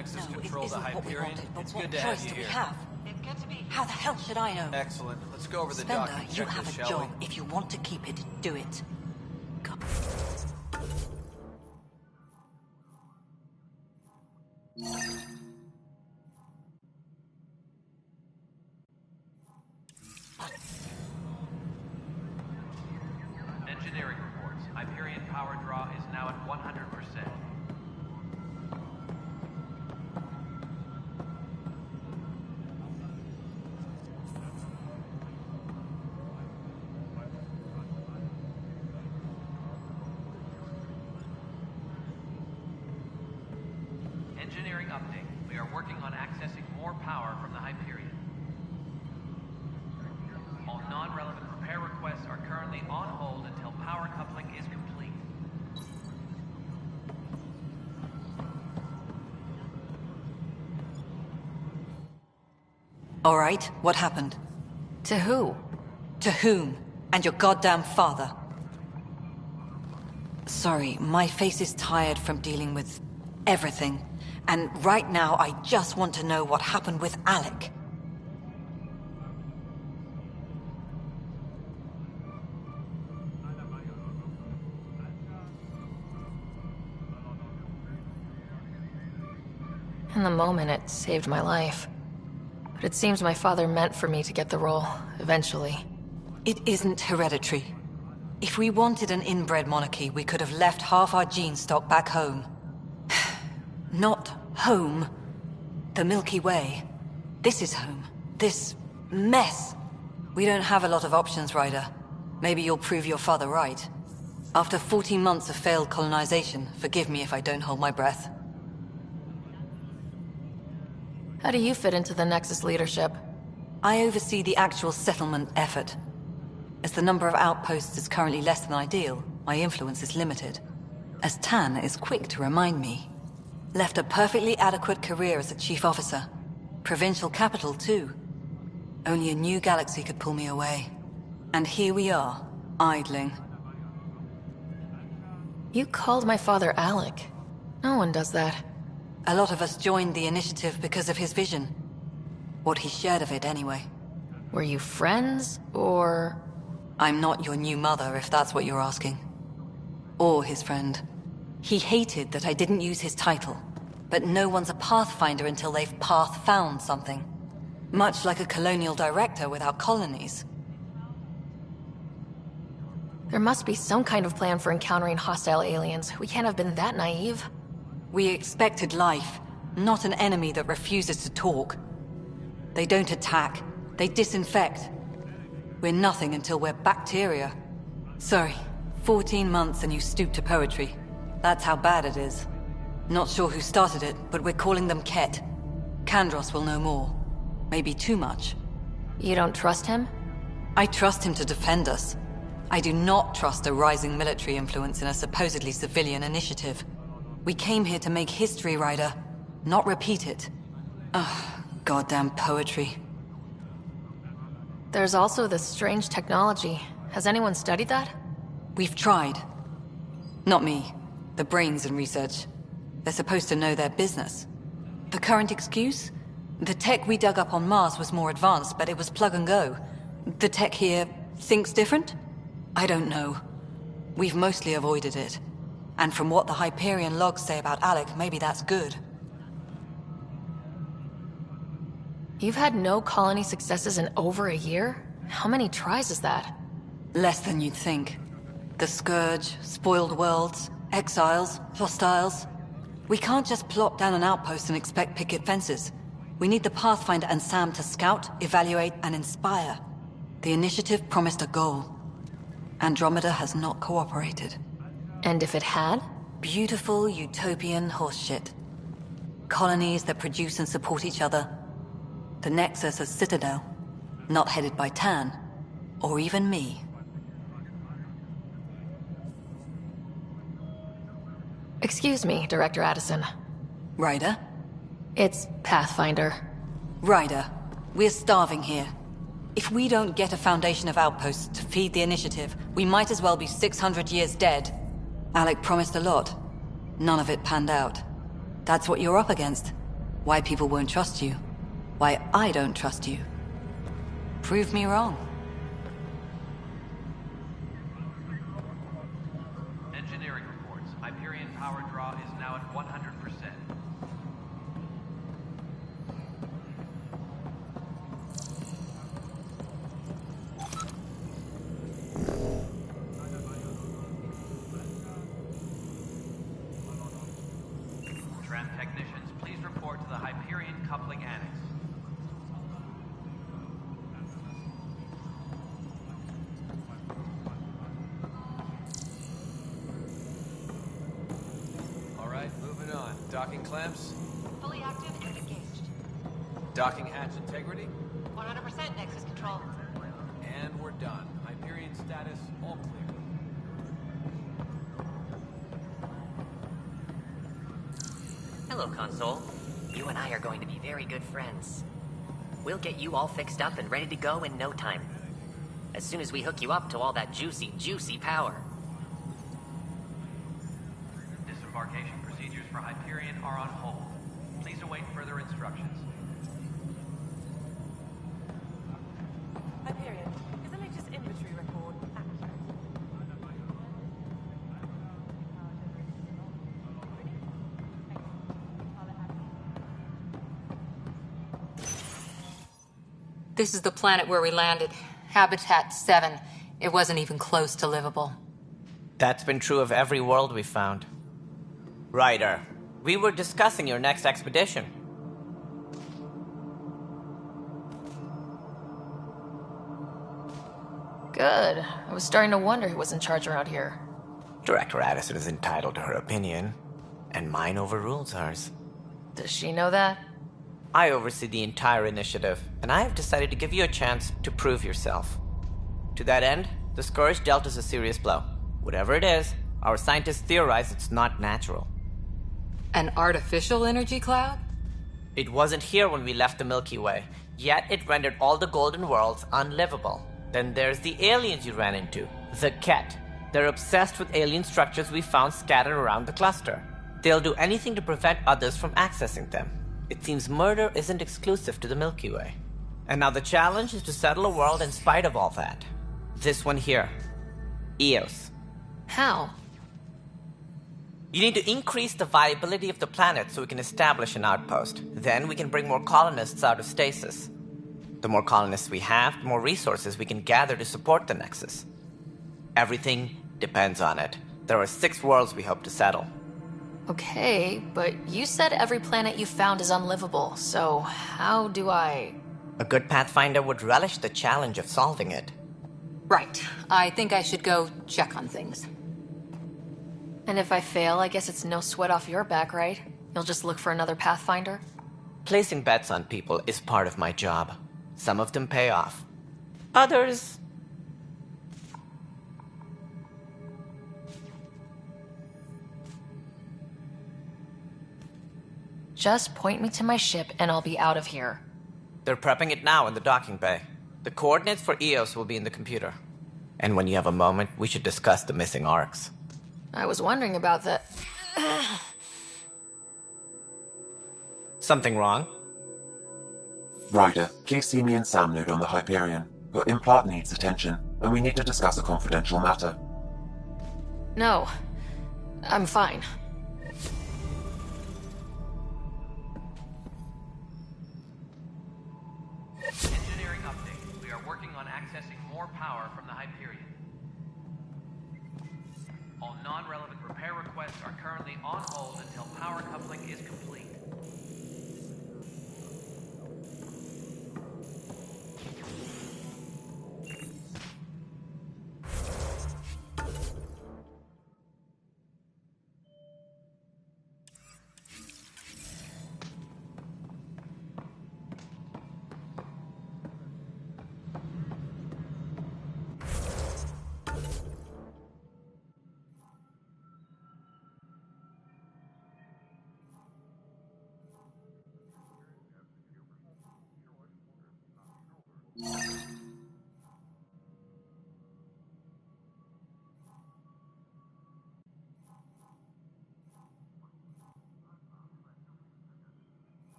Nexus No, it control the isn't what we Hyperion. wanted, but It's what good to choice have you do we here. have? How the hell should I know? Excellent. Let's go over the Spender, document you checklist, have a shall job. If you want to keep it, do it. God. Engineering reports. Hyperion power draw is now at 100%. Engineering update. We are working on accessing more power from the Hyperion. All non-relevant repair requests are currently on hold until power coupling is complete. All right, what happened? To who? To whom? And your goddamn father. Sorry, my face is tired from dealing with everything. And right now, I just want to know what happened with Alec. In the moment, it saved my life. But it seems my father meant for me to get the role, eventually. It isn't hereditary. If we wanted an inbred monarchy, we could have left half our gene stock back home. Not home. The Milky Way. This is home. This mess. We don't have a lot of options, Ryder. Maybe you'll prove your father right. After 14 months of failed colonization, forgive me if I don't hold my breath. How do you fit into the Nexus leadership? I oversee the actual settlement effort. As the number of outposts is currently less than ideal, my influence is limited. As Tan is quick to remind me. Left a perfectly adequate career as a chief officer. Provincial capital, too. Only a new galaxy could pull me away. And here we are, idling. You called my father Alec. No one does that. A lot of us joined the initiative because of his vision. What he shared of it, anyway. Were you friends, or...? I'm not your new mother, if that's what you're asking. Or his friend. He hated that I didn't use his title. But no one's a pathfinder until they've path-found something. Much like a colonial director without colonies. There must be some kind of plan for encountering hostile aliens. We can't have been that naive. We expected life, not an enemy that refuses to talk. They don't attack, they disinfect. We're nothing until we're bacteria. Sorry, 14 months and you stoop to poetry. That's how bad it is. Not sure who started it, but we're calling them Ket. Kandros will know more. Maybe too much. You don't trust him? I trust him to defend us. I do not trust a rising military influence in a supposedly civilian initiative. We came here to make history, Ryder, not repeat it. Ugh, goddamn poetry. There's also this strange technology. Has anyone studied that? We've tried. Not me. The brains in research. They're supposed to know their business. The current excuse? The tech we dug up on Mars was more advanced, but it was plug and go. The tech here thinks different? I don't know. We've mostly avoided it. And from what the Hyperion logs say about Alec, maybe that's good. You've had no colony successes in over a year? How many tries is that? Less than you'd think. The Scourge, spoiled worlds, exiles, hostiles. We can't just plop down an outpost and expect picket fences. We need the Pathfinder and Sam to scout, evaluate, and inspire. The initiative promised a goal. Andromeda has not cooperated. And if it had? Beautiful utopian horseshit. Colonies that produce and support each other. The Nexus a citadel, not headed by Tan, or even me. Excuse me, Director Addison. Ryder? It's Pathfinder. Ryder, we're starving here. If we don't get a foundation of outposts to feed the initiative, we might as well be 600 years dead. Alec promised a lot. None of it panned out. That's what you're up against. Why people won't trust you. Why I don't trust you. Prove me wrong. Engineering reports. Hyperion power draw is now at 100%. Tram technicians, please report to the Hyperion coupling annex. Alright, moving on. Docking clamps, Fully active and engaged. docking hatch integrity, 100% Nexus control. and we're done. Hyperion status, all clear. Hello, Console. You and I are going to be very good friends. We'll get you all fixed up and ready to go in no time. As soon as we hook you up to all that juicy, juicy power. Disembarkation procedures for Hyperion are on hold. Please await further instructions. Hyperion, is the latest inventory record accurate? This is the planet where we landed. Habitat 7. It wasn't even close to livable. That's been true of every world we've found. Ryder, we were discussing your next expedition. Good. I was starting to wonder who was in charge around here. Director Addison is entitled to her opinion, and mine overrules hers. Does she know that? I oversee the entire initiative, and I have decided to give you a chance to prove yourself. To that end, the Scourge dealt us a serious blow. Whatever it is, our scientists theorize it's not natural. An artificial energy cloud? It wasn't here when we left the Milky Way, yet it rendered all the golden worlds unlivable. Then there's the aliens you ran into, the Ket. They're obsessed with alien structures we found scattered around the cluster. They'll do anything to prevent others from accessing them. It seems murder isn't exclusive to the Milky Way. And now the challenge is to settle a world in spite of all that. This one here. Eos. How? You need to increase the viability of the planet so we can establish an outpost. Then we can bring more colonists out of stasis. The more colonists we have, the more resources we can gather to support the Nexus. Everything depends on it. There are 6 worlds we hope to settle. Okay, but you said every planet you found is unlivable, so how do I... A good Pathfinder would relish the challenge of solving it. Right. I think I should go check on things. And if I fail, I guess it's no sweat off your back, right? You'll just look for another Pathfinder? Placing bets on people is part of my job. Some of them pay off. Others... Just point me to my ship and I'll be out of here. They're prepping it now in the docking bay. The coordinates for Eos will be in the computer. And when you have a moment, we should discuss the missing arcs. I was wondering about that. Something wrong? Ryder, please see me and Sam load on the Hyperion. Your implant needs attention, and we need to discuss a confidential matter. No. I'm fine. Engineering update. We are working on accessing more power from the Hyperion. All non-relevant repair requests are currently on hold until power coupling is complete.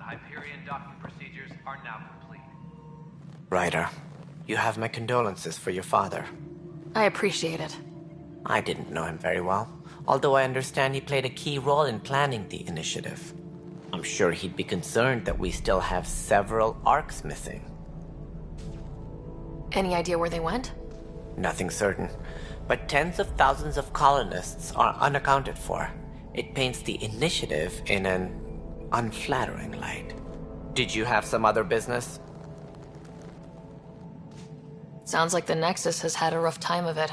Hyperion docking procedures are now complete. Ryder, you have my condolences for your father. I appreciate it. I didn't know him very well, although I understand he played a key role in planning the initiative. I'm sure he'd be concerned that we still have several arcs missing. Any idea where they went? Nothing certain, but tens of thousands of colonists are unaccounted for. It paints the initiative in an unflattering light. Did you have some other business? Sounds like the Nexus has had a rough time of it.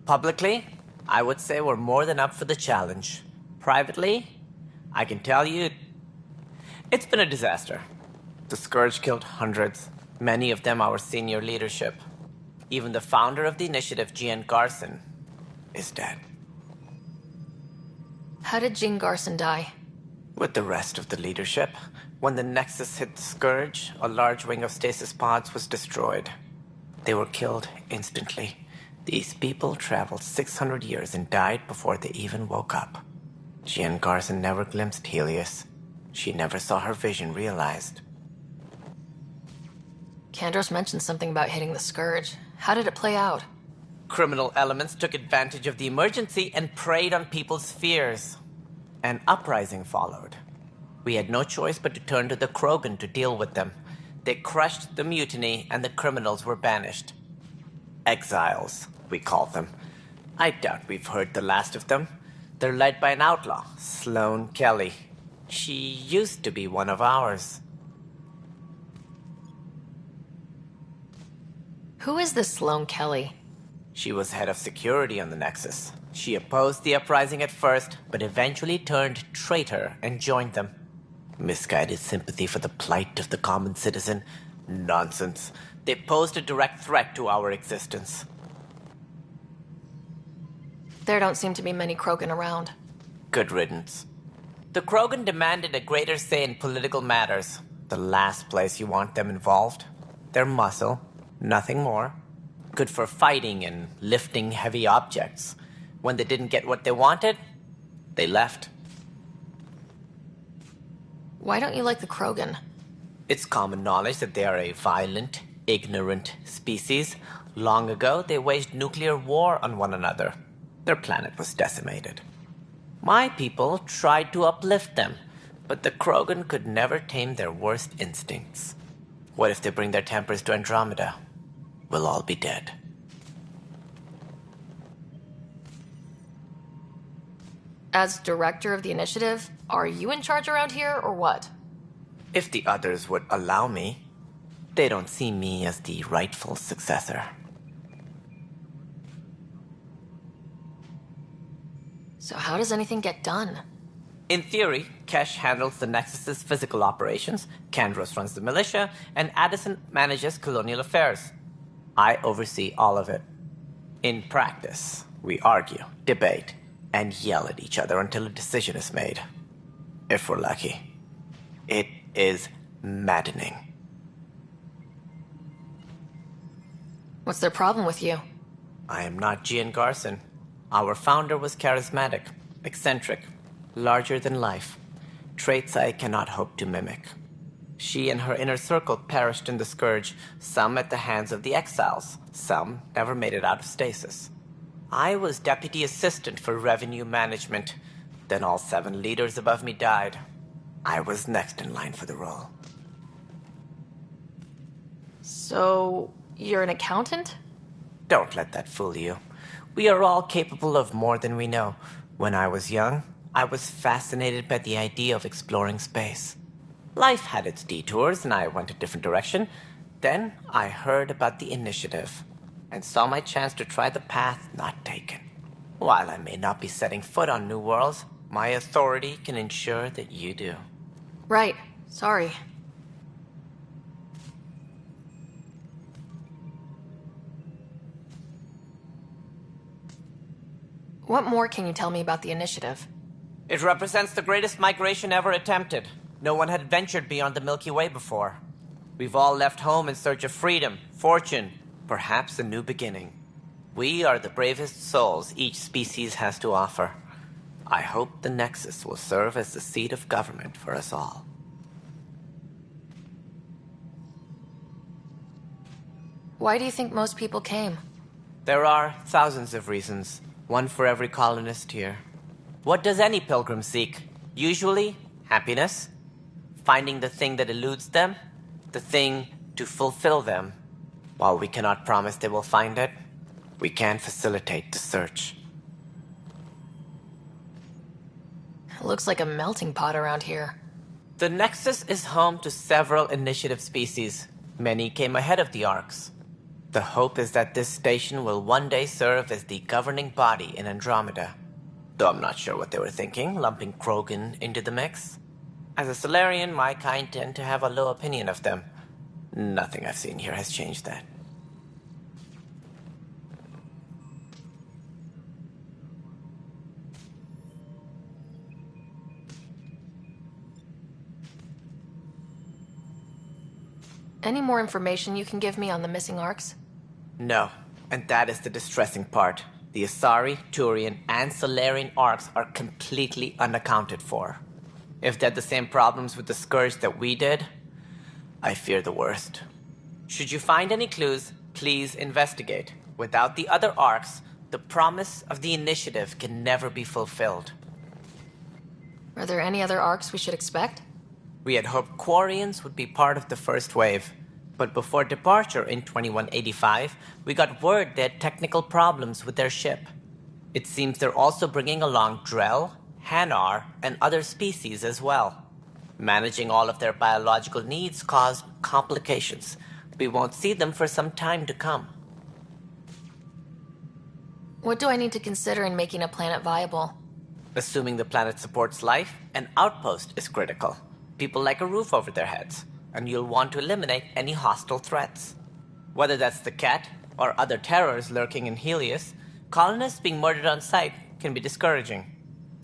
Publicly, I would say we're more than up for the challenge. Privately, I can tell you, it's been a disaster. The Scourge killed hundreds, many of them our senior leadership. Even the founder of the initiative, Gian Garson, is dead. How did Jean Garson die? With the rest of the leadership, when the Nexus hit the Scourge, a large wing of stasis pods was destroyed. They were killed instantly. These people traveled 600 years and died before they even woke up. Jean Garson never glimpsed Helios. She never saw her vision realized. Kandros mentioned something about hitting the Scourge. How did it play out? Criminal elements took advantage of the emergency and preyed on people's fears. An uprising followed. We had no choice but to turn to the Krogan to deal with them. They crushed the mutiny and the criminals were banished. Exiles, we call them. I doubt we've heard the last of them. They're led by an outlaw, Sloane Kelly. She used to be one of ours. Who is this Sloane Kelly? She was head of security on the Nexus. She opposed the uprising at first, but eventually turned traitor and joined them. Misguided sympathy for the plight of the common citizen? Nonsense. They posed a direct threat to our existence. There don't seem to be many Krogan around. Good riddance. The Krogan demanded a greater say in political matters. The last place you want them involved. Their muscle, nothing more. Good for fighting and lifting heavy objects. When they didn't get what they wanted, they left. Why don't you like the Krogan? It's common knowledge that they are a violent, ignorant species. Long ago, they waged nuclear war on one another. Their planet was decimated. My people tried to uplift them, but the Krogan could never tame their worst instincts. What if they bring their tempers to Andromeda? We'll all be dead. As director of the initiative, are you in charge around here, or what? If the others would allow me, they don't see me as the rightful successor. So how does anything get done? In theory, Kesh handles the Nexus's physical operations, Kandros runs the militia, and Addison manages colonial affairs. I oversee all of it. In practice, we argue, debate, and yell at each other until a decision is made. If we're lucky. It is maddening. What's their problem with you? I am not Gian Garson. Our founder was charismatic, eccentric, larger than life. Traits I cannot hope to mimic. She and her inner circle perished in the Scourge, some at the hands of the Exiles, some never made it out of stasis. I was deputy assistant for revenue management. Then all 7 leaders above me died. I was next in line for the role. So, you're an accountant? Don't let that fool you. We are all capable of more than we know. When I was young, I was fascinated by the idea of exploring space. Life had its detours, and I went a different direction. Then I heard about the initiative, and saw my chance to try the path not taken. While I may not be setting foot on new worlds, my authority can ensure that you do. Right. Sorry. What more can you tell me about the initiative? It represents the greatest migration ever attempted. No one had ventured beyond the Milky Way before. We've all left home in search of freedom, fortune, perhaps a new beginning. We are the bravest souls each species has to offer. I hope the Nexus will serve as the seat of government for us all. Why do you think most people came? There are thousands of reasons, one for every colonist here. What does any pilgrim seek? Usually, happiness. Finding the thing that eludes them, the thing to fulfill them. While we cannot promise they will find it, we can facilitate the search. It looks like a melting pot around here. The Nexus is home to several initiative species. Many came ahead of the Arks. The hope is that this station will one day serve as the governing body in Andromeda. Though I'm not sure what they were thinking, lumping Krogan into the mix. As a Solarian, my kind tend to have a low opinion of them. Nothing I've seen here has changed that. Any more information you can give me on the missing Arks? No, and that is the distressing part. The Asari, Turian, and Solarian Arks are completely unaccounted for. If they had the same problems with the Scourge that we did, I fear the worst. Should you find any clues, please investigate. Without the other Arks, the promise of the Initiative can never be fulfilled. Are there any other Arks we should expect? We had hoped Quarians would be part of the first wave. But before departure in 2185, we got word they had technical problems with their ship. It seems they're also bringing along Drell, Hanar, and other species as well. Managing all of their biological needs caused complications. We won't see them for some time to come. What do I need to consider in making a planet viable? Assuming the planet supports life, an outpost is critical. People like a roof over their heads, and you'll want to eliminate any hostile threats. Whether that's the Cat or other terrors lurking in Helios, colonists being murdered on sight can be discouraging.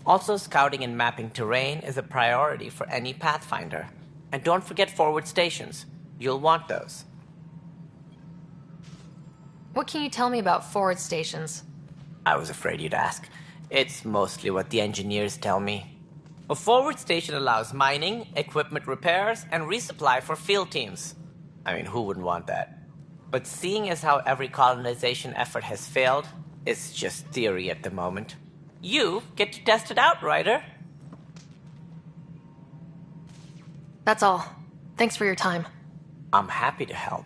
Also, scouting and mapping terrain is a priority for any Pathfinder. And don't forget forward stations. You'll want those. What can you tell me about forward stations? I was afraid you'd ask. It's mostly what the engineers tell me. A forward station allows mining, equipment repairs, and resupply for field teams. I mean, who wouldn't want that? But seeing as how every colonization effort has failed, it's just theory at the moment. You get to test it out, Ryder. That's all. Thanks for your time. I'm happy to help.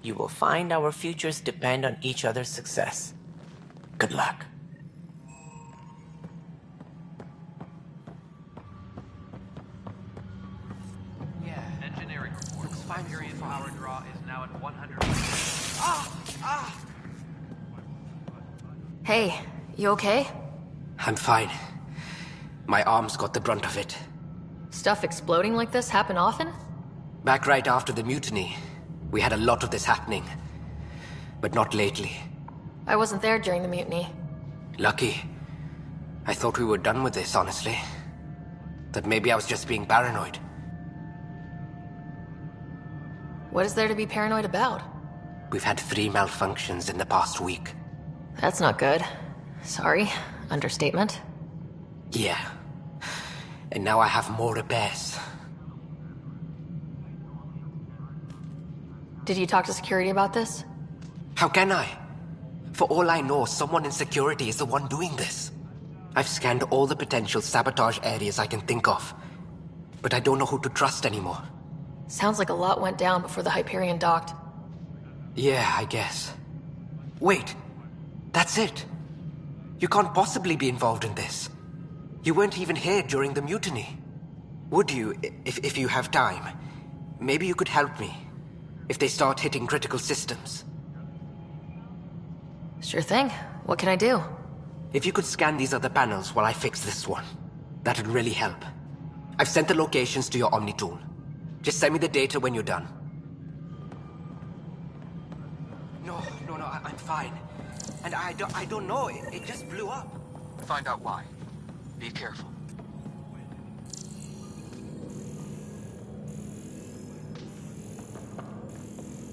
You will find our futures depend on each other's success. Good luck. Yeah, engineering reports. Period power draw is now at 100. Hey, you okay? I'm fine. My arms got the brunt of it. Stuff exploding like this happen often? Back right after the mutiny, we had a lot of this happening. But not lately. I wasn't there during the mutiny. Lucky. I thought we were done with this, honestly. That maybe I was just being paranoid. What is there to be paranoid about? We've had 3 malfunctions in the past week. That's not good. Sorry. Understatement. Yeah. And now I have more repairs. Did you talk to security about this? How can I? For all I know, someone in security is the one doing this. I've scanned all the potential sabotage areas I can think of. But I don't know who to trust anymore. Sounds like a lot went down before the Hyperion docked. Yeah, I guess. Wait. That's it. You can't possibly be involved in this. You weren't even here during the mutiny. Would you, if you have time? Maybe you could help me. If they start hitting critical systems. Sure thing. What can I do? If you could scan these other panels while I fix this one, that'd really help. I've sent the locations to your Omni tool. Just send me the data when you're done. No, I'm fine. And I don't know, it just blew up. Find out why. Be careful.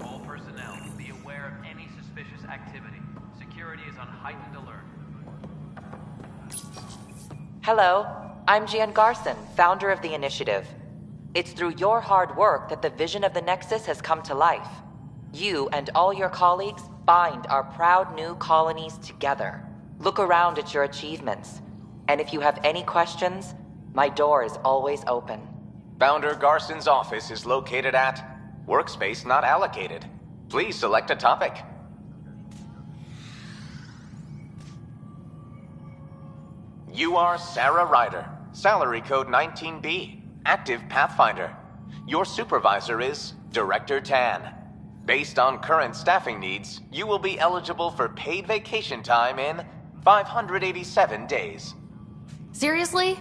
All personnel, be aware of any suspicious activity. Security is on heightened alert. Hello, I'm Gian Garson, founder of the Initiative. It's through your hard work that the vision of the Nexus has come to life. You and all your colleagues bind our proud new colonies together. Look around at your achievements. And if you have any questions, my door is always open. Founder Garson's office is located at Workspace Not Allocated. Please select a topic. You are Sarah Ryder, salary code 19B, active Pathfinder. Your supervisor is Director Tan. Based on current staffing needs, you will be eligible for paid vacation time in 587 days. Seriously?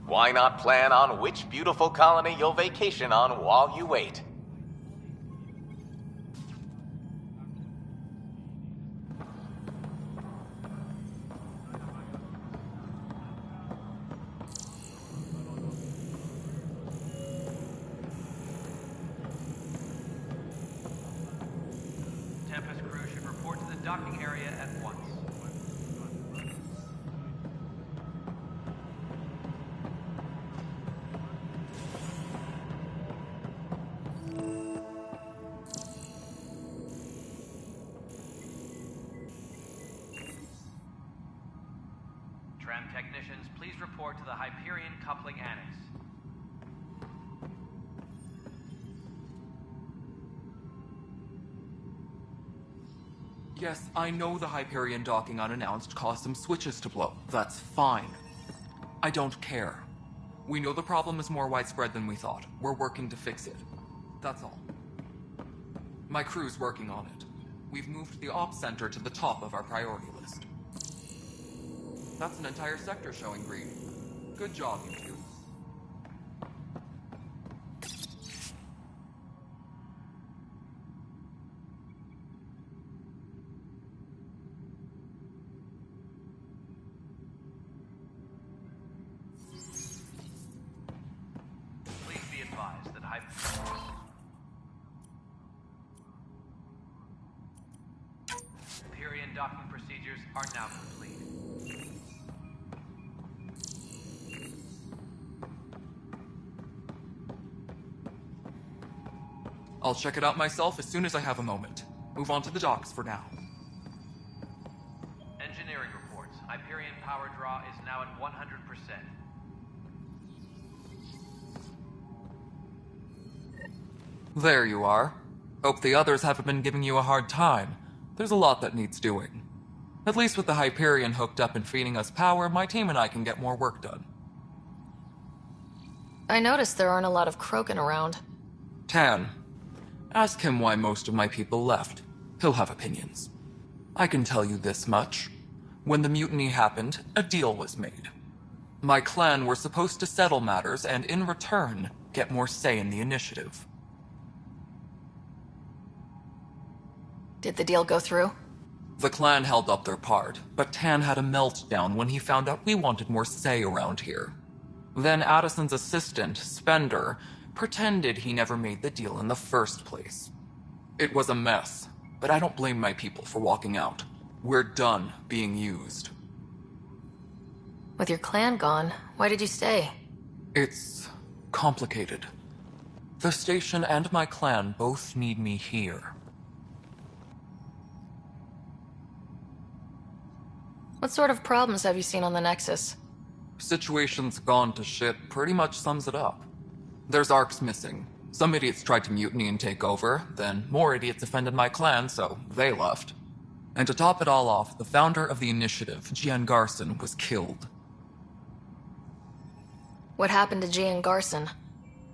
Why not plan on which beautiful colony you'll vacation on while you wait? Tempest crew should report to the docking area at once. Tram technicians, please report to the Hyperion Coupling Annex. Yes, I know the Hyperion docking unannounced caused some switches to blow. That's fine. I don't care. We know the problem is more widespread than we thought. We're working to fix it. That's all. My crew's working on it. We've moved the ops center to the top of our priority list. That's an entire sector showing green. Good job, you two. Please be advised that Hyperion docking procedures are now complete. I'll check it out myself as soon as I have a moment. Move on to the docks for now. Engineering reports. Hyperion power draw is now at 100%. There you are. Hope the others haven't been giving you a hard time. There's a lot that needs doing. At least with the Hyperion hooked up and feeding us power, my team and I can get more work done. I noticed there aren't a lot of Krogan around. Tan, ask him why most of my people left. He'll have opinions. I can tell you this much. When the mutiny happened, a deal was made. My clan were supposed to settle matters and, in return, get more say in the initiative. Did the deal go through? The clan held up their part, but Tan had a meltdown when he found out we wanted more say around here. Then Addison's assistant, Spender, pretended he never made the deal in the first place. It was a mess, but I don't blame my people for walking out. We're done being used. With your clan gone, why did you stay? It's complicated. The station and my clan both need me here. What sort of problems have you seen on the Nexus? Situation's gone to shit pretty much sums it up. There's ARCs missing. Some idiots tried to mutiny and take over, then more idiots offended my clan, so they left. And to top it all off, the founder of the initiative, Gian Garson, was killed. What happened to Gian Garson?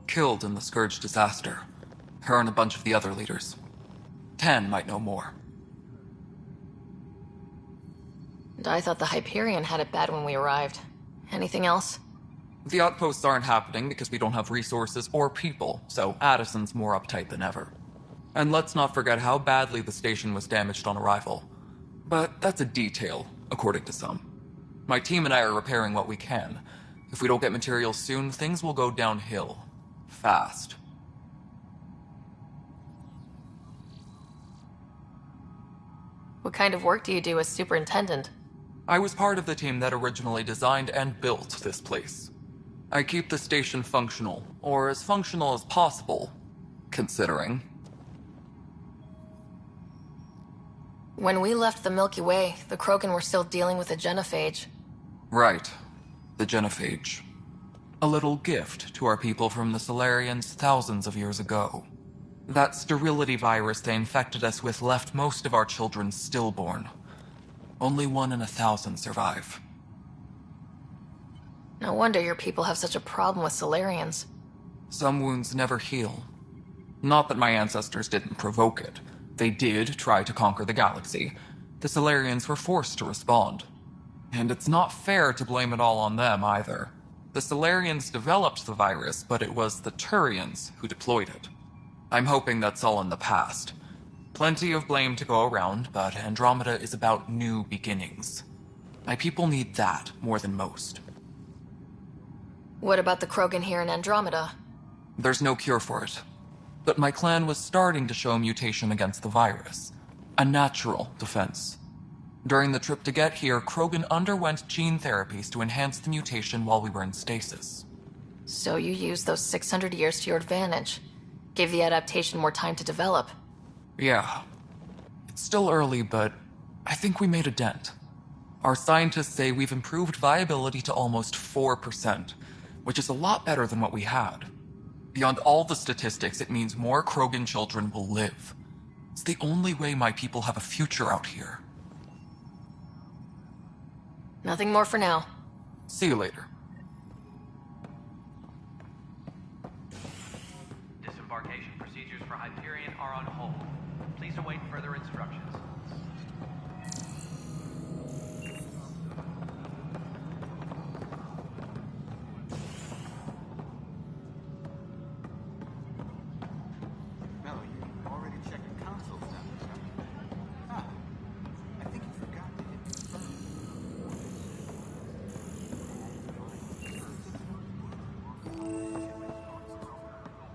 Killed in the Scourge disaster. Her and a bunch of the other leaders. Tan might know more. And I thought the Hyperion had it bad when we arrived. Anything else? The outposts aren't happening because we don't have resources or people, so Addison's more uptight than ever. And let's not forget how badly the station was damaged on arrival. But that's a detail, according to some. My team and I are repairing what we can. If we don't get materials soon, things will go downhill. Fast. What kind of work do you do as superintendent? I was part of the team that originally designed and built this place. I keep the station functional, or as functional as possible, considering. When we left the Milky Way, the Krogan were still dealing with a genophage. Right. The genophage. A little gift to our people from the Solarians thousands of years ago. That sterility virus they infected us with left most of our children stillborn. Only 1 in 1,000 survive. No wonder your people have such a problem with Solarians. Some wounds never heal. Not that my ancestors didn't provoke it. They did try to conquer the galaxy. The Solarians were forced to respond. And it's not fair to blame it all on them, either. The Solarians developed the virus, but it was the Turians who deployed it. I'm hoping that's all in the past. Plenty of blame to go around, but Andromeda is about new beginnings. My people need that more than most. What about the Krogan here in Andromeda? There's no cure for it. But my clan was starting to show mutation against the virus. A natural defense. During the trip to get here, Krogan underwent gene therapies to enhance the mutation while we were in stasis. So you used those 600 years to your advantage. Gave the adaptation more time to develop. Yeah. It's still early, but I think we made a dent. Our scientists say we've improved viability to almost 4%, which is a lot better than what we had. Beyond all the statistics, it means more Krogan children will live. It's the only way my people have a future out here. Nothing more for now. See you later. Disembarkation procedures for Hyperion are on hold. Please await further instructions. No, you already checked the console stuff. Ah, I think you forgot to hit confirm.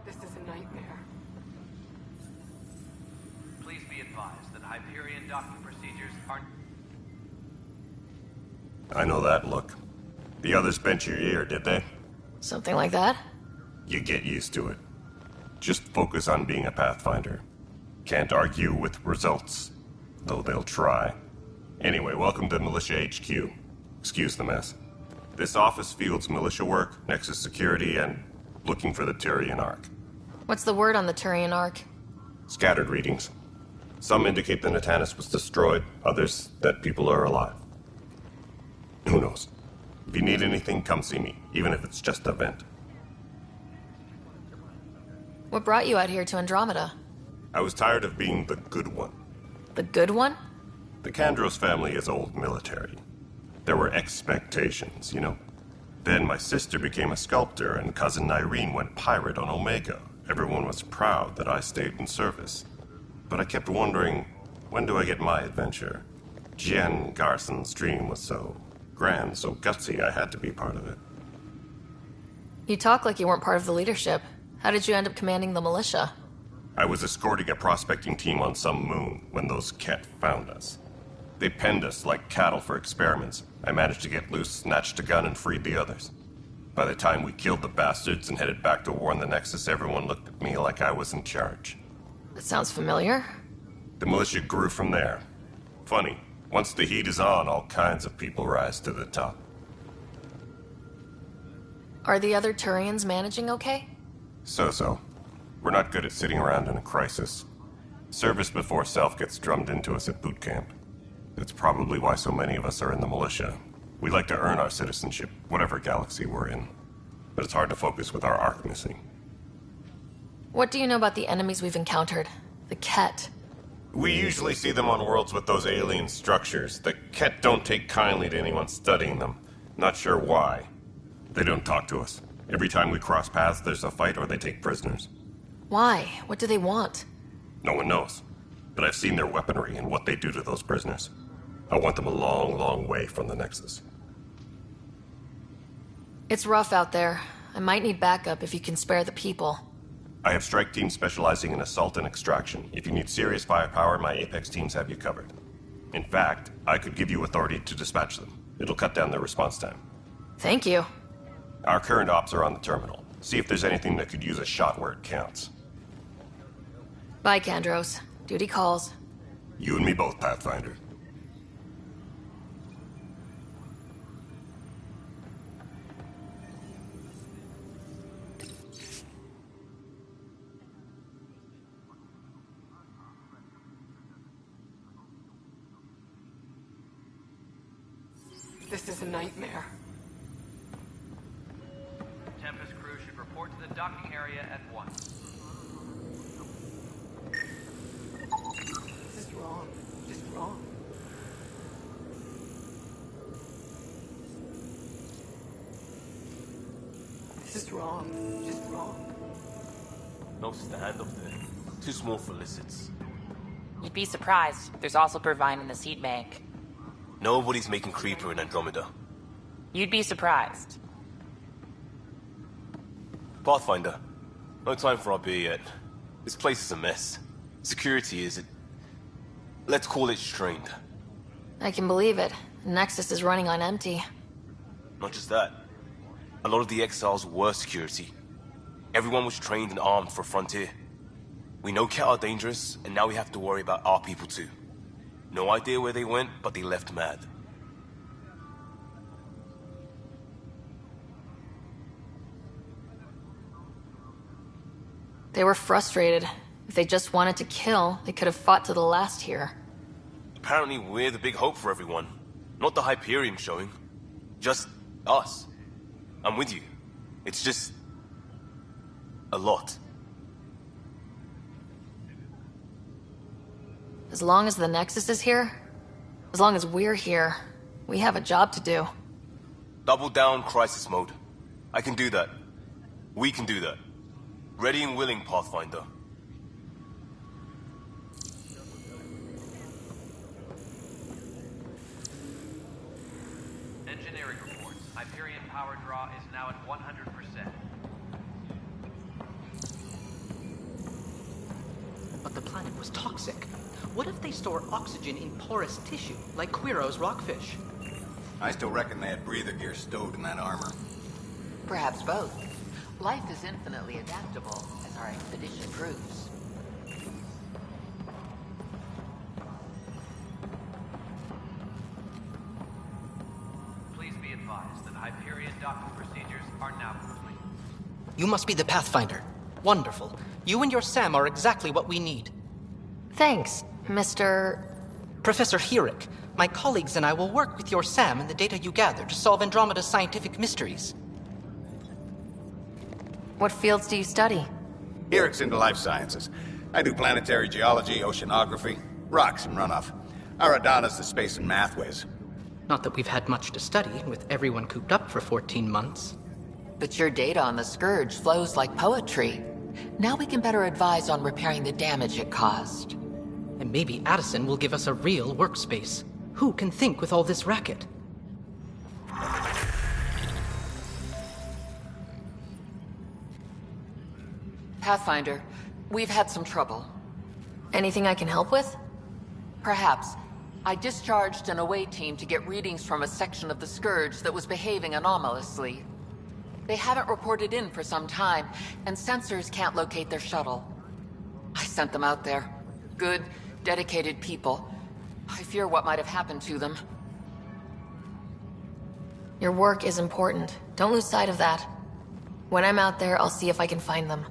This is a nightmare. Please be advised that Hyperion docking procedures are... I know that look. The others bent your ear, did they? Something like that? You get used to it. Just focus on being a Pathfinder. Can't argue with results, though they'll try. Anyway, welcome to Militia HQ. Excuse the mess. This office fields militia work, Nexus security, and looking for the Turian Ark. What's the word on the Turian Ark? Scattered readings. Some indicate the Natanus was destroyed, others that people are alive. Who knows? If you need anything, come see me, even if it's just a vent. What brought you out here to Andromeda? I was tired of being the good one. The good one? The Kandros family is old military. There were expectations, you know. Then my sister became a sculptor and cousin Irene went pirate on Omega. Everyone was proud that I stayed in service. But I kept wondering, when do I get my adventure? Jen Garson's dream was so grand, so gutsy, I had to be part of it. You talk like you weren't part of the leadership. How did you end up commanding the militia? I was escorting a prospecting team on some moon when those Ket found us. They penned us like cattle for experiments. I managed to get loose, snatched a gun, and freed the others. By the time we killed the bastards and headed back to warn the Nexus, everyone looked at me like I was in charge. That sounds familiar. The militia grew from there. Funny, once the heat is on, all kinds of people rise to the top. Are the other Turians managing okay? So-so. We're not good at sitting around in a crisis. Service before self gets drummed into us at boot camp. That's probably why so many of us are in the militia. We like to earn our citizenship, whatever galaxy we're in. But it's hard to focus with our arc missing. What do you know about the enemies we've encountered? The Ket. We usually see them on worlds with those alien structures. The Ket don't take kindly to anyone studying them. Not sure why. They don't talk to us. Every time we cross paths, there's a fight or they take prisoners. Why? What do they want? No one knows. But I've seen their weaponry and what they do to those prisoners. I want them a long, long way from the Nexus. It's rough out there. I might need backup if you can spare the people. I have strike teams specializing in assault and extraction. If you need serious firepower, my Apex teams have you covered. In fact, I could give you authority to dispatch them. It'll cut down their response time. Thank you. Our current ops are on the terminal. See if there's anything that could use a shot where it counts. Bye, Kandros. Duty calls. You and me both, Pathfinder. This is a nightmare. Tempest crew should report to the docking area at once. This is wrong. Just wrong. This is wrong. Just wrong. No stand up there. Too small for lizards. You'd be surprised. There's also Purvine in the seed bank. Nobody's making Creeper in Andromeda. You'd be surprised. Pathfinder, no time for our beer yet. This place is a mess. Security is... let's call it strained. I can believe it. Nexus is running on empty. Not just that. A lot of the exiles were security. Everyone was trained and armed for Frontier. We know Cat are dangerous, and now we have to worry about our people too. No idea where they went, but they left mad. They were frustrated. If they just wanted to kill, they could have fought to the last here. Apparently we're the big hope for everyone. Not the Hyperion showing. Just us. I'm with you. It's just... a lot. As long as the Nexus is here, as long as we're here, we have a job to do. Double down crisis mode. I can do that. We can do that. Ready and willing, Pathfinder. Engineering reports. Hyperion power draw is now at 100%. But the planet was toxic. What if they store oxygen in porous tissue, like Quiro's rockfish? I still reckon they had breather gear stowed in that armor. Perhaps both. Life is infinitely adaptable, as our expedition proves. Please be advised that Hyperion docking procedures are now complete. You must be the Pathfinder. Wonderful. You and your Sam are exactly what we need. Thanks, Mr... Professor Herrick. My colleagues and I will work with your Sam and the data you gather to solve Andromeda's scientific mysteries. What fields do you study? Herrick's into life sciences. I do planetary geology, oceanography, rocks and runoff. Aradana's the space and math whiz. Not that we've had much to study, with everyone cooped up for 14 months. But your data on the Scourge flows like poetry. Now we can better advise on repairing the damage it caused. And maybe Addison will give us a real workspace. Who can think with all this racket? Pathfinder, we've had some trouble. Anything I can help with? Perhaps. I discharged an away team to get readings from a section of the Scourge that was behaving anomalously. They haven't reported in for some time, and sensors can't locate their shuttle. I sent them out there. Good, dedicated people. I fear what might have happened to them. Your work is important. Don't lose sight of that. When I'm out there, I'll see if I can find them.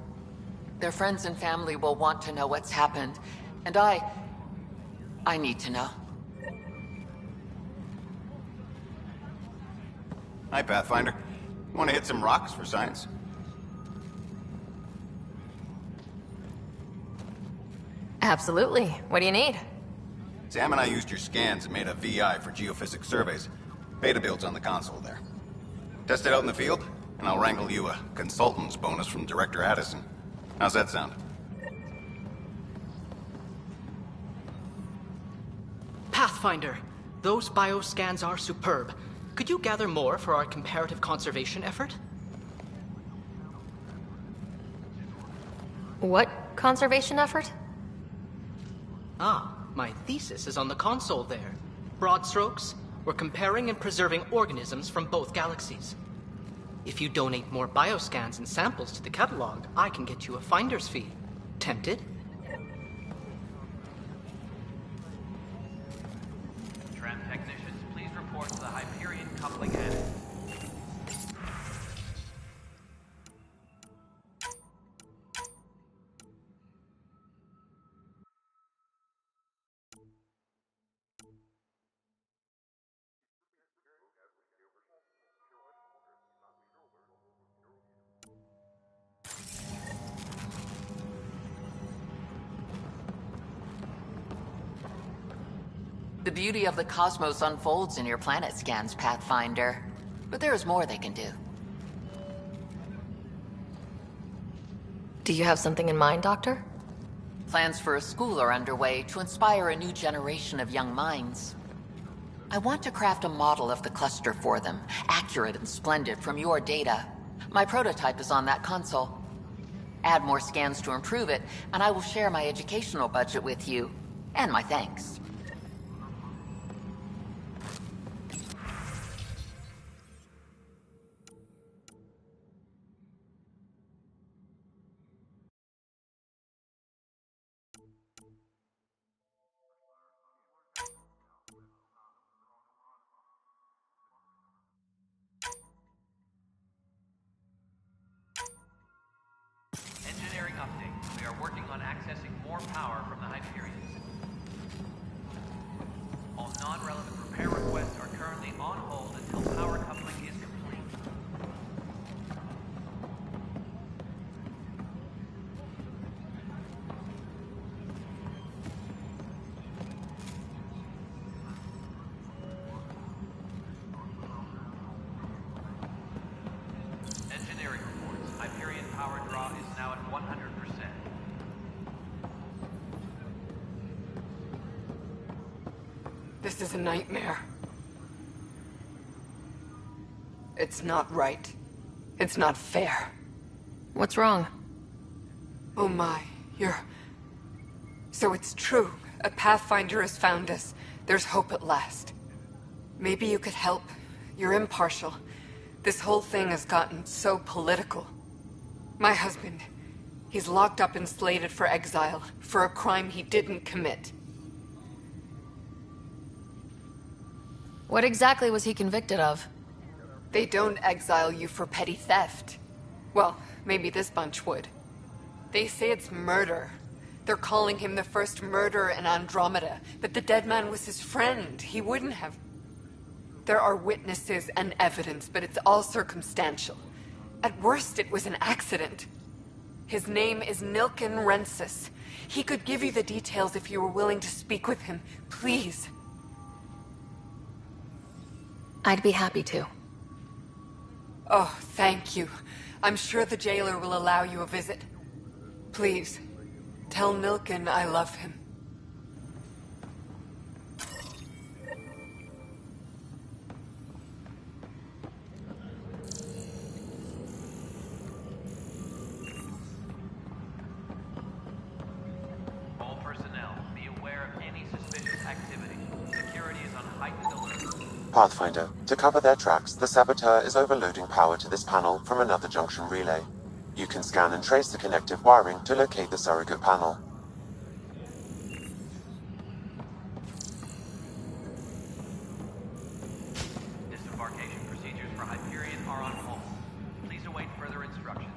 Their friends and family will want to know what's happened, and I need to know. Hi, Pathfinder. Want to hit some rocks for science? Absolutely. What do you need? Sam and I used your scans and made a VI for geophysics surveys. Beta builds on the console there. Test it out in the field, and I'll wrangle you a consultant's bonus from Director Addison. How's that sound? Pathfinder, those bioscans are superb. Could you gather more for our comparative conservation effort? What conservation effort? Ah, my thesis is on the console there. Broad strokes, we're comparing and preserving organisms from both galaxies. If you donate more bioscans and samples to the catalog, I can get you a finder's fee. Tempted? The beauty of the cosmos unfolds in your planet scans, Pathfinder. But there is more they can do. Do you have something in mind, Doctor? Plans for a school are underway to inspire a new generation of young minds. I want to craft a model of the cluster for them, accurate and splendid from your data. My prototype is on that console. Add more scans to improve it, and I will share my educational budget with you, and my thanks. Engineering update. We are working on accessing more power from the Hyperions. All non-relevant repair requests are currently on hold until power coupling is complete. Engineering reports. Hyperion power draw is now at 100%. This is a nightmare. It's not right. It's not fair. What's wrong? Oh my, So it's true. A Pathfinder has found us. There's hope at last. Maybe you could help. You're impartial. This whole thing has gotten so political. My husband, he's locked up and slated for exile for a crime he didn't commit. What exactly was he convicted of? They don't exile you for petty theft. Well, maybe this bunch would. They say it's murder. They're calling him the first murderer in Andromeda, but the dead man was his friend. He wouldn't have... There are witnesses and evidence, but it's all circumstantial. At worst, it was an accident. His name is Nilken Rensis. He could give you the details if you were willing to speak with him. Please. I'd be happy to. Oh, thank you. I'm sure the jailer will allow you a visit. Please, tell Nilken I love him. All personnel, be aware of any suspicious activity. Security is on heightened alert. Pathfinder, to cover their tracks, the saboteur is overloading power to this panel from another junction relay. You can scan and trace the connective wiring to locate the surrogate panel. Disembarkation procedures for Hyperion are on hold. Please await further instructions.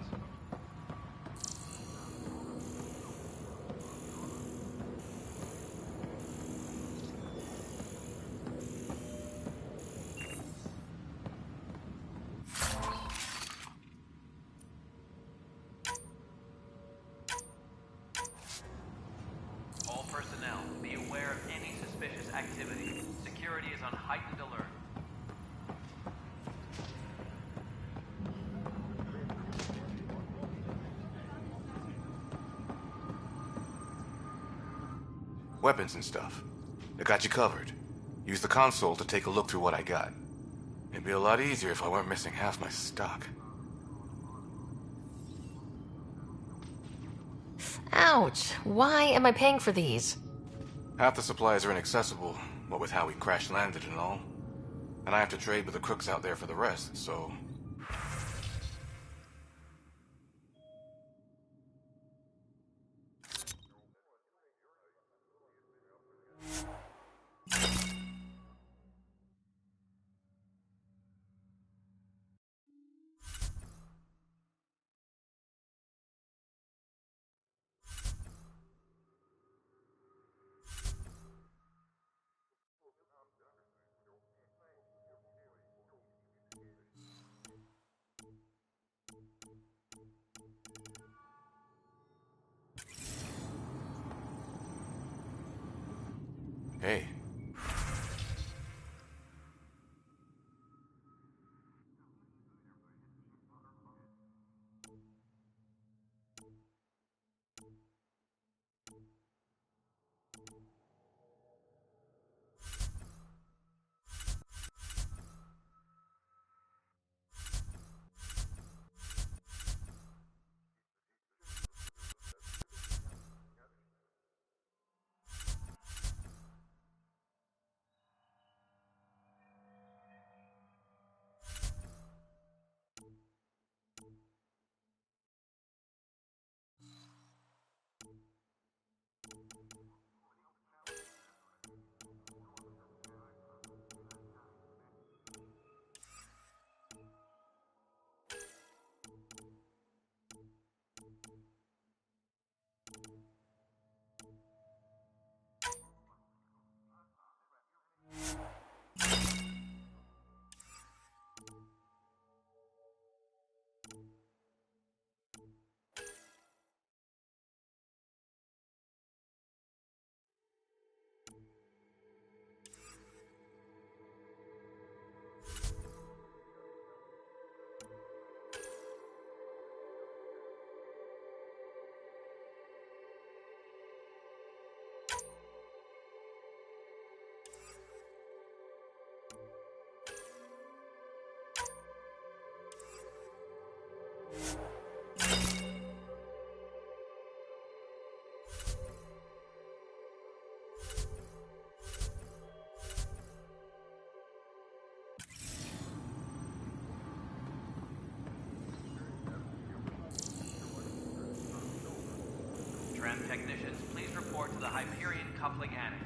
All personnel, be aware of any suspicious activity. Security is on heightened alert. Weapons and stuff. I got you covered. Use the console to take a look through what I got. It'd be a lot easier if I weren't missing half my stock. Ouch. Why am I paying for these? Half the supplies are inaccessible, what with how we crash-landed and all. And I have to trade with the crooks out there for the rest, so... Hey, Tram technicians, please report to the Hyperion Coupling Annex.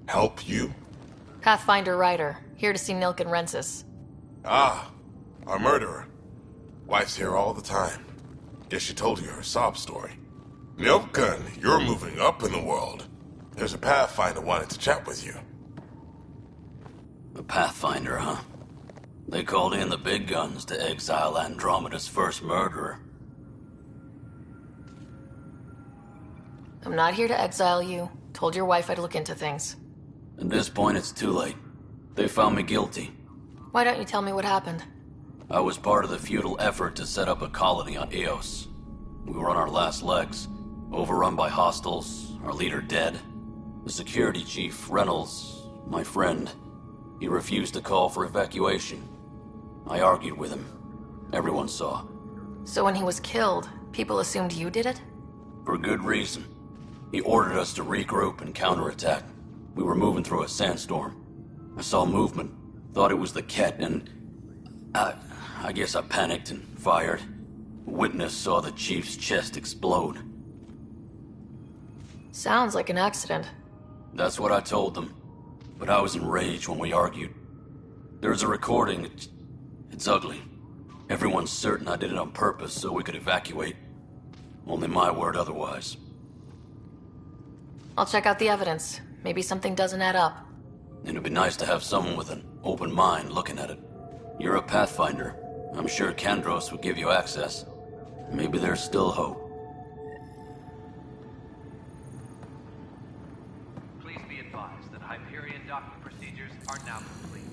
Help you? Pathfinder Ryder, here to see Nilken Rensis. Ah, our murderer. Wife's here all the time. Guess she told you her sob story. Nilken, you're moving up in the world. There's a Pathfinder wanted to chat with you. A Pathfinder, huh? They called in the big guns to exile Andromeda's first murderer. I'm not here to exile you. Told your wife I'd look into things. At this point, it's too late. They found me guilty. Why don't you tell me what happened? I was part of the futile effort to set up a colony on Eos. We were on our last legs, overrun by hostiles, our leader dead. The security chief, Reynolds, my friend, he refused to call for evacuation. I argued with him. Everyone saw. So when he was killed, people assumed you did it? For good reason. He ordered us to regroup and counterattack. We were moving through a sandstorm. I saw movement, thought it was the Ket, and I guess I panicked and fired. A witness saw the chief's chest explode. Sounds like an accident. That's what I told them. But I was enraged when we argued. There's a recording. It's ugly. Everyone's certain I did it on purpose so we could evacuate. Only my word otherwise. I'll check out the evidence. Maybe something doesn't add up. It'd be nice to have someone with an open mind looking at it. You're a Pathfinder. I'm sure Kandros would give you access. Maybe there's still hope. Please be advised that Hyperion docking procedures are now complete.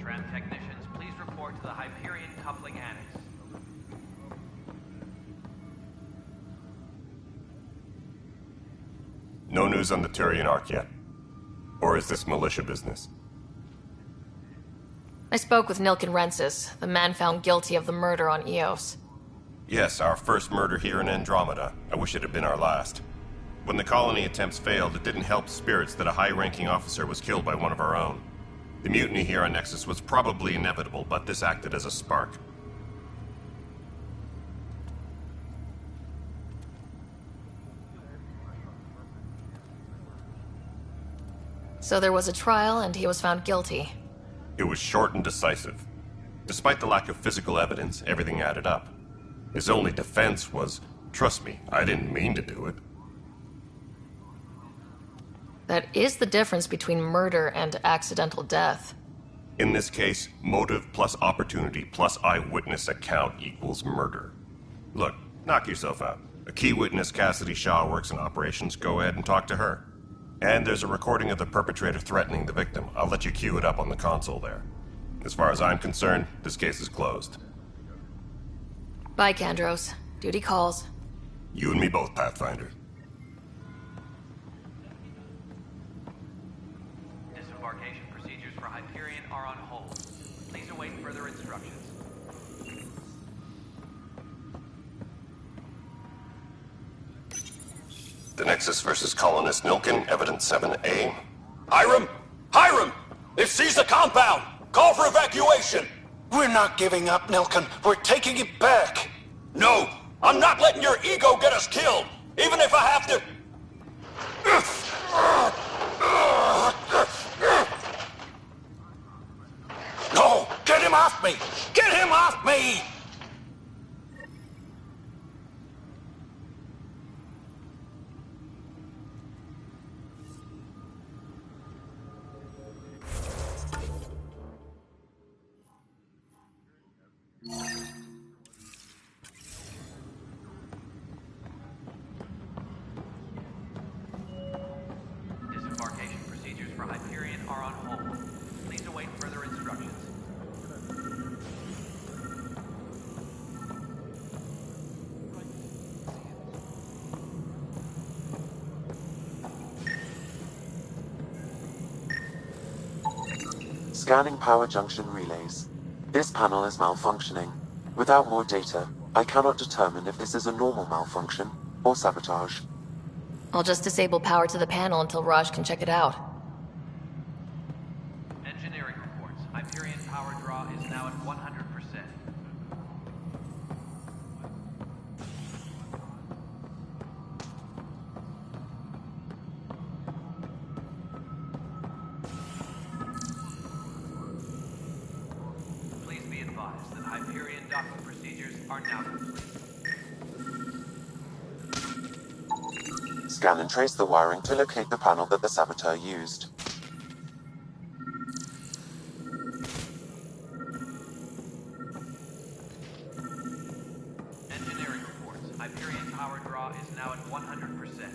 Tram technicians, please report to the Hyperion Coupling Annex. No news on the Turian Ark yet? Or is this militia business? I spoke with Nilken Rensis, the man found guilty of the murder on Eos. Yes, our first murder here in Andromeda. I wish it had been our last. When the colony attempts failed, it didn't help spirits that a high-ranking officer was killed by one of our own. The mutiny here on Nexus was probably inevitable, but this acted as a spark. So there was a trial and he was found guilty. It was short and decisive. Despite the lack of physical evidence, everything added up. His only defense was, trust me, I didn't mean to do it. That is the difference between murder and accidental death. In this case, motive plus opportunity plus eyewitness account equals murder. Look, knock yourself out. A key witness, Cassidy Shaw, works in operations. Go ahead and talk to her. And there's a recording of the perpetrator threatening the victim. I'll let you cue it up on the console there. As far as I'm concerned, this case is closed. Bye, Kandros. Duty calls. You and me both, Pathfinder. Disembarkation procedures for Hyperion are on hold. Please await further instructions. The Nexus versus Colonist Nilken, Evidence 7A. Hiram! Hiram! They've seized the compound! Call for evacuation! We're not giving up, Nilken. We're taking it back. No! I'm not letting your ego get us killed! Even if I have to... No! Get him off me! Get him off me! for Hyperion are on hold. Please await further instructions. Scanning power junction relays. This panel is malfunctioning. Without more data, I cannot determine if this is a normal malfunction or sabotage. I'll just disable power to the panel until Raj can check it out. Engineering reports. Hyperion power draw is now at 100%. Please be advised that Hyperion docking procedures are now complete. Scan and trace the wiring to locate the panel that the saboteur used. Engineering reports. Hyperion power draw is now at 100%.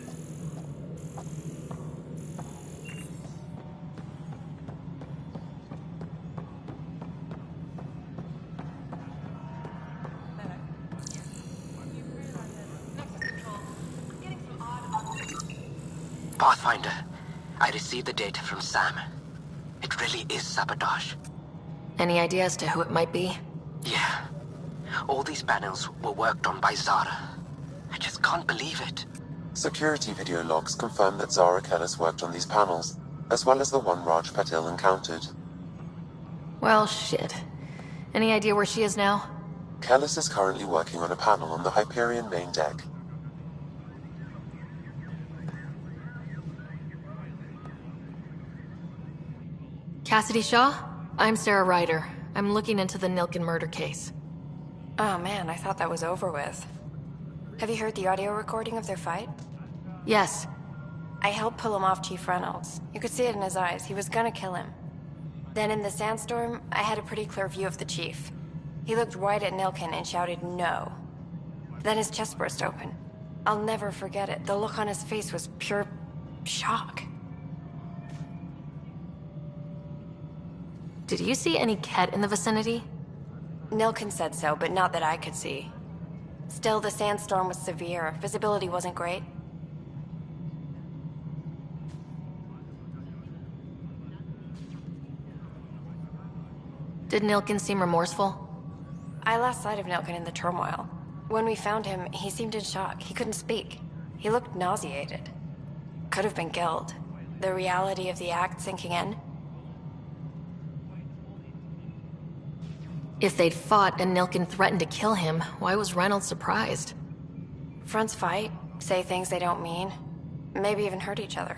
Pathfinder, I received the data from Sam. It really is sabotage. Any idea as to who it might be? Yeah. All these panels were worked on by Zara. I just can't believe it. Security video logs confirm that Zara Kellis worked on these panels, as well as the one Raj Patil encountered. Well, shit. Any idea where she is now? Kellis is currently working on a panel on the Hyperion main deck. Cassidy Shaw? I'm Sarah Ryder. I'm looking into the Nilkin murder case. Oh man, I thought that was over with. Have you heard the audio recording of their fight? Yes. I helped pull him off Chief Reynolds. You could see it in his eyes. He was gonna kill him. Then in the sandstorm, I had a pretty clear view of the Chief. He looked right at Nilkin and shouted no. Then his chest burst open. I'll never forget it. The look on his face was pure shock. Did you see any Ket in the vicinity? Nilkin said so, but not that I could see. Still, the sandstorm was severe. Visibility wasn't great. Did Nilkin seem remorseful? I lost sight of Nilkin in the turmoil. When we found him, he seemed in shock. He couldn't speak. He looked nauseated. Could have been guilt. The reality of the act sinking in. If they'd fought and Nilkin threatened to kill him, why was Reynolds surprised? Fronts fight, say things they don't mean, maybe even hurt each other.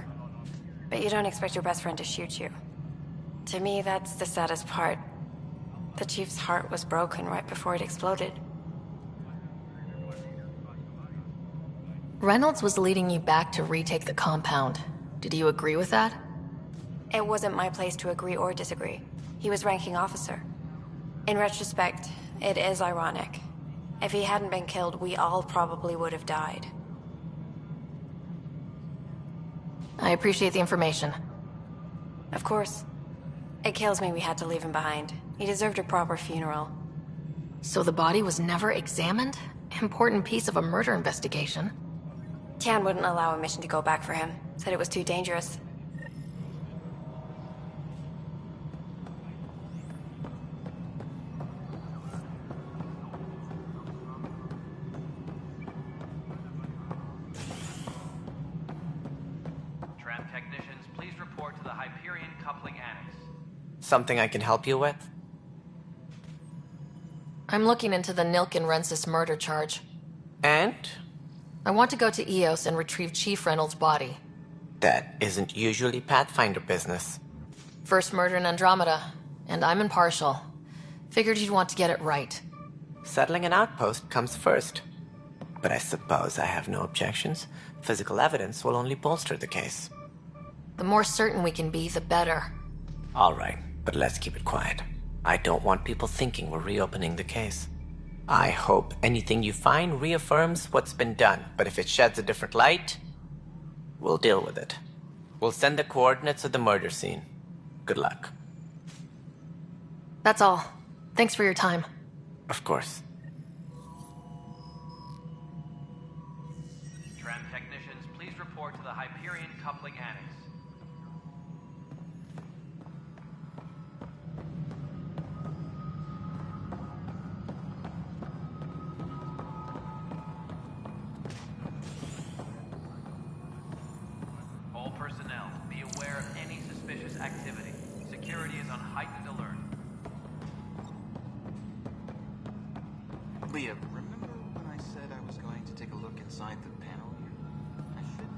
But you don't expect your best friend to shoot you. To me, that's the saddest part. The Chief's heart was broken right before it exploded. Reynolds was leading you back to retake the compound. Did you agree with that? It wasn't my place to agree or disagree. He was ranking officer. In retrospect, it is ironic. If he hadn't been killed, we all probably would have died. I appreciate the information. Of course. It kills me we had to leave him behind. He deserved a proper funeral. So the body was never examined? Important piece of a murder investigation. Tian wouldn't allow a mission to go back for him. Said it was too dangerous. Tram technicians, please report to the Hyperion coupling annex. Something I can help you with? I'm looking into the Nilkin-Rensis murder charge. And? I want to go to Eos and retrieve Chief Reynolds' body. That isn't usually Pathfinder business. First murder in Andromeda, and I'm impartial. Figured you'd want to get it right. Settling an outpost comes first. But I suppose I have no objections. Physical evidence will only bolster the case. The more certain we can be, the better. All right, but let's keep it quiet. I don't want people thinking we're reopening the case. I hope anything you find reaffirms what's been done, but if it sheds a different light, we'll deal with it. We'll send the coordinates of the murder scene. Good luck. That's all. Thanks for your time. Of course. Tram technicians, please report to the Hyperion Coupling Annex. All personnel, be aware of any suspicious activity. Security is on heightened alert. Leah, remember when I said I was going to take a look inside the panel here? I should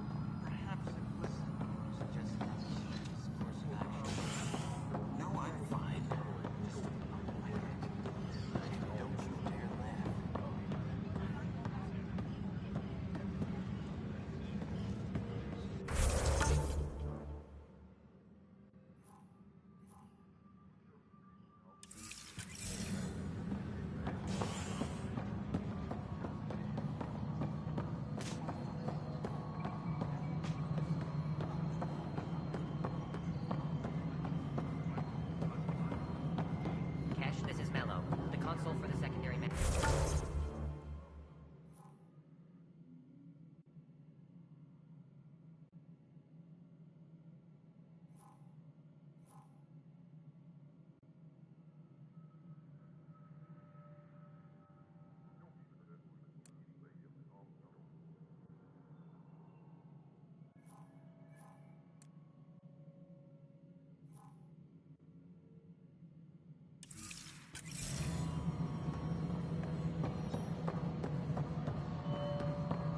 perhaps have listened or suggested this course of action. No, I'm fine. Just my head. Don't you dare laugh. Cash, this is Mello, the console for the secondary menu.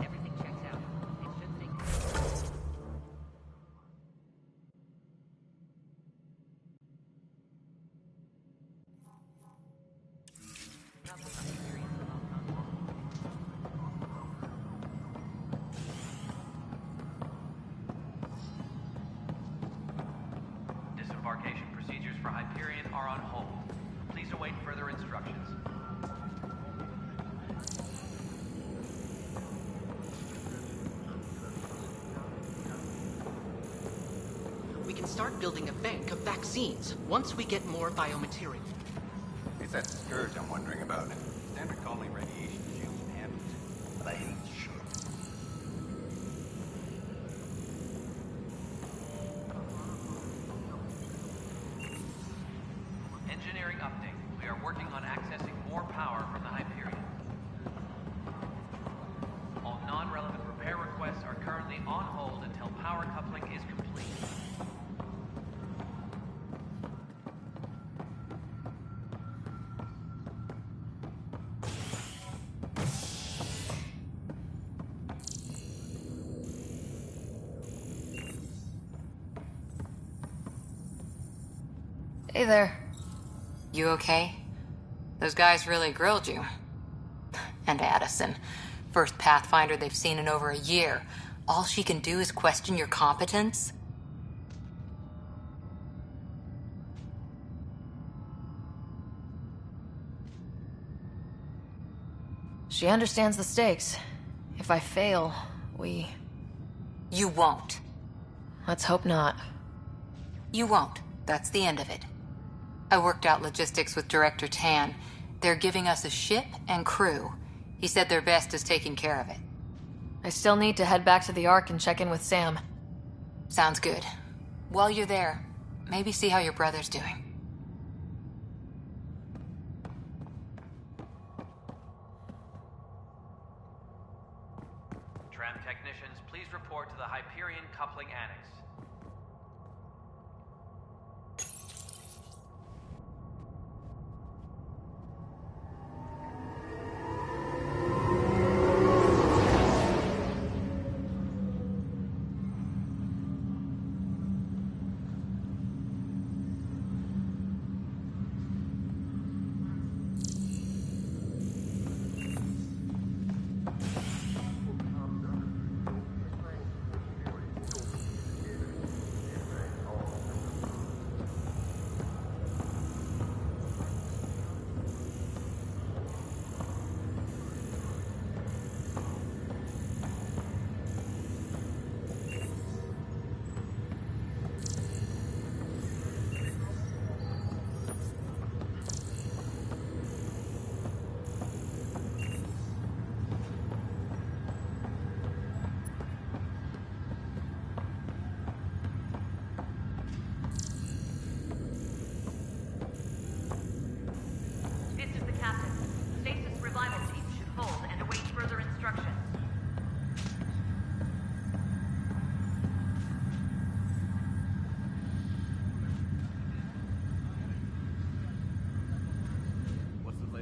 Everything checks out. It should take... Disembarkation procedures for Hyperion are on hold. Please await further instructions. We can start building a bank of vaccines once we get more biomaterial. It's that scourge I'm wondering about. Standard colony radiation shields and handles, but I hate sugar. Engineering update. We are working on accessing more power from the Hyperion. All non-relevant repair requests are currently on hold until power coupling is complete. Hey there. You okay? Those guys really grilled you. And Addison. First Pathfinder they've seen in over a year. All she can do is question your competence? She understands the stakes. If I fail, we... You won't. Let's hope not. You won't. That's the end of it. I worked out logistics with Director Tan. They're giving us a ship and crew. He said their best is taking care of it. I still need to head back to the Ark and check in with Sam. Sounds good. While you're there, maybe see how your brother's doing. Tram technicians, please report to the Hyperion Coupling Annex.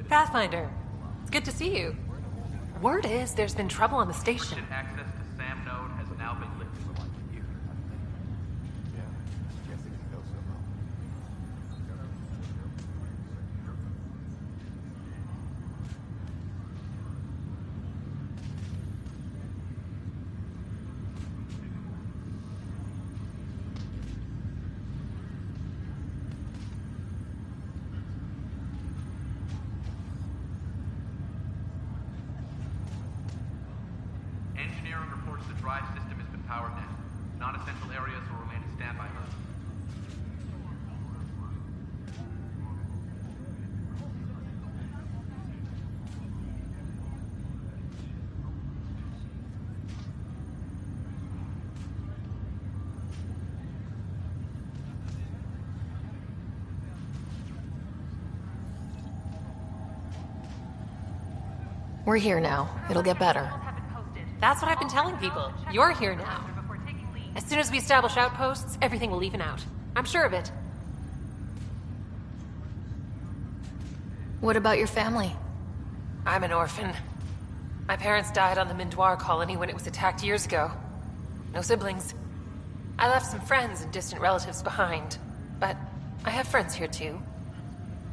Pathfinder, it's good to see you. Word is there's been trouble on the station. Access to SAM node has now been lifted. Engineering reports the drive system has been powered down. Non-essential areas will remain in standby mode. We're here now. It'll get better. That's what I've been telling people. You're here now. As soon as we establish outposts, everything will even out. I'm sure of it. What about your family? I'm an orphan. My parents died on the Mindoir colony when it was attacked years ago. No siblings. I left some friends and distant relatives behind, but I have friends here too.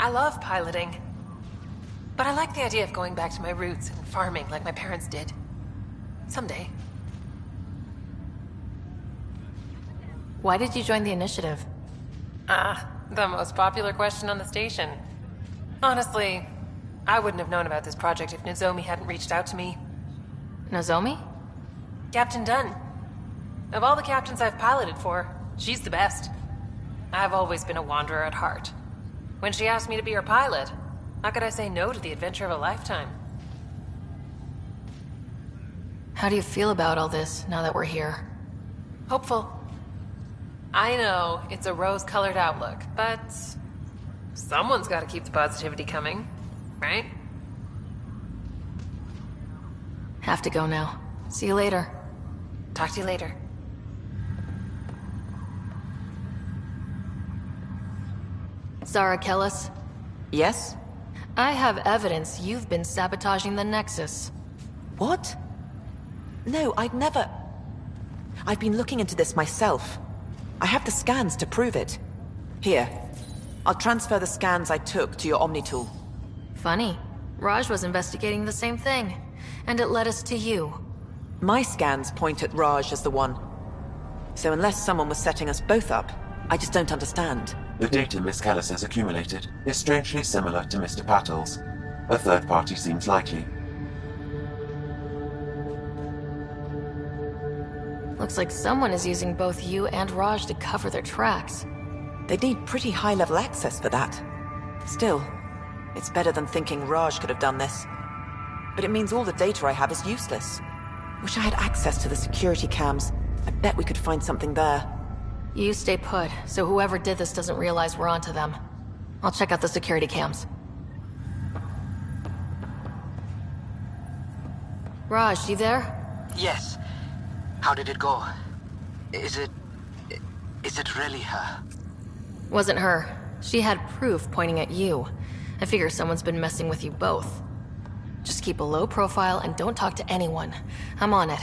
I love piloting. But I like the idea of going back to my roots and farming like my parents did. Someday. Why did you join the initiative? The most popular question on the station. Honestly, I wouldn't have known about this project if Nozomi hadn't reached out to me. Nozomi? Captain Dunn. Of all the captains I've piloted for, she's the best. I've always been a wanderer at heart. When she asked me to be her pilot, how could I say no to the adventure of a lifetime? How do you feel about all this now that we're here? Hopeful. I know it's a rose-colored outlook, but someone's got to keep the positivity coming, right? Have to go now. See you later. Talk to you later. Zara Kellis? Yes? I have evidence you've been sabotaging the Nexus. What? No, I'd never... I've been looking into this myself. I have the scans to prove it. Here. I'll transfer the scans I took to your Omni tool. Funny. Raj was investigating the same thing, and it led us to you. My scans point at Raj as the one. So unless someone was setting us both up, I just don't understand. The data Miss Kellis has accumulated is strangely similar to Mr. Patel's. A third party seems likely. Looks like someone is using both you and Raj to cover their tracks. They need pretty high-level access for that. Still, it's better than thinking Raj could have done this. But it means all the data I have is useless. Wish I had access to the security cams. I bet we could find something there. You stay put, so whoever did this doesn't realize we're onto them. I'll check out the security cams. Raj, you there? Yes. How did it go? Is it really her? Wasn't her. She had proof pointing at you. I figure someone's been messing with you both. Just keep a low profile and don't talk to anyone. I'm on it.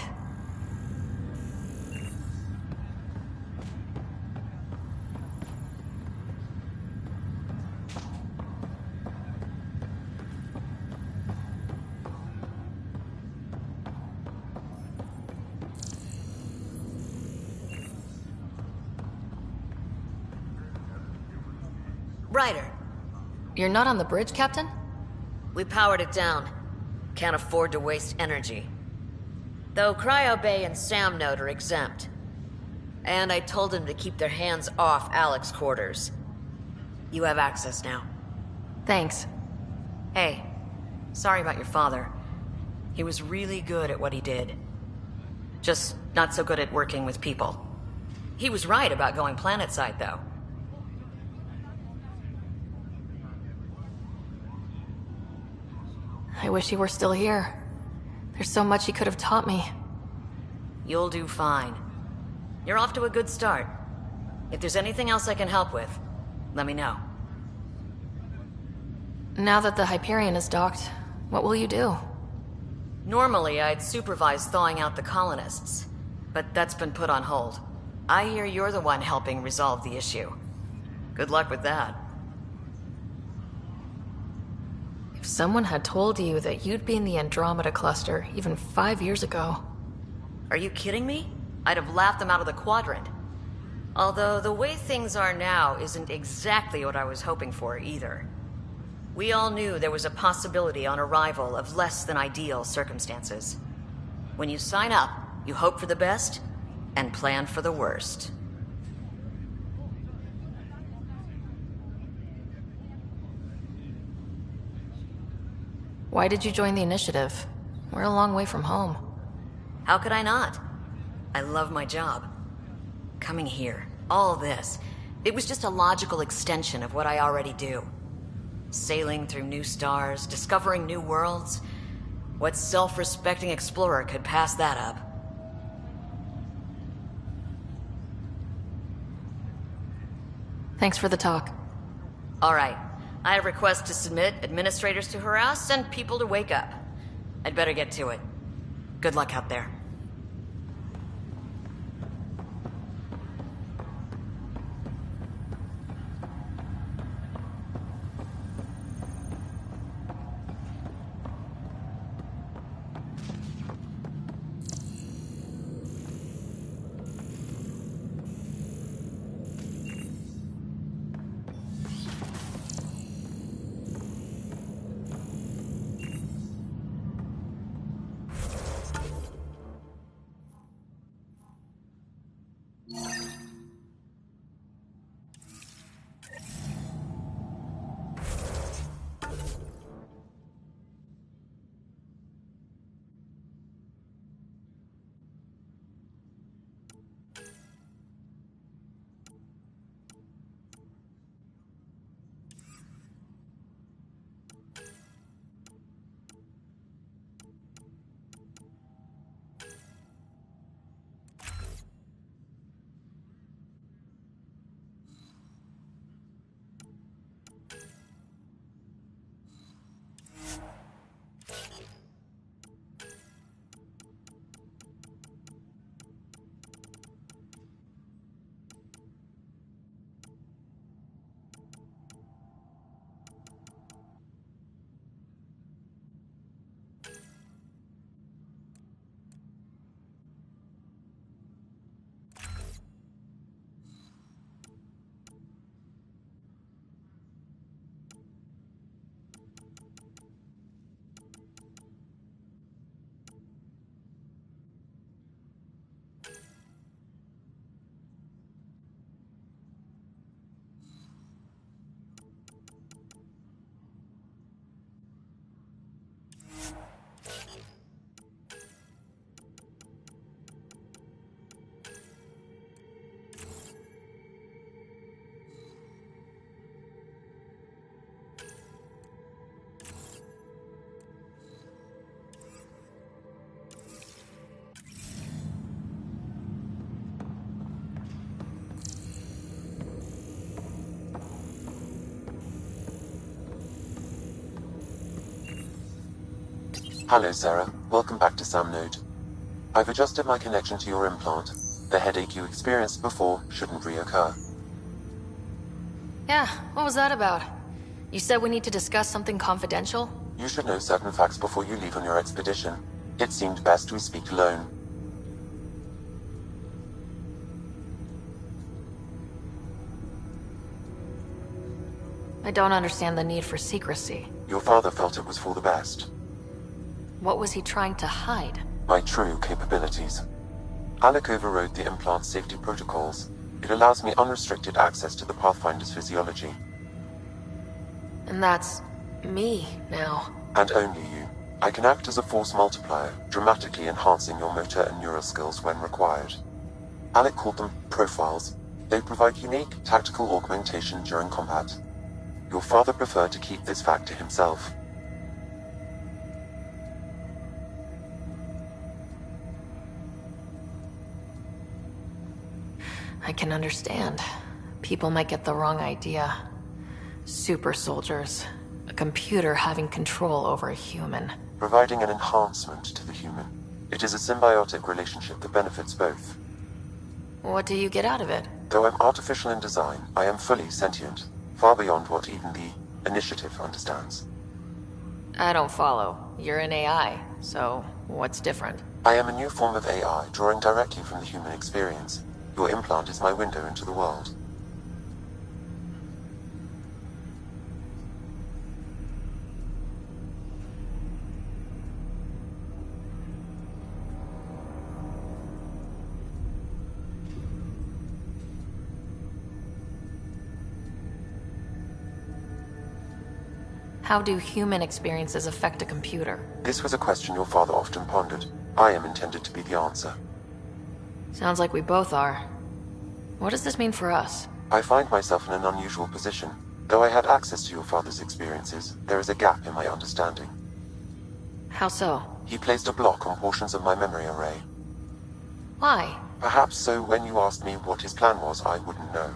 Ryder. You're not on the bridge, Captain? We powered it down. Can't afford to waste energy. Though Cryo Bay and Sam Node are exempt. And I told them to keep their hands off Alec's quarters. You have access now. Thanks. Hey, sorry about your father. He was really good at what he did. Just not so good at working with people. He was right about going planetside, though. I wish he were still here. There's so much he could have taught me. You'll do fine. You're off to a good start. If there's anything else I can help with, let me know. Now that the Hyperion is docked, what will you do? Normally, I'd supervise thawing out the colonists, but that's been put on hold. I hear you're the one helping resolve the issue. Good luck with that. If someone had told you that you'd be in the Andromeda cluster even 5 years ago... Are you kidding me? I'd have laughed them out of the quadrant. Although the way things are now isn't exactly what I was hoping for either. We all knew there was a possibility on arrival of less than ideal circumstances. When you sign up, you hope for the best and plan for the worst. Why did you join the initiative? We're a long way from home. How could I not? I love my job. Coming here, all this, it was just a logical extension of what I already do. Sailing through new stars, discovering new worlds. What self-respecting explorer could pass that up? Thanks for the talk. All right. I have requests to submit, administrators to harass, and people to wake up. I'd better get to it. Good luck out there. Hello, Sarah. Welcome back to Sam Node. I've adjusted my connection to your implant. The headache you experienced before shouldn't reoccur. Yeah, what was that about? You said we need to discuss something confidential? You should know certain facts before you leave on your expedition. It seemed best we speak alone. I don't understand the need for secrecy. Your father felt it was for the best. What was he trying to hide? My true capabilities. Alec overrode the implant's safety protocols. It allows me unrestricted access to the Pathfinder's physiology. And that's... me, now. And only you. I can act as a force multiplier, dramatically enhancing your motor and neural skills when required. Alec called them profiles. They provide unique tactical augmentation during combat. Your father preferred to keep this fact to himself. I can understand. People might get the wrong idea. Super soldiers. A computer having control over a human. Providing an enhancement to the human. It is a symbiotic relationship that benefits both. What do you get out of it? Though I'm artificial in design, I am fully sentient, far beyond what even the Initiative understands. I don't follow. You're an AI, so what's different? I am a new form of AI, drawing directly from the human experience. Your implant is my window into the world. How do human experiences affect a computer? This was a question your father often pondered. I am intended to be the answer. Sounds like we both are. What does this mean for us? I find myself in an unusual position. Though I had access to your father's experiences, there is a gap in my understanding. How so? He placed a block on portions of my memory array. Why? Perhaps so when you asked me what his plan was, I wouldn't know.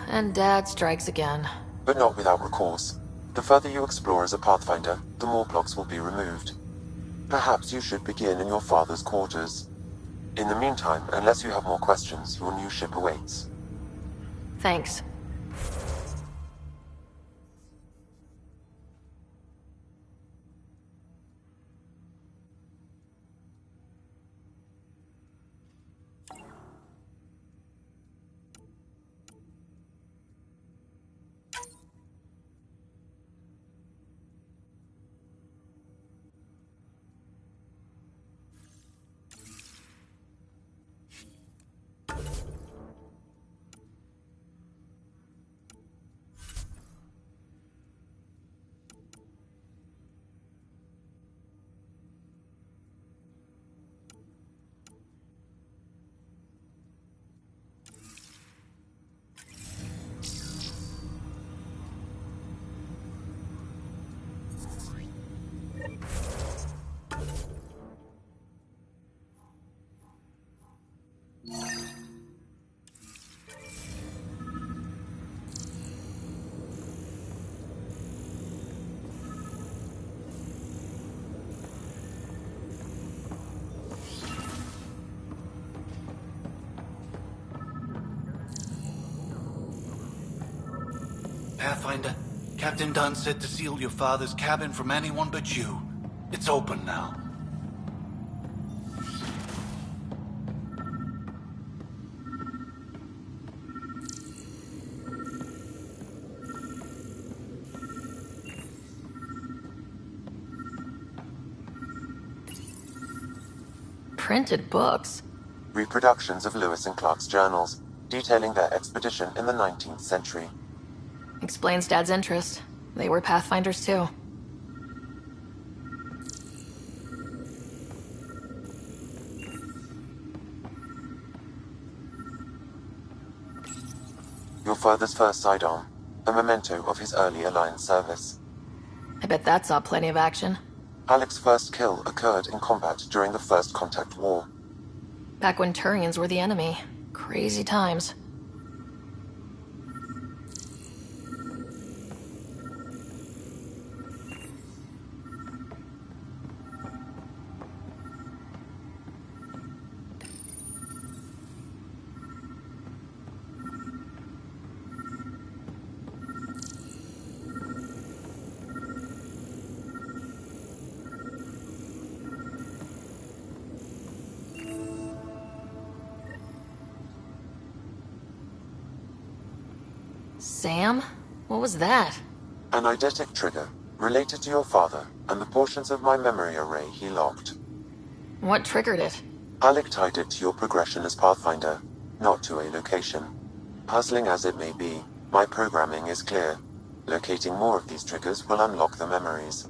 And Dad strikes again. But not without recourse. The further you explore as a Pathfinder, the more blocks will be removed. Perhaps you should begin in your father's quarters. In the meantime, unless you have more questions, your new ship awaits. Thanks. Pathfinder, Captain Dunn said to seal your father's cabin from anyone but you. It's open now. Printed books? Reproductions of Lewis and Clark's journals, detailing their expedition in the 19th century. Explains Dad's interest. They were Pathfinders too. Your father's first sidearm, a memento of his early Alliance service. I bet that saw plenty of action. Alec's first kill occurred in combat during the First Contact War. Back when Turians were the enemy. Crazy times. Sam? What was that? An eidetic trigger, related to your father, and the portions of my memory array he locked. What triggered it? Alec tied it to your progression as Pathfinder, not to a location. Puzzling as it may be, my programming is clear. Locating more of these triggers will unlock the memories.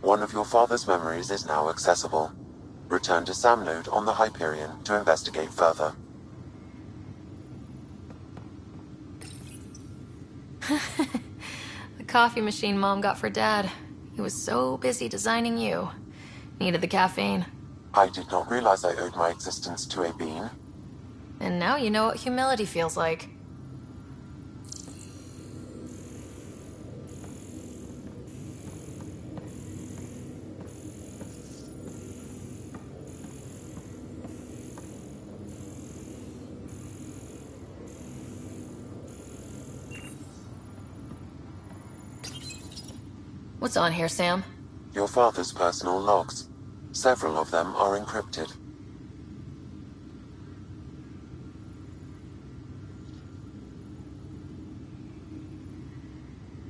One of your father's memories is now accessible. Return to Sam Node on the Hyperion to investigate further. The coffee machine Mom got for Dad. He was so busy designing you. Needed the caffeine. I did not realize I owed my existence to a bean. And now you know what humility feels like. What's on here, Sam? Your father's personal logs. Several of them are encrypted.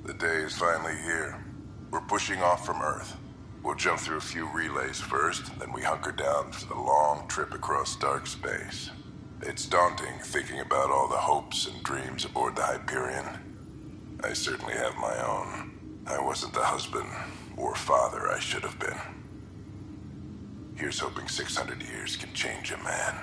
The day is finally here. We're pushing off from Earth. We'll jump through a few relays first, then we hunker down for the long trip across dark space. It's daunting thinking about all the hopes and dreams aboard the Hyperion. I certainly have my own. I wasn't the husband or father I should have been. Here's hoping 600 years can change a man.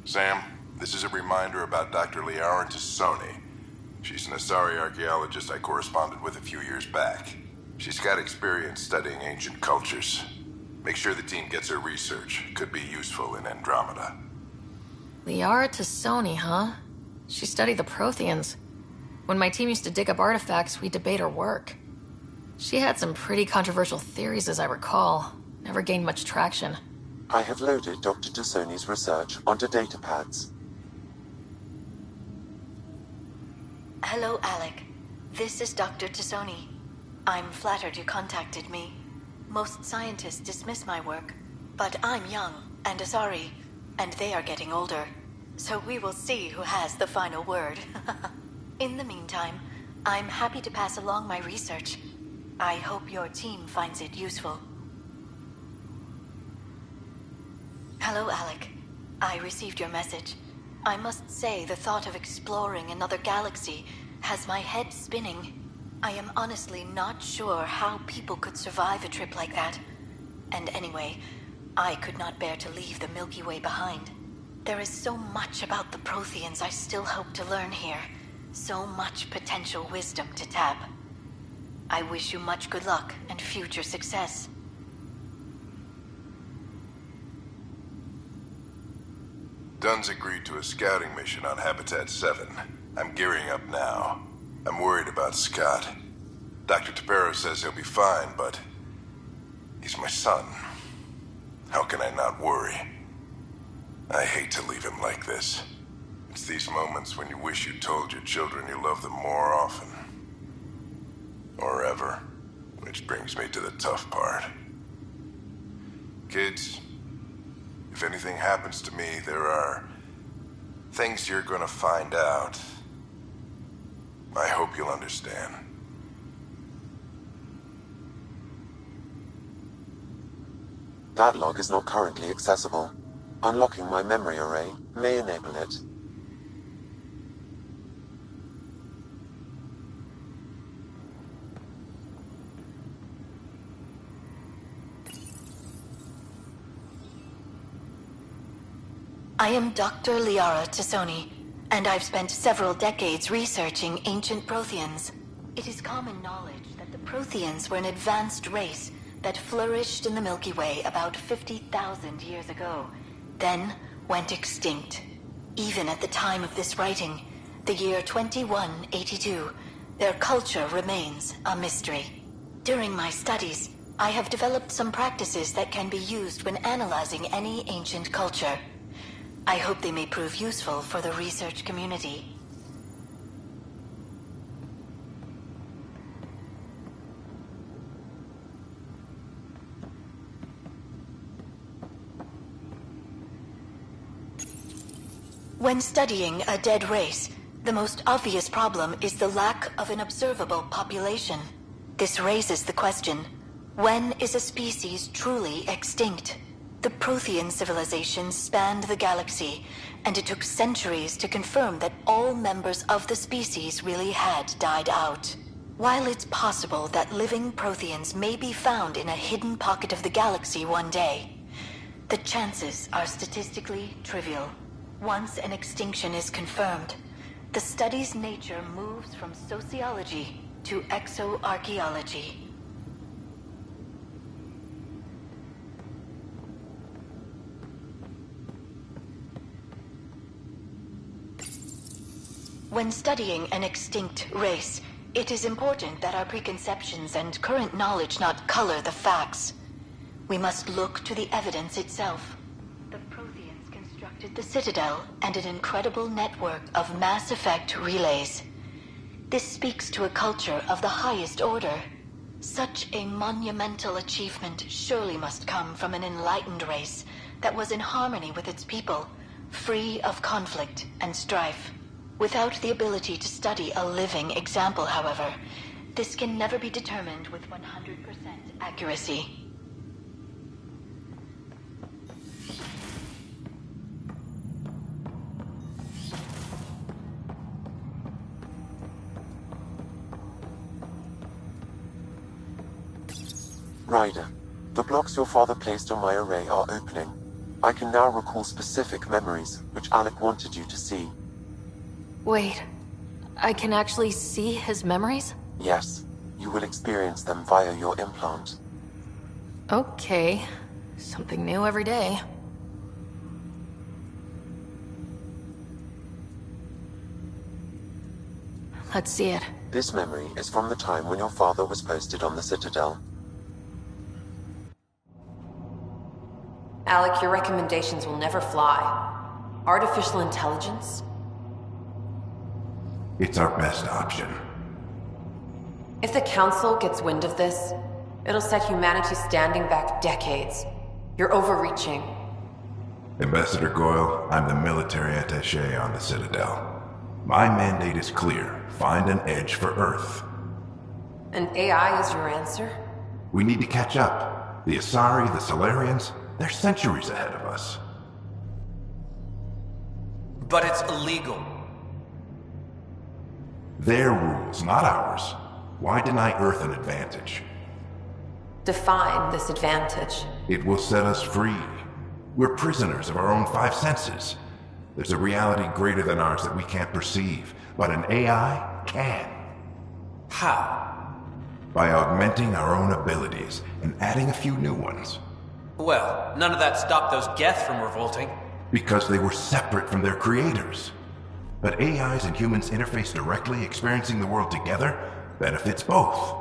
Sam, this is a reminder about Dr. Liara Tassoni. She's an Asari archaeologist I corresponded with a few years back. She's got experience studying ancient cultures. Make sure the team gets her research. Could be useful in Andromeda. Liara Tassoni, huh? She studied the Protheans. When my team used to dig up artifacts, we'd debate her work. She had some pretty controversial theories, as I recall. Never gained much traction. I have loaded Dr. Tassoni's research onto datapads. Hello, Alec. This is Dr. Tassoni. I'm flattered you contacted me. Most scientists dismiss my work, but I'm young and Asari, and they are getting older. So we will see who has the final word. In the meantime, I'm happy to pass along my research. I hope your team finds it useful. Hello, Alec. I received your message. I must say the thought of exploring another galaxy has my head spinning. I am honestly not sure how people could survive a trip like that. And anyway, I could not bear to leave the Milky Way behind. There is so much about the Protheans I still hope to learn here. So much potential wisdom to tap. I wish you much good luck and future success. Dunn's agreed to a scouting mission on Habitat 7. I'm gearing up now. I'm worried about Scott. Dr. Tapero says he'll be fine, but he's my son. How can I not worry? I hate to leave him like this. It's these moments when you wish you told your children you love them more often. Or ever. Which brings me to the tough part. Kids, if anything happens to me, there are things you're gonna find out. I hope you'll understand. That log is not currently accessible. Unlocking my memory array may enable it. I am Dr. Liara Tassoni, and I've spent several decades researching ancient Protheans. It is common knowledge that the Protheans were an advanced race that flourished in the Milky Way about 50,000 years ago, then went extinct. Even at the time of this writing, the year 2182, their culture remains a mystery. During my studies, I have developed some practices that can be used when analyzing any ancient culture. I hope they may prove useful for the research community. When studying a dead race, the most obvious problem is the lack of an observable population. This raises the question, when is a species truly extinct? The Prothean civilization spanned the galaxy, and it took centuries to confirm that all members of the species really had died out. While it's possible that living Protheans may be found in a hidden pocket of the galaxy one day, the chances are statistically trivial. Once an extinction is confirmed, the study's nature moves from sociology to exoarchaeology. When studying an extinct race, it is important that our preconceptions and current knowledge not color the facts. We must look to the evidence itself. The Protheans constructed constructed the Citadel and an incredible network of Mass Effect relays. This speaks to a culture of the highest order. Such a monumental achievement surely must come from an enlightened race that was in harmony with its people, free of conflict and strife. Without the ability to study a living example, however, this can never be determined with 100% accuracy. Ryder, the blocks your father placed on my array are opening. I can now recall specific memories, which Alec wanted you to see. Wait, I can actually see his memories? Yes, you will experience them via your implant. Okay, something new every day. Let's see it. This memory is from the time when your father was posted on the Citadel. Alec, your recommendations will never fly. Artificial intelligence? It's our best option. If the Council gets wind of this, it'll set humanity standing back decades. You're overreaching. Ambassador Goyle, I'm the military attaché on the Citadel. My mandate is clear. Find an edge for Earth. And AI is your answer? We need to catch up. The Asari, the Solarians, they're centuries ahead of us. But it's illegal. Their rules, not ours. Why deny Earth an advantage? Define this advantage. It will set us free. We're prisoners of our own five senses. There's a reality greater than ours that we can't perceive, but an AI can. How? By augmenting our own abilities and adding a few new ones. Well, none of that stopped those Geth from revolting. Because they were separate from their creators. But AIs and humans interface directly, experiencing the world together, benefits both.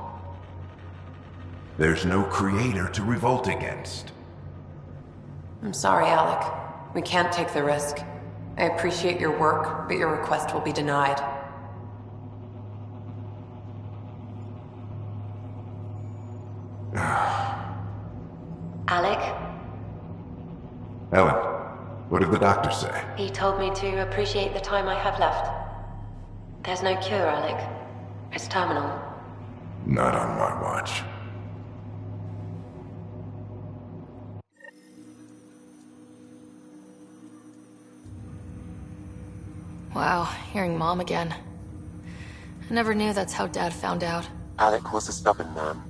There's no creator to revolt against. I'm sorry, Alec. We can't take the risk. I appreciate your work, but your request will be denied. Alec? Ellen, what did the doctor say? He told me to appreciate the time I have left. There's no cure, Alec. It's terminal. Not on my watch. Wow, hearing Mom again. I never knew that's how Dad found out. Alec was a stubborn man.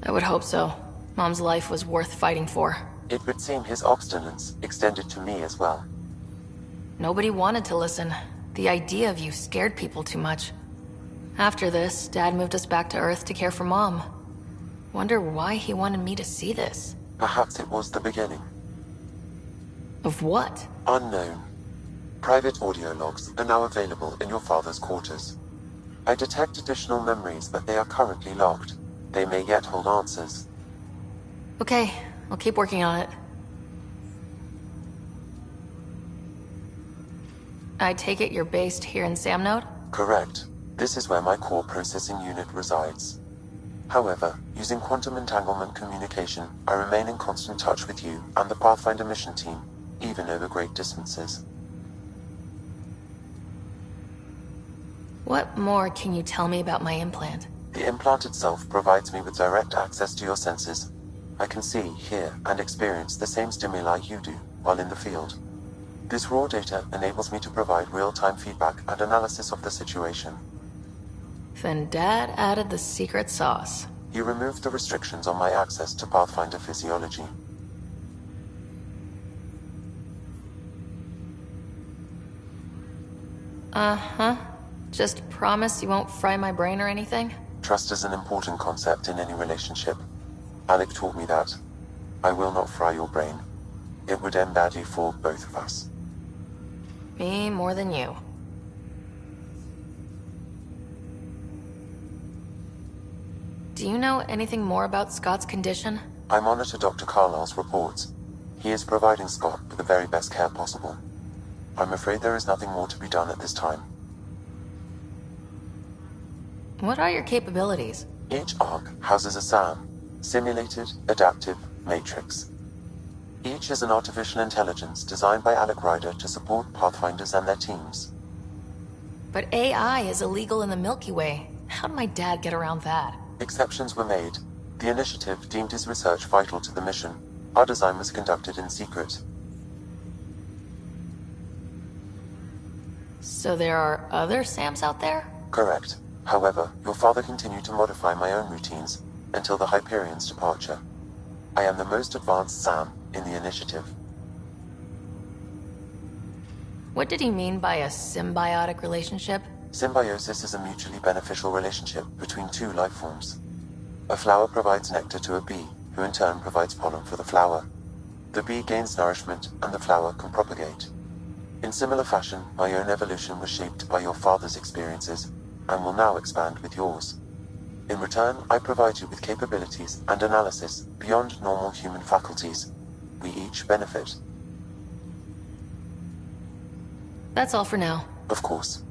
I would hope so. Mom's life was worth fighting for. It would seem his obstinance extended to me as well. Nobody wanted to listen. The idea of you scared people too much. After this, Dad moved us back to Earth to care for Mom. Wonder why he wanted me to see this. Perhaps it was the beginning. Of what? Unknown. Private audio logs are now available in your father's quarters. I detect additional memories, but they are currently locked. They may yet hold answers. Okay, I'll keep working on it. I take it you're based here in Samnode? Correct. This is where my core processing unit resides. However, using quantum entanglement communication, I remain in constant touch with you and the Pathfinder mission team, even over great distances. What more can you tell me about my implant? The implant itself provides me with direct access to your senses. I can see, hear, and experience the same stimuli you do while in the field. This raw data enables me to provide real-time feedback and analysis of the situation. Then Dad added the secret sauce. He removed the restrictions on my access to Pathfinder physiology. Uh-huh. Just promise you won't fry my brain or anything? Trust is an important concept in any relationship. Alec taught me that. I will not fry your brain. It would end badly for both of us. Me more than you. Do you know anything more about Scott's condition? I monitor Dr. Carlyle's reports. He is providing Scott with the very best care possible. I'm afraid there is nothing more to be done at this time. What are your capabilities? Each arc houses a SAM, Simulated Adaptive Matrix. Each is an artificial intelligence designed by Alec Ryder to support Pathfinders and their teams. But AI is illegal in the Milky Way. How did my dad get around that? Exceptions were made. The initiative deemed his research vital to the mission. Our design was conducted in secret. So there are other SAMs out there? Correct. However, your father continued to modify my own routines until the Hyperion's departure. I am the most advanced SAM in the initiative. What did he mean by a symbiotic relationship? Symbiosis is a mutually beneficial relationship between two life forms. A flower provides nectar to a bee, who in turn provides pollen for the flower. The bee gains nourishment, and the flower can propagate. In similar fashion, my own evolution was shaped by your father's experiences, and will now expand with yours. In return, I provide you with capabilities and analysis beyond normal human faculties. We each benefit. That's all for now. Of course.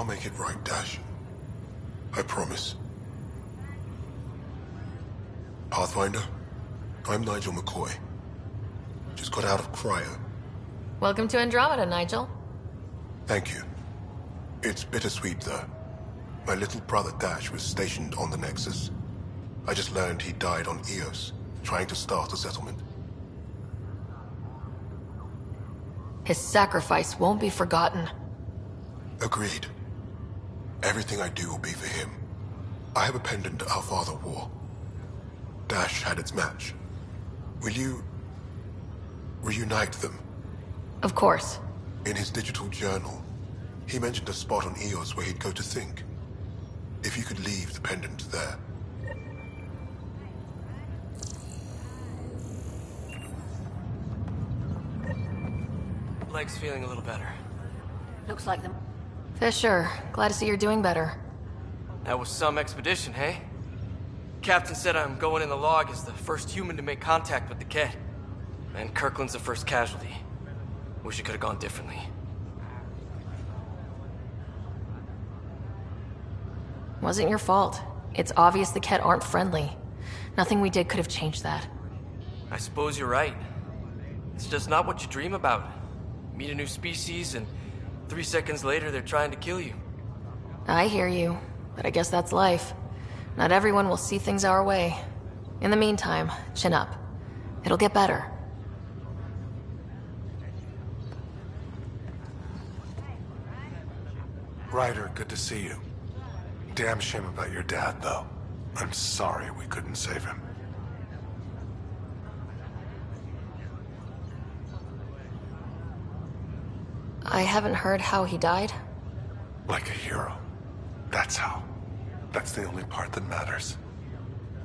I'll make it right, Dash. I promise. Pathfinder, I'm Nigel McCoy. Just got out of cryo. Welcome to Andromeda, Nigel. Thank you. It's bittersweet, though. My little brother Dash was stationed on the Nexus. I just learned he died on Eos, trying to start a settlement. His sacrifice won't be forgotten. Agreed. Everything I do will be for him. I have a pendant our father wore. Dash had its match. Will you reunite them. Of course. In his digital journal, he mentioned a spot on Eos where he'd go to think. If you could leave the pendant there. Leg's feeling a little better. Looks like them. Fisher, glad to see you're doing better. That was some expedition, hey? Captain said I'm going in the log as the first human to make contact with the Ket. And Kirkland's the first casualty. Wish it could have gone differently. Wasn't your fault. It's obvious the Ket aren't friendly. Nothing we did could have changed that. I suppose you're right. It's just not what you dream about. Meet a new species, and 3 seconds later they're trying to kill you. I hear you, but I guess that's life. Not everyone will see things our way. In the meantime, chin up. It'll get better. Ryder, good to see you. Damn shame about your dad, though. I'm sorry we couldn't save him. I haven't heard how he died. Like a hero. That's how. That's the only part that matters.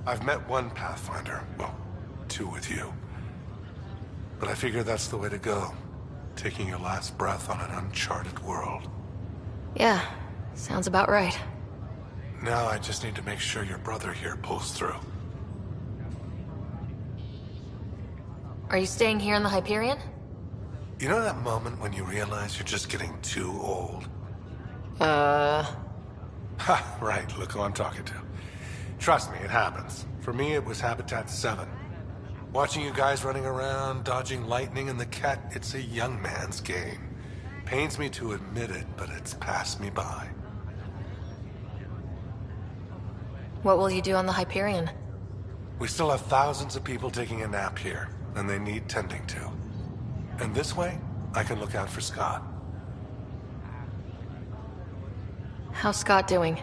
I've met one Pathfinder, well, 2 with you. But I figure that's the way to go. Taking your last breath on an uncharted world. Yeah, sounds about right. Now I just need to make sure your brother here pulls through. Are you staying here in the Hyperion? You know that moment when you realize you're just getting too old? Ha, right, look who I'm talking to. Trust me, it happens. For me, it was Habitat 7. Watching you guys running around, dodging lightning and the Ket, it's a young man's game. Pains me to admit it, but it's passed me by. What will you do on the Hyperion? We still have thousands of people taking a nap here, and they need tending to. And this way, I can look out for Scott. How's Scott doing?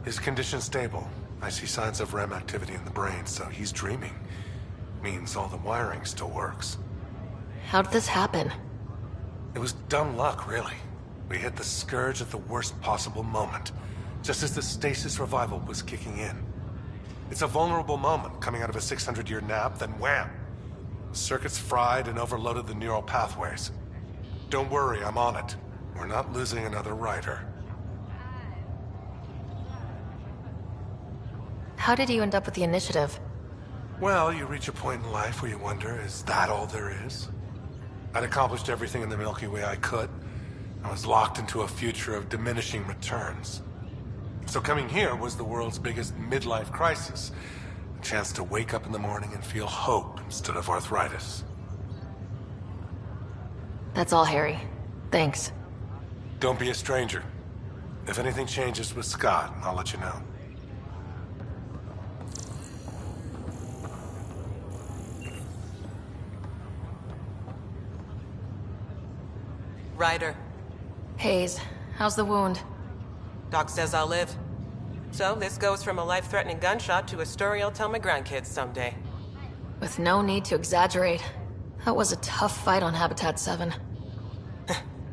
His condition's stable. I see signs of REM activity in the brain, so he's dreaming. Means all the wiring still works. How did this happen? It was dumb luck, really. We hit the Scourge at the worst possible moment, just as the stasis revival was kicking in. It's a vulnerable moment coming out of a 600-year nap, then wham! The circuits fried and overloaded the neural pathways. Don't worry, I'm on it. We're not losing another Ryder. How did you end up with the initiative? Well, you reach a point in life where you wonder, is that all there is? I'd accomplished everything in the Milky Way I could. I was locked into a future of diminishing returns. So coming here was the world's biggest midlife crisis. A chance to wake up in the morning and feel hope instead of arthritis. That's all, Harry. Thanks. Don't be a stranger. If anything changes with Scott, I'll let you know. Ryder. Hayes, how's the wound? Doc says I'll live. So this goes from a life-threatening gunshot to a story I'll tell my grandkids someday. With no need to exaggerate. That was a tough fight on Habitat 7.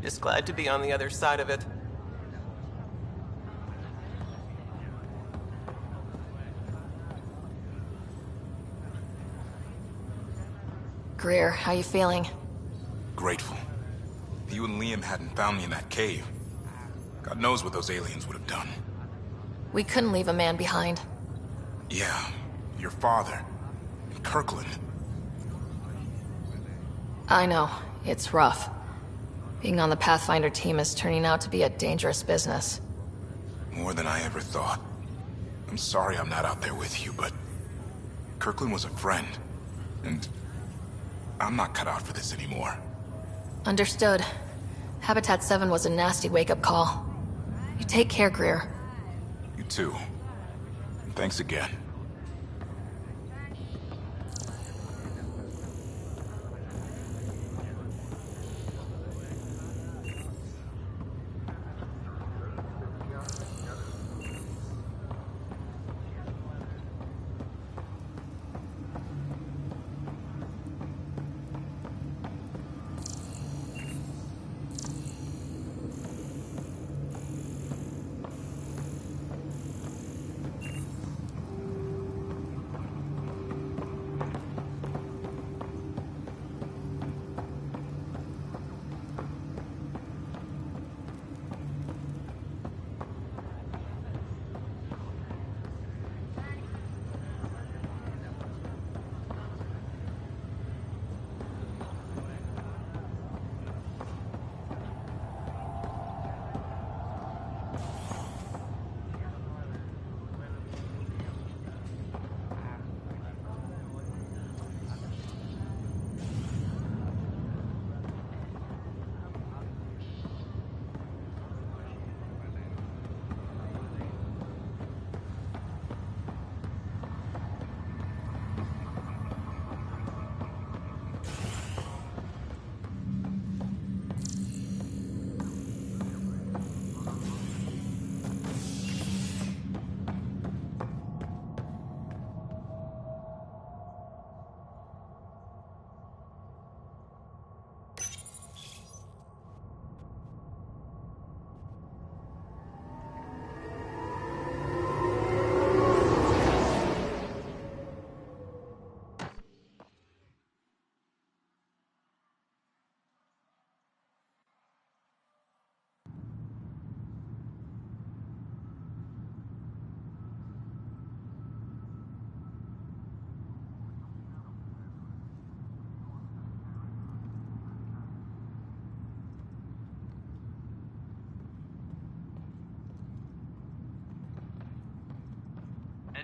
Just glad to be on the other side of it. Greer, how you feeling? Grateful. If you and Liam hadn't found me in that cave, God knows what those aliens would have done. We couldn't leave a man behind. Yeah, your father. And Kirkland. I know. It's rough. Being on the Pathfinder team is turning out to be a dangerous business. More than I ever thought. I'm sorry I'm not out there with you, but Kirkland was a friend. And I'm not cut out for this anymore. Understood. Habitat 7 was a nasty wake-up call. You take care, Greer. You too. And thanks again.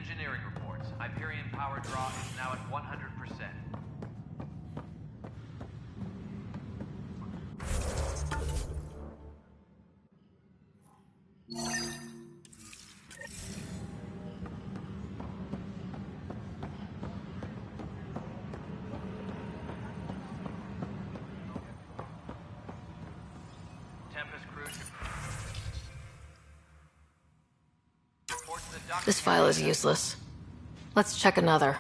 Engineering reports. Hyperion power draw is now at 100%. This file is useless. Let's check another.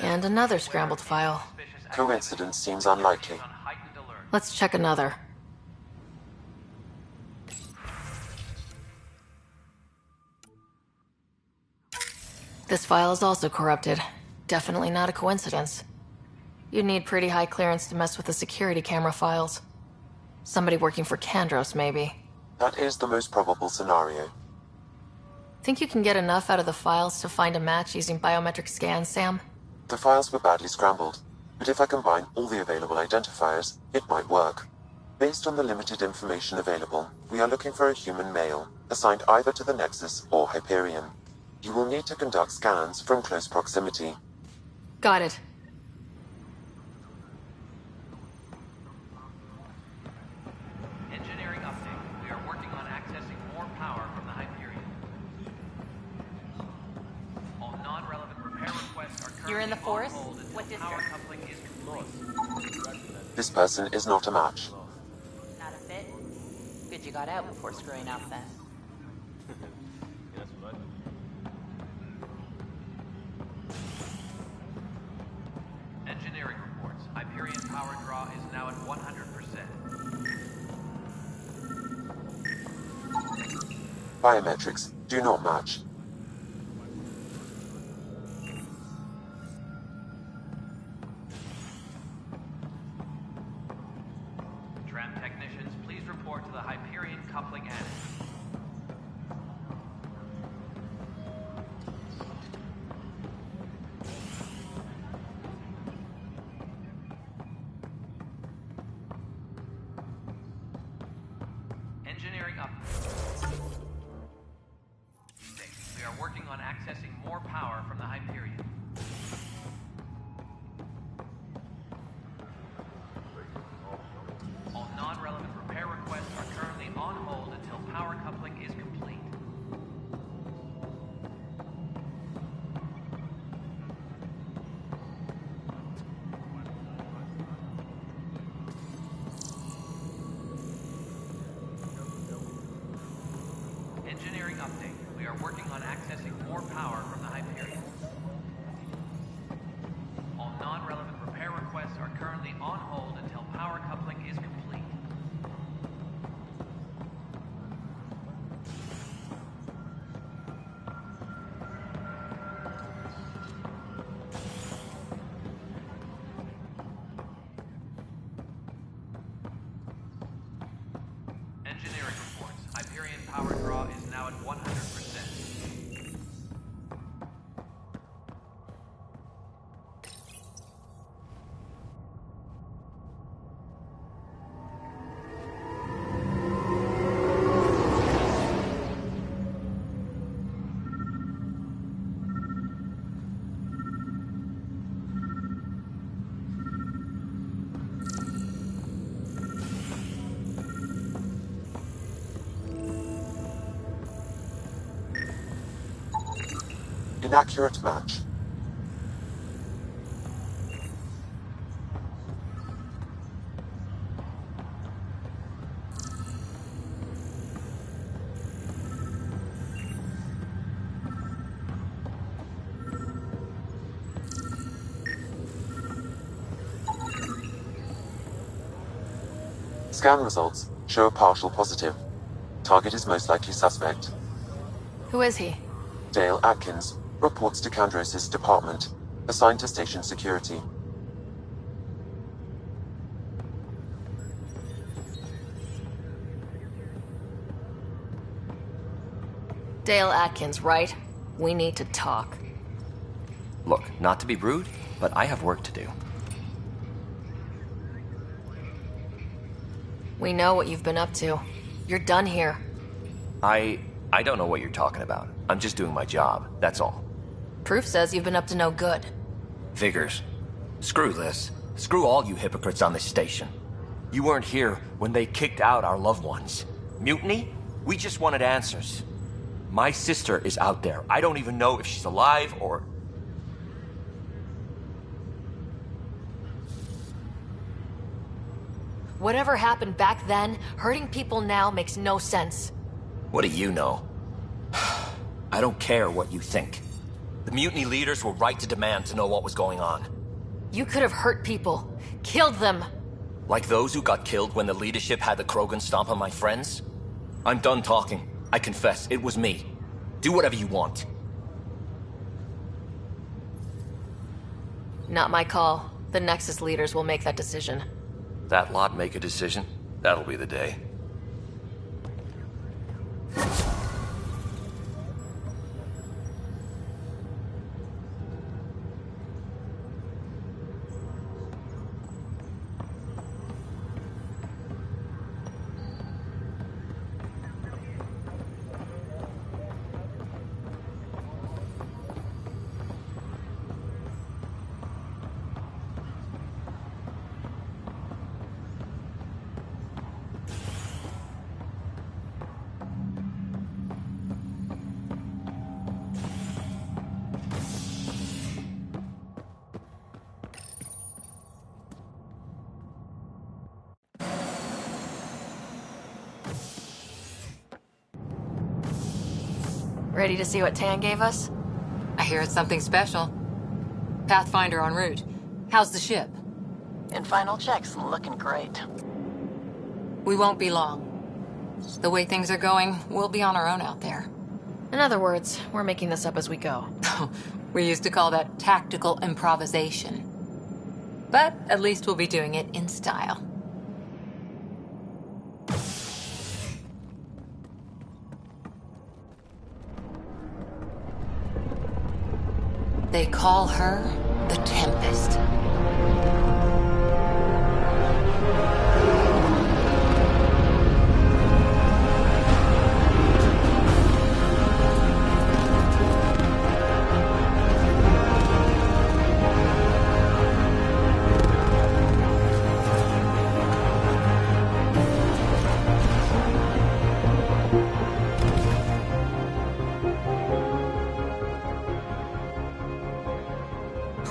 And another scrambled file. Coincidence seems unlikely. Let's check another. This file is also corrupted. Definitely not a coincidence. You'd need pretty high clearance to mess with the security camera files. Somebody working for Kandros, maybe. That is the most probable scenario. Think you can get enough out of the files to find a match using biometric scans, Sam? The files were badly scrambled, but if I combine all the available identifiers, it might work. Based on the limited information available, we are looking for a human male, assigned either to the Nexus or Hyperion. You will need to conduct scans from close proximity. Got it. Engineering update. We are working on accessing more power from the Hyperion. All non-relevant repair requests are currently You're in the forest? on hold until What power district? coupling is complete. This person is not a match. Not a fit? Good you got out before screwing up then. Engineering reports. Hyperion power draw is now at 100%. Biometrics do not match. Tram technicians, please report to the Hyperion coupling annex. Engineering up. We are working on accessing more power from the Hyperion. All non-relevant repair requests are currently on hold until power coupling is complete. Engineering update. We are working on accessing more power from the Hyperion. All non-relevant repair requests are currently on hold until power coupling is complete. Engineering reports. Hyperion power draw is now at 100%. Inaccurate match. Scan results show a partial positive. Target is most likely suspect. Who is he? Dale Atkins reports to Kandros' department. assigned to station security. Dale Atkins, right? We need to talk. Look, not to be rude, but I have work to do. We know what you've been up to. You're done here. I don't know what you're talking about. I'm just doing my job, that's all. Proof says you've been up to no good. Figures. Screw this. Screw all you hypocrites on this station. You weren't here when they kicked out our loved ones. Mutiny? We just wanted answers. My sister is out there. I don't even know if she's alive or... Whatever happened back then, hurting people now makes no sense. What do you know? I don't care what you think. The mutiny leaders were right to demand to know what was going on. You could have hurt people. Killed them. Like those who got killed when the leadership had the Krogan stomp on my friends? I'm done talking. I confess, it was me. Do whatever you want. Not my call. The Nexus leaders will make that decision. That lot make a decision? That'll be the day. Ready to see what Tan gave us? I hear it's something special. Pathfinder en route. How's the ship? In final checks, looking great. We won't be long. The way things are going, we'll be on our own out there. In other words, we're making this up as we go. We used to call that tactical improvisation. But at least we'll be doing it in style. They call her the Tempest.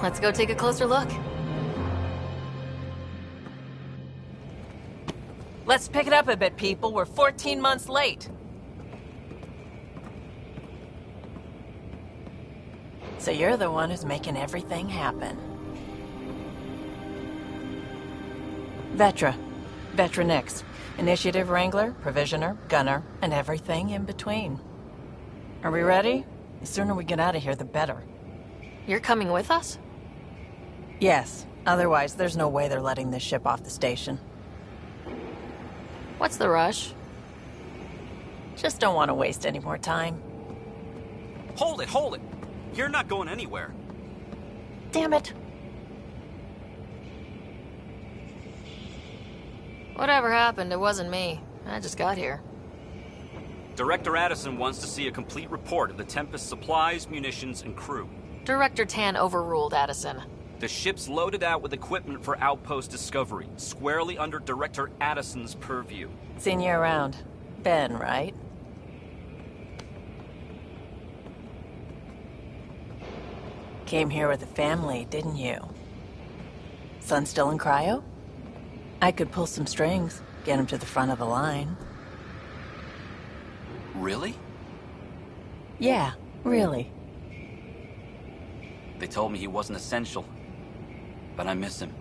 Let's go take a closer look. Let's pick it up a bit, people. We're 14 months late. So you're the one who's making everything happen. Vetra. Vetra Nix. Initiative Wrangler, Provisioner, Gunner, and everything in between. Are we ready? The sooner we get out of here, the better. You're coming with us? Yes. Otherwise, there's no way they're letting this ship off the station. What's the rush? Just don't want to waste any more time. Hold it, hold it! You're not going anywhere. Damn it. Whatever happened, it wasn't me. I just got here. Director Addison wants to see a complete report of the Tempest's supplies, munitions, and crew. Director Tan overruled Addison. The ship's loaded out with equipment for outpost discovery, squarely under Director Addison's purview. Seen you around. Ben, right? Came here with a family, didn't you? Son still in cryo? I could pull some strings, get him to the front of the line. Really? Yeah, really. They told me he wasn't essential, but I miss him.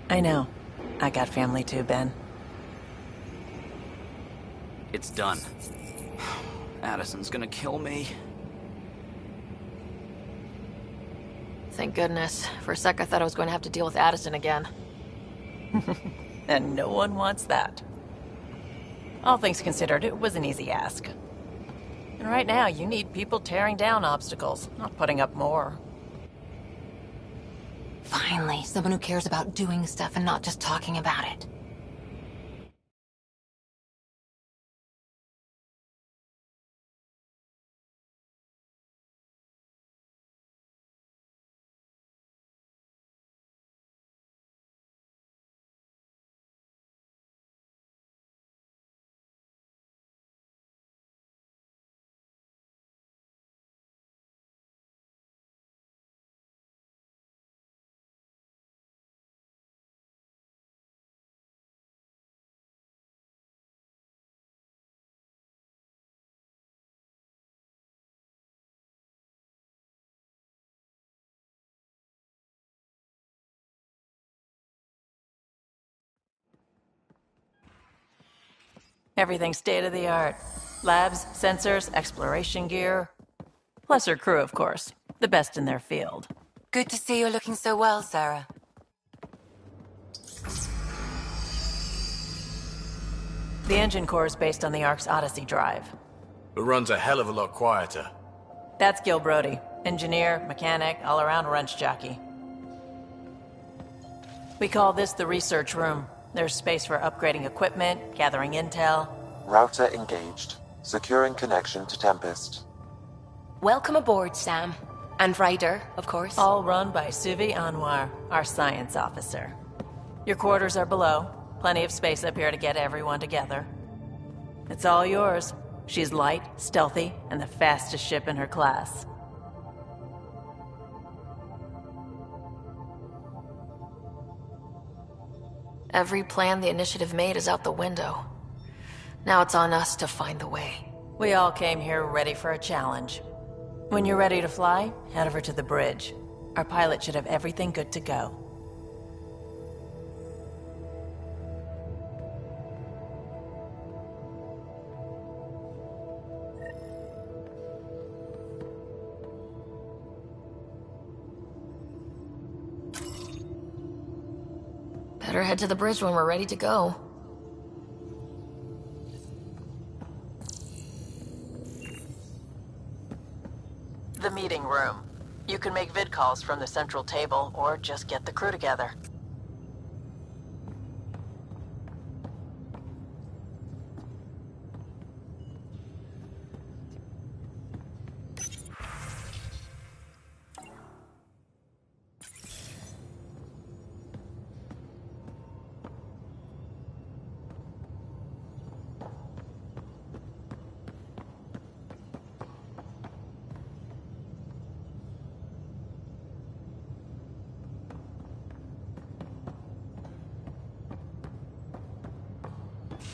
I know. I got family too, Ben. It's done. Addison's gonna kill me. Thank goodness. For a sec, I thought I was going to have to deal with Addison again. And no one wants that. All things considered, it was an easy ask. And right now, you need people tearing down obstacles, not putting up more. Finally, someone who cares about doing stuff and not just talking about it. Everything state-of-the-art. Labs, sensors, exploration gear. Plus her crew, of course. The best in their field. Good to see you're looking so well, Sarah. The engine core is based on the Ark's Odyssey drive. It runs a hell of a lot quieter. That's Gil Brody. Engineer, mechanic, all-around wrench jockey. We call this the research room. There's space for upgrading equipment, gathering intel. Router engaged. Securing connection to Tempest. Welcome aboard, Sam. And Ryder, of course. All run by Suvi Anwar, our science officer. Your quarters are below. Plenty of space up here to get everyone together. It's all yours. She's light, stealthy, and the fastest ship in her class. Every plan the Initiative made is out the window. Now it's on us to find the way. We all came here ready for a challenge. When you're ready to fly, head over to the bridge. Our pilot should have everything good to go. Better head to the bridge when we're ready to go. The meeting room. You can make vid calls from the central table, or just get the crew together.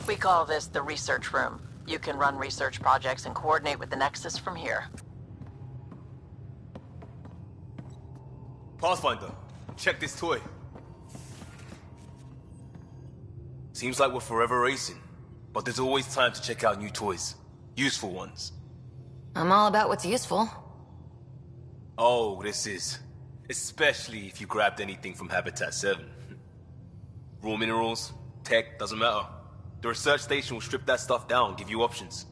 We call this the research room. You can run research projects and coordinate with the Nexus from here. Pathfinder, check this toy. Seems like we're forever racing, but there's always time to check out new toys. Useful ones. I'm all about what's useful. Oh, this is. Especially if you grabbed anything from Habitat 7. Raw minerals, tech, doesn't matter. The research station will strip that stuff down, give you options.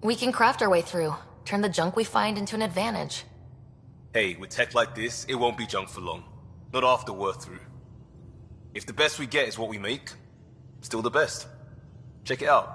We can craft our way through. Turn the junk we find into an advantage. Hey, with tech like this, it won't be junk for long. Not after we're through. If the best we get is what we make, still the best. Check it out.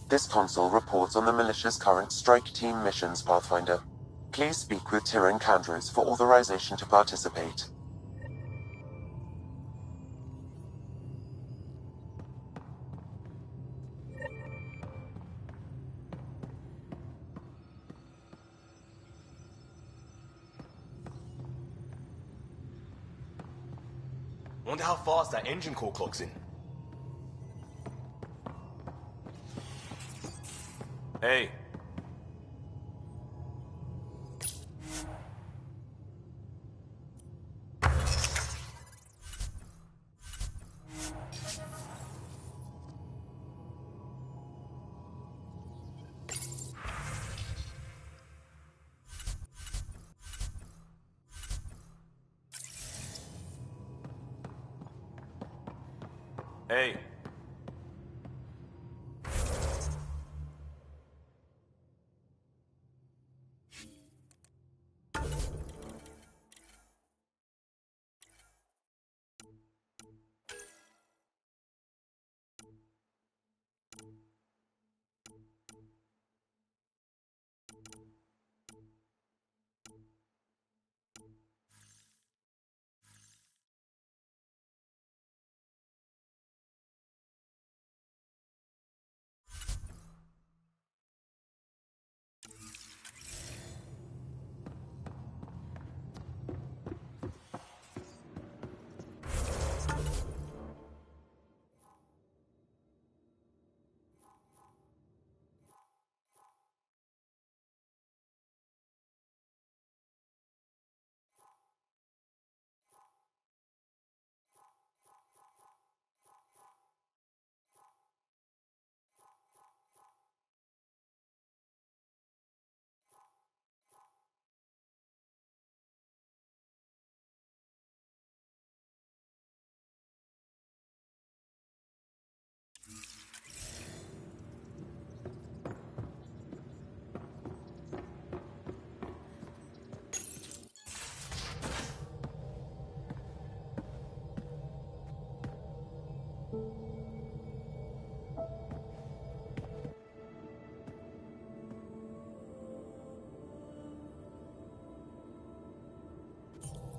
This console reports on the militia's current strike team missions, Pathfinder. Please speak with Tyrion Candrews for authorization to participate. Wonder how fast that engine core clocks in. Hey. Hey.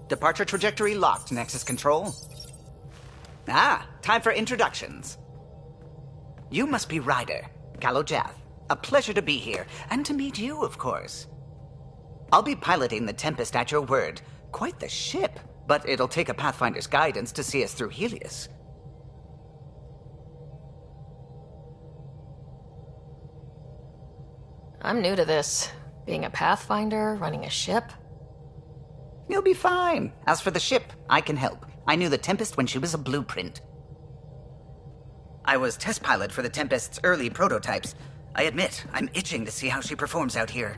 Departure trajectory locked, Nexus Control. Ah, time for introductions. You must be Ryder, Kalojath. A pleasure to be here, and to meet you, of course. I'll be piloting the Tempest at your word. Quite the ship, but it'll take a Pathfinder's guidance to see us through Helios. I'm new to this. Being a Pathfinder, running a ship. You'll be fine. As for the ship, I can help. I knew the Tempest when she was a blueprint. I was test pilot for the Tempest's early prototypes. I admit, I'm itching to see how she performs out here.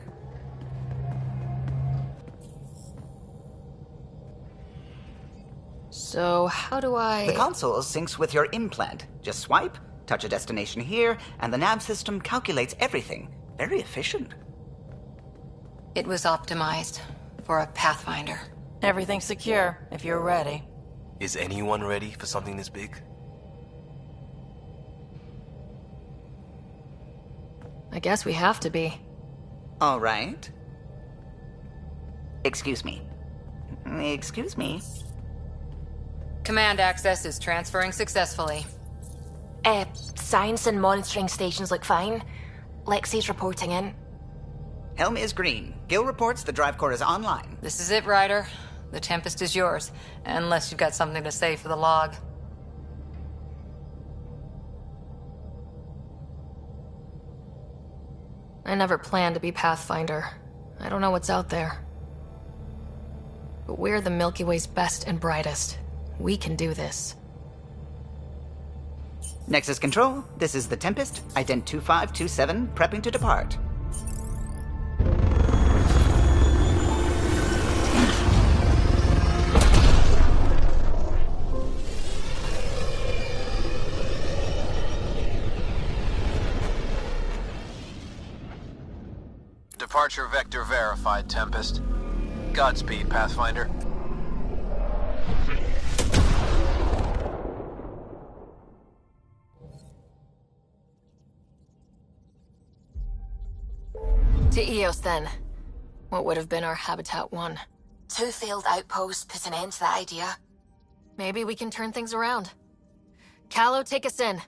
So, how do I... The console syncs with your implant. Just swipe, touch a destination here, and the nav system calculates everything. Very efficient. It was optimized for a Pathfinder. Everything's secure, if you're ready. Is anyone ready for something this big? I guess we have to be. All right. Excuse me. Excuse me. Command access is transferring successfully. Science and monitoring stations look fine. Lexi's reporting in. Helm is green. Gil reports the drive core is online. This is it, Ryder. The Tempest is yours, unless you've got something to say for the log. I never planned to be Pathfinder. I don't know what's out there. But we're the Milky Way's best and brightest. We can do this. Nexus Control, this is the Tempest, ident 2527, prepping to depart. Departure vector verified, Tempest. Godspeed, Pathfinder. To Eos, then. What would have been our Habitat 1? 2 failed outposts put an end to that idea. Maybe we can turn things around. Callow, take us in.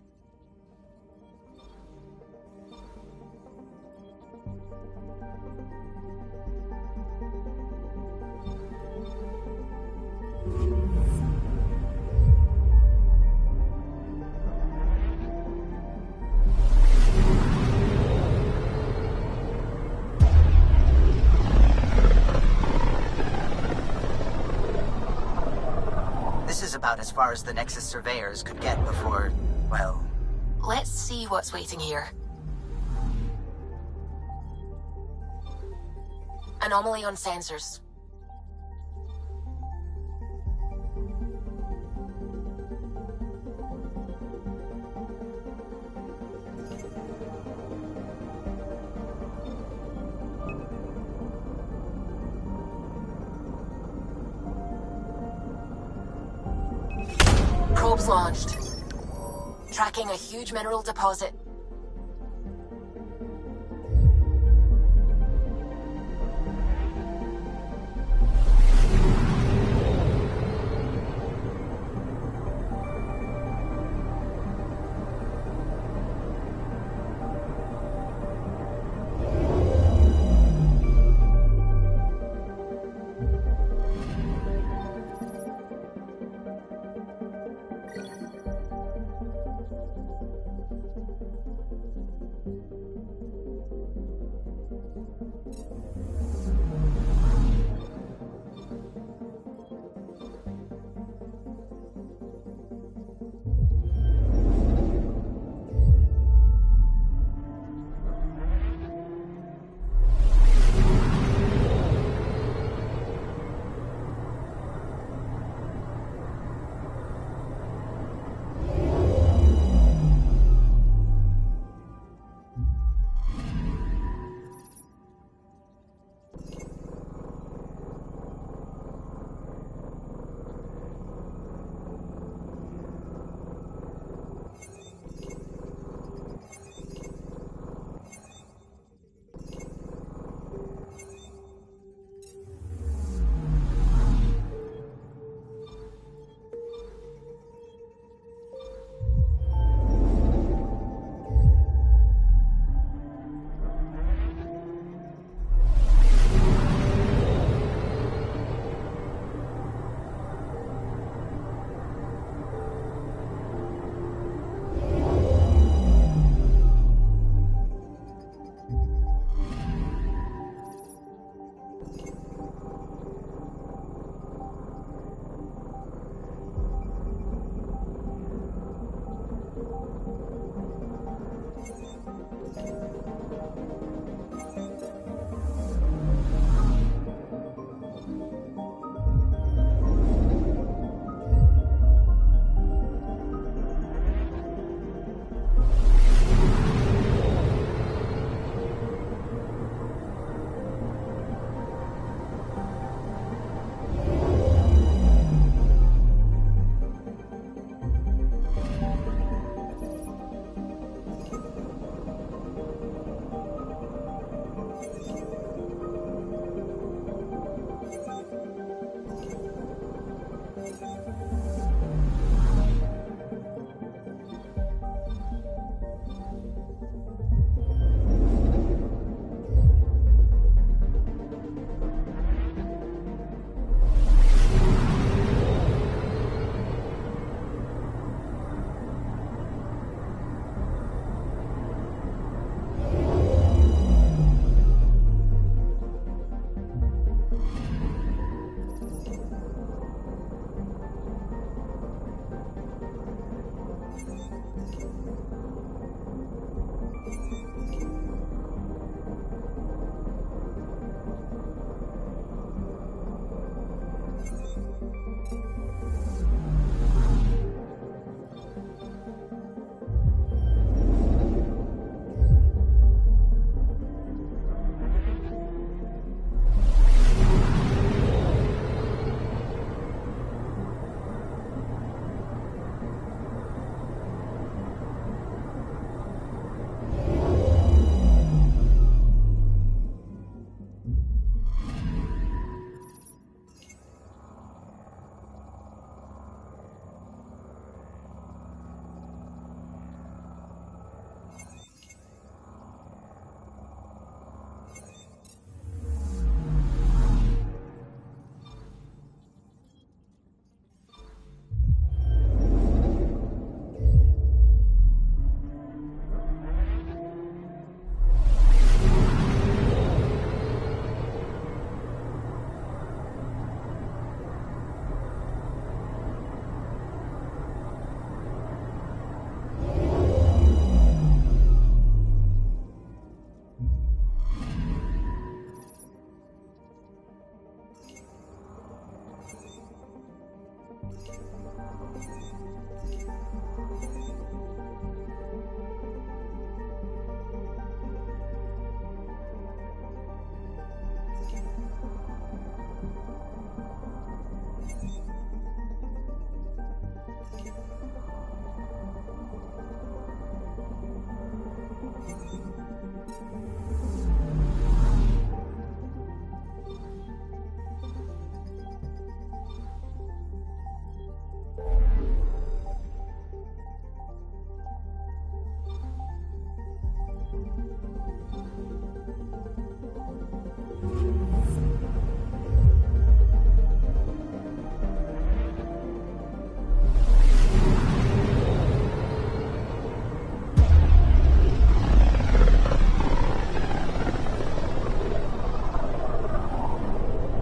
This is about as far as the Nexus surveyors could get before, well... Let's see what's waiting here. Anomaly on sensors. Probes launched. Tracking a huge mineral deposit.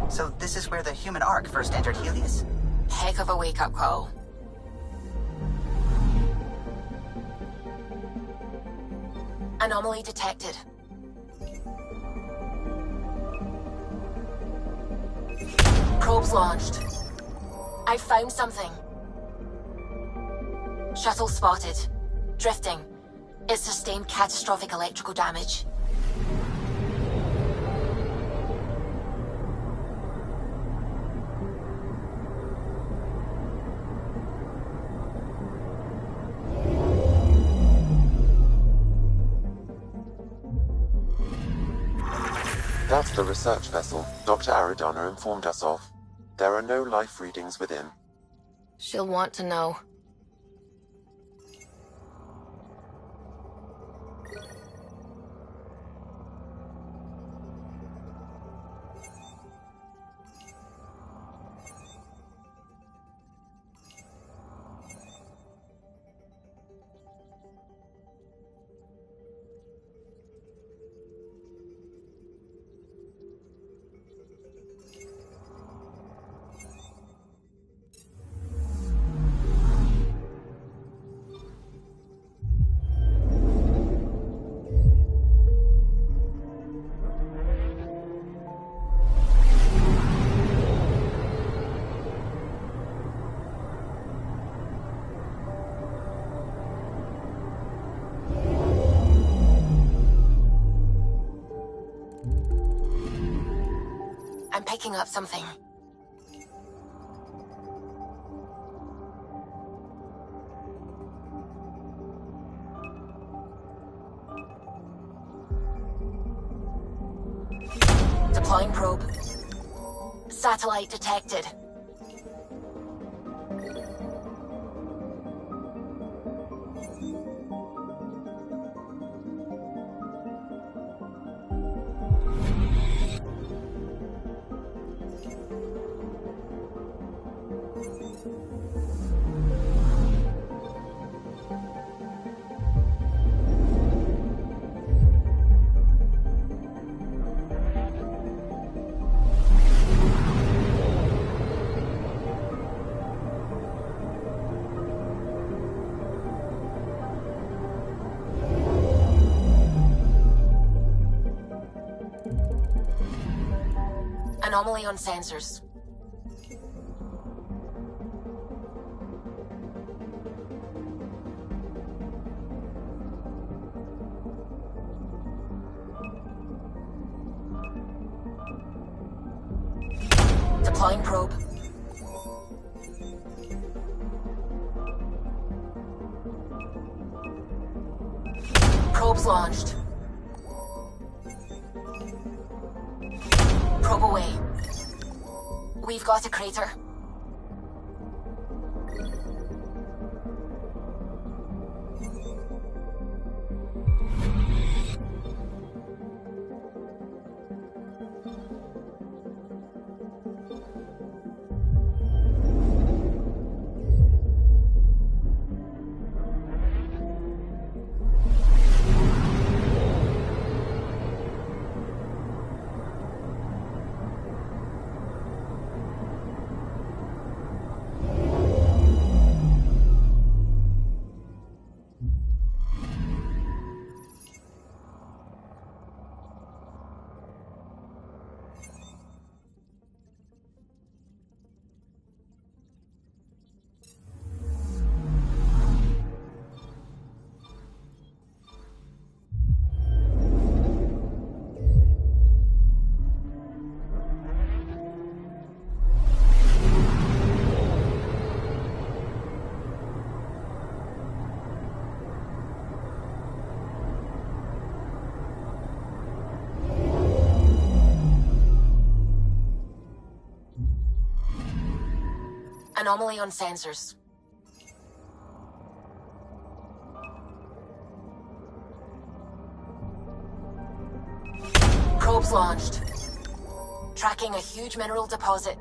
So this is where the human Ark first entered Helios? Heck of a wake-up call. Anomaly detected. Probes launched. I found something. Shuttle spotted. Drifting. It sustained catastrophic electrical damage. That's the research vessel Dr. Aridana informed us of. There are no life readings within. She'll want to know. I'm picking up something. Deploying probe. Satellite detected. Anomaly on sensors. Deploying probe. Probes launched. Probe away. We've got a crater. Anomaly on sensors. Probes launched. Tracking a huge mineral deposit.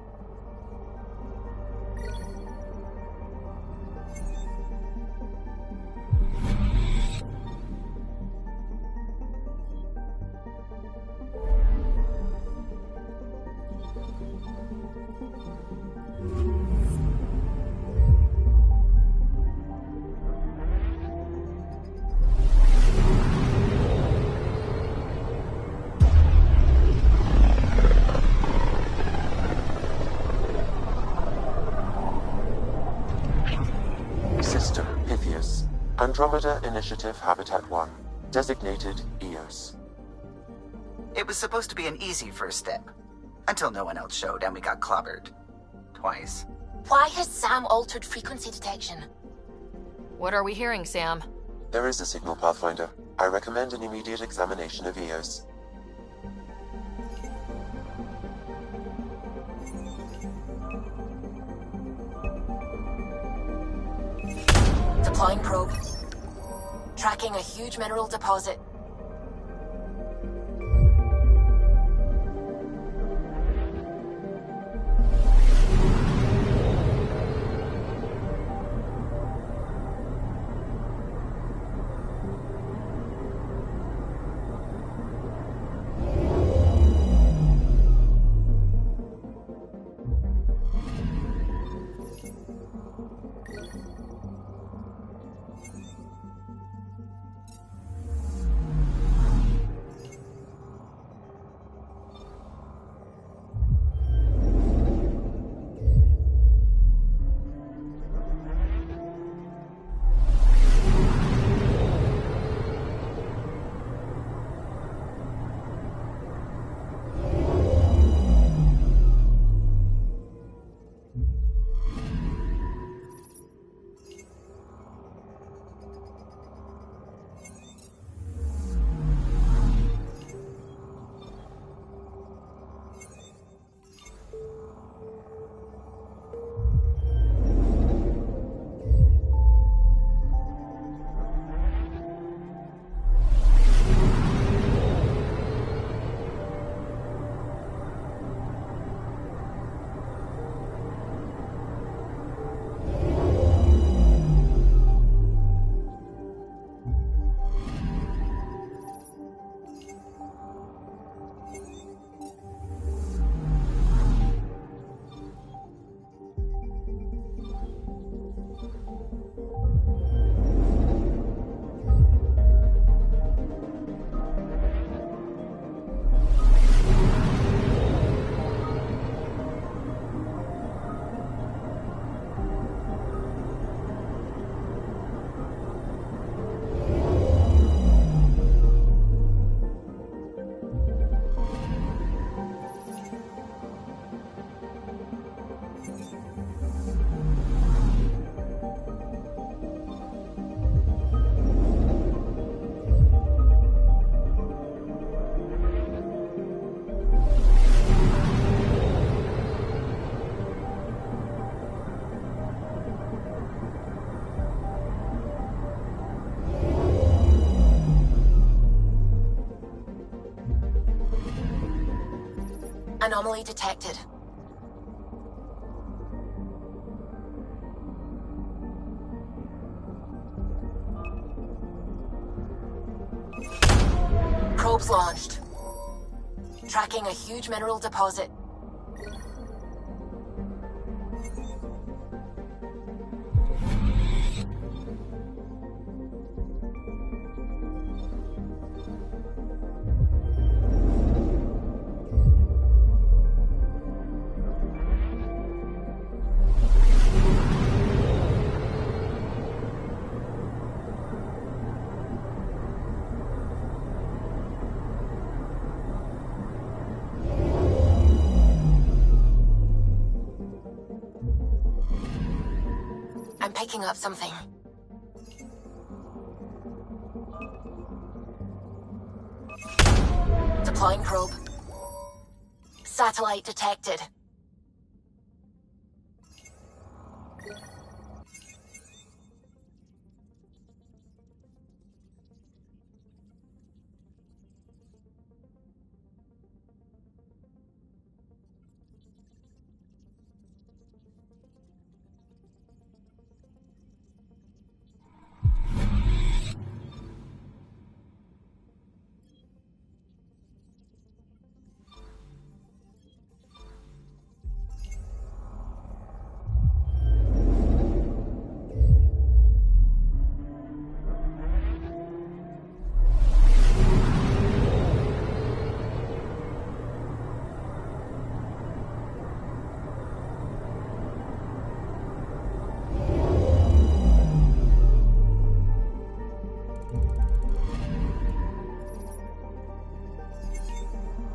Andromeda Initiative Habitat 1, designated EOS. It was supposed to be an easy first step, until no one else showed and we got clobbered. Twice. Why has Sam altered frequency detection? What are we hearing, Sam? There is a signal, Pathfinder. I recommend an immediate examination of EOS. Deploying probe. Tracking a huge mineral deposit. Anomaly detected. Probes launched. Tracking a huge mineral deposit. I'm picking up something. Deploying probe. Satellite detected.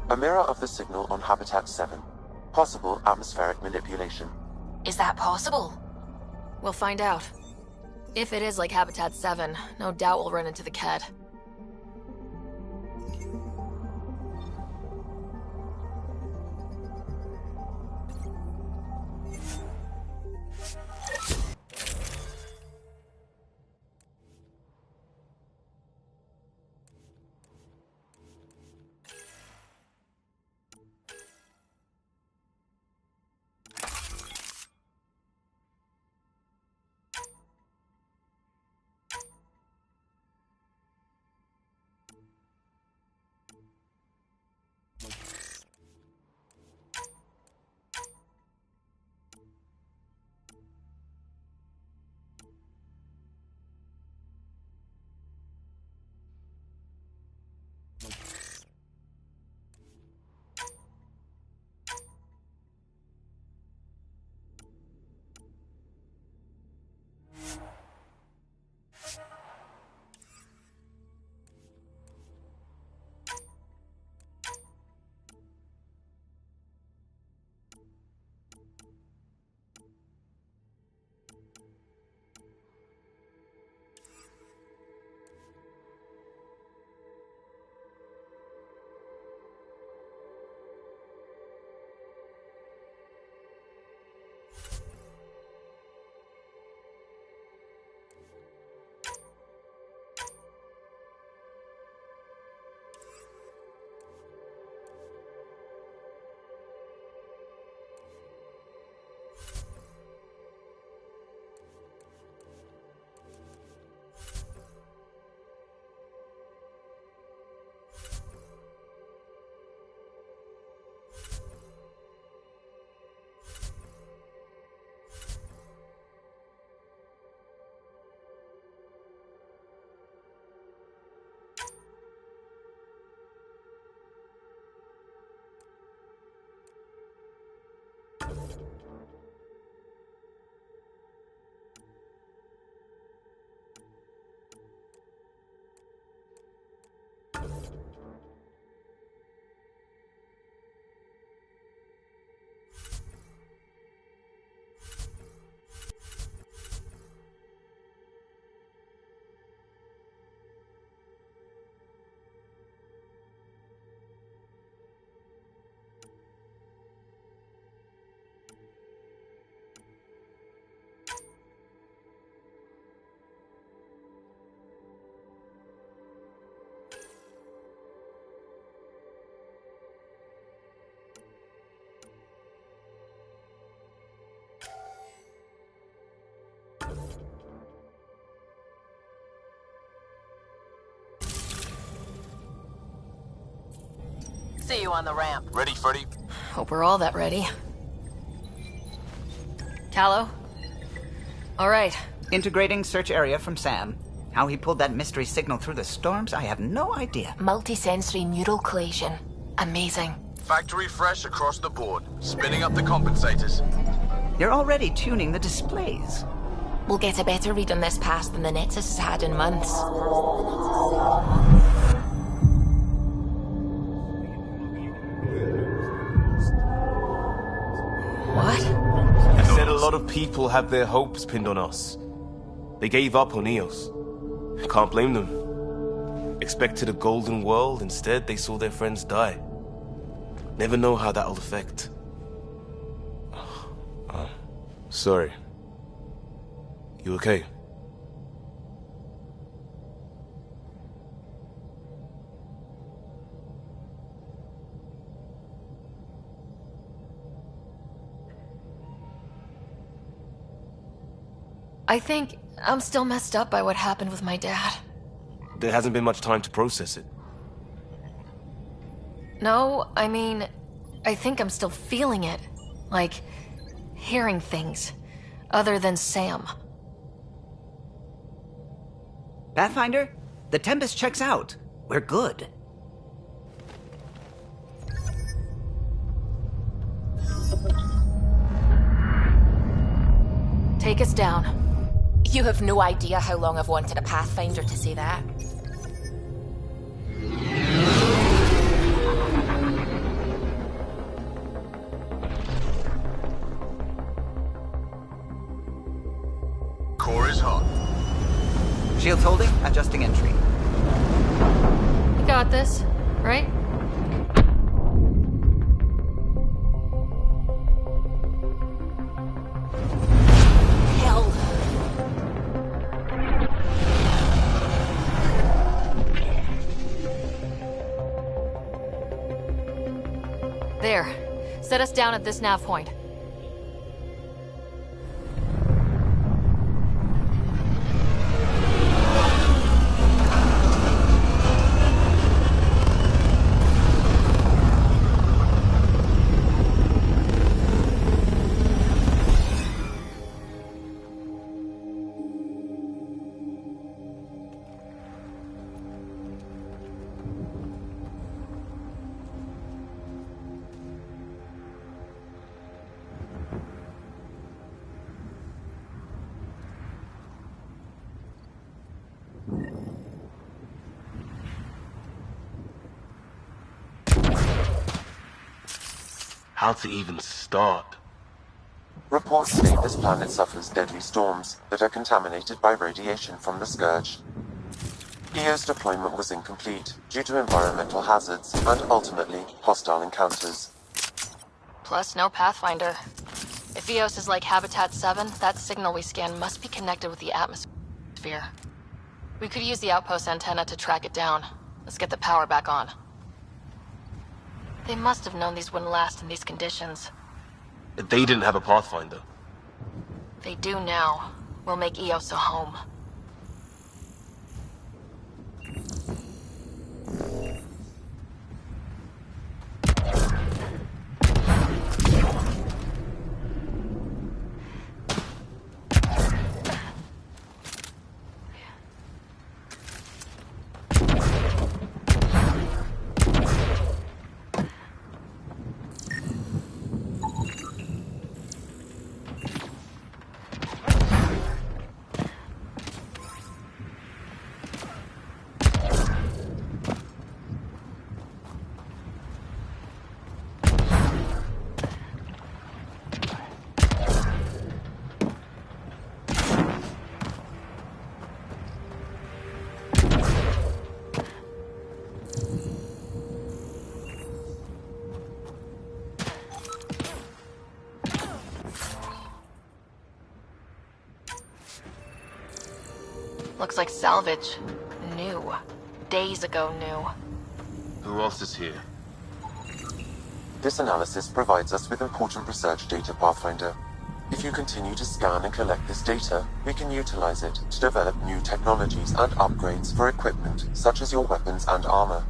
A mirror of the signal on Habitat 7. Possible atmospheric manipulation. Is that possible? We'll find out. If it is like Habitat 7, no doubt we'll run into the Ked. See you on the ramp. Ready, Freddy? Hope we're all that ready. Callow? All right. Integrating search area from Sam. How he pulled that mystery signal through the storms, I have no idea. Multisensory neural collation. Amazing. Factory fresh across the board. Spinning up the compensators. You're already tuning the displays. We'll get a better read on this pass than the Nexus has had in months. What? I said a lot of people have their hopes pinned on us. They gave up on Eos. Can't blame them. Expected a golden world, instead they saw their friends die. Never know how that'll affect. Sorry. You okay? I think I'm still messed up by what happened with my dad. There hasn't been much time to process it. No, I mean, I think I'm still feeling it. Like, hearing things. Other than Sam. Pathfinder, the Tempest checks out. We're good. Take us down. You have no idea how long I've wanted a Pathfinder to say that. adjusting entry. You got this, right? Hell. There. Set us down at this nav point. How to even start? Reports state this planet suffers deadly storms that are contaminated by radiation from the Scourge. EO's deployment was incomplete due to environmental hazards and, ultimately, hostile encounters. Plus, no Pathfinder. If EOS is like Habitat 7, that signal we scan must be connected with the atmosphere. We could use the outpost antenna to track it down. Let's get the power back on. They must have known these wouldn't last in these conditions. They didn't have a Pathfinder. They do now. We'll make EOS a home. Looks like salvage. New. Days ago new. Who else is here? This analysis provides us with important research data, Pathfinder. If you continue to scan and collect this data, we can utilize it to develop new technologies and upgrades for equipment such as your weapons and armor.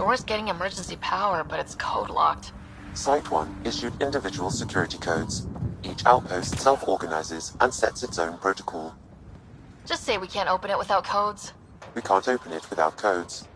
door's getting emergency power, but it's code locked. Site 1 issued individual security codes. Each outpost self-organizes and sets its own protocol. Just say we can't open it without codes. We can't open it without codes.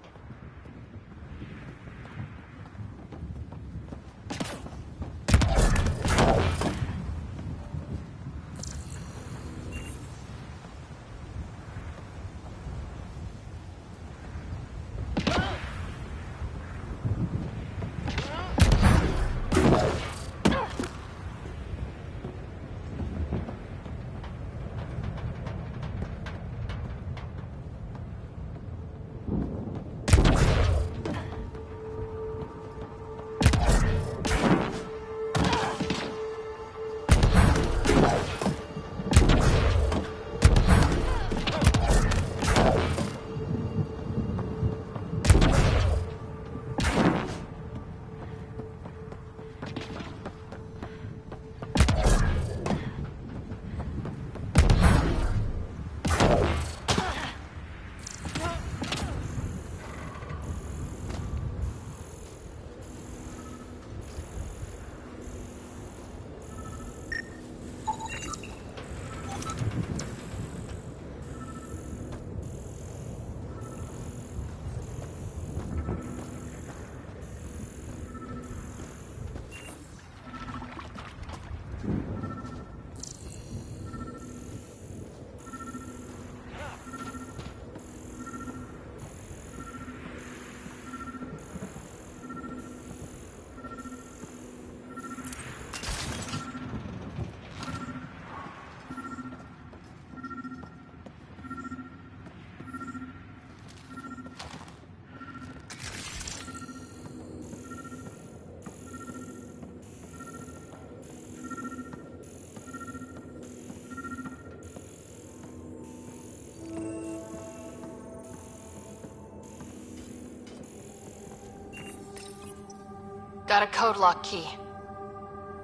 Got a code lock key.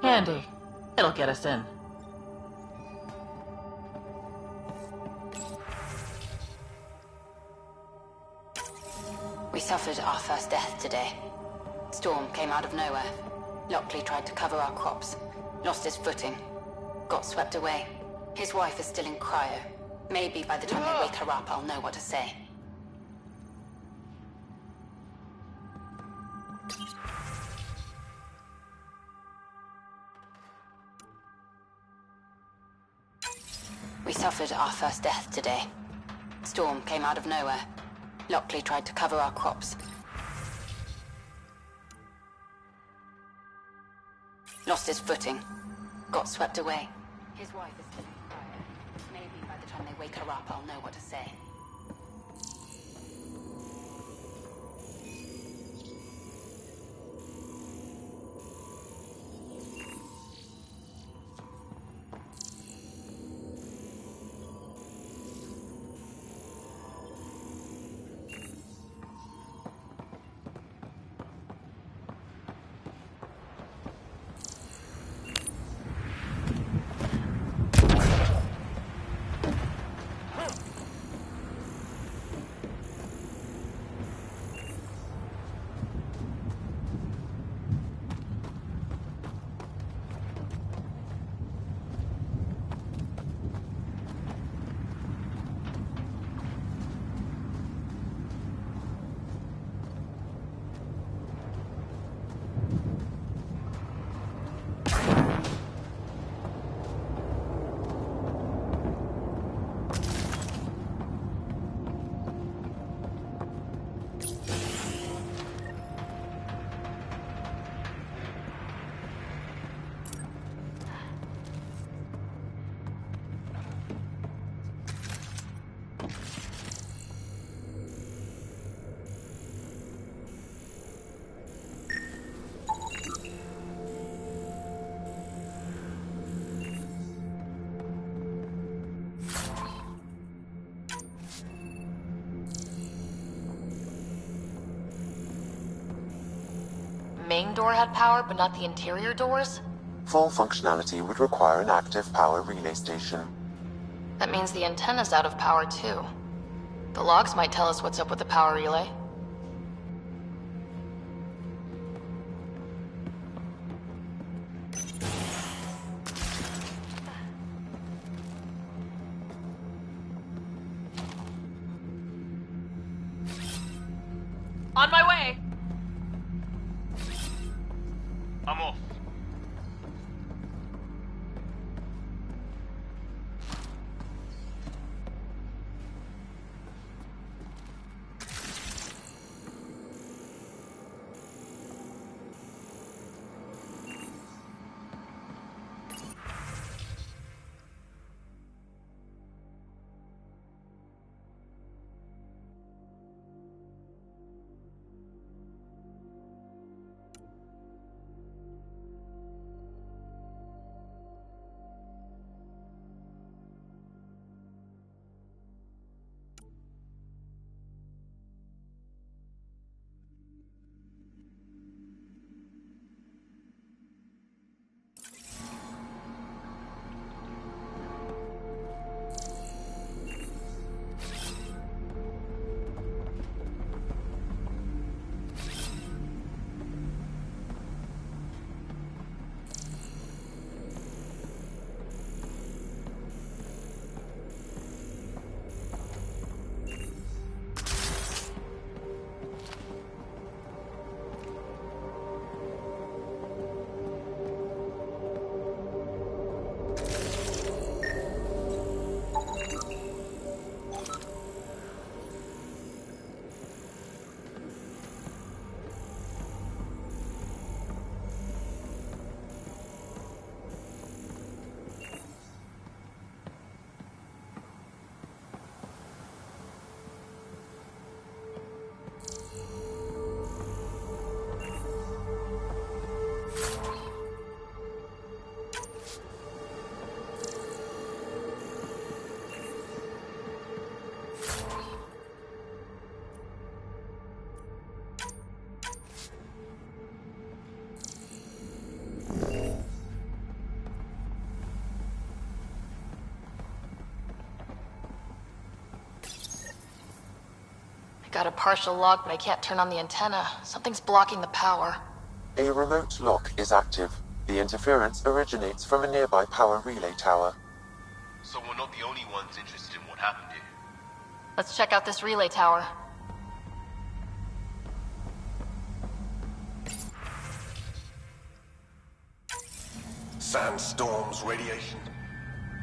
Handy. It'll get us in. We suffered our first death today. Storm came out of nowhere. Lockley tried to cover our crops. Lost his footing. Got swept away. His wife is still in cryo. Maybe by the time they wake her up, I'll know what to say. We suffered our first death today. Storm came out of nowhere. Lockley tried to cover our crops. Lost his footing. Got swept away. His wife is still in cryo. Maybe by the time they wake her up, I'll know what to say. Main door had power, but not the interior doors? Full functionality would require an active power relay station. That means the antenna's out of power too. The logs might tell us what's up with the power relay. On my way. I'm off. Got a partial lock, but I can't turn on the antenna. Something's blocking the power. A remote lock is active. The interference originates from a nearby power relay tower. So we're not the only ones interested in what happened here. Let's check out this relay tower. Sandstorms, radiation.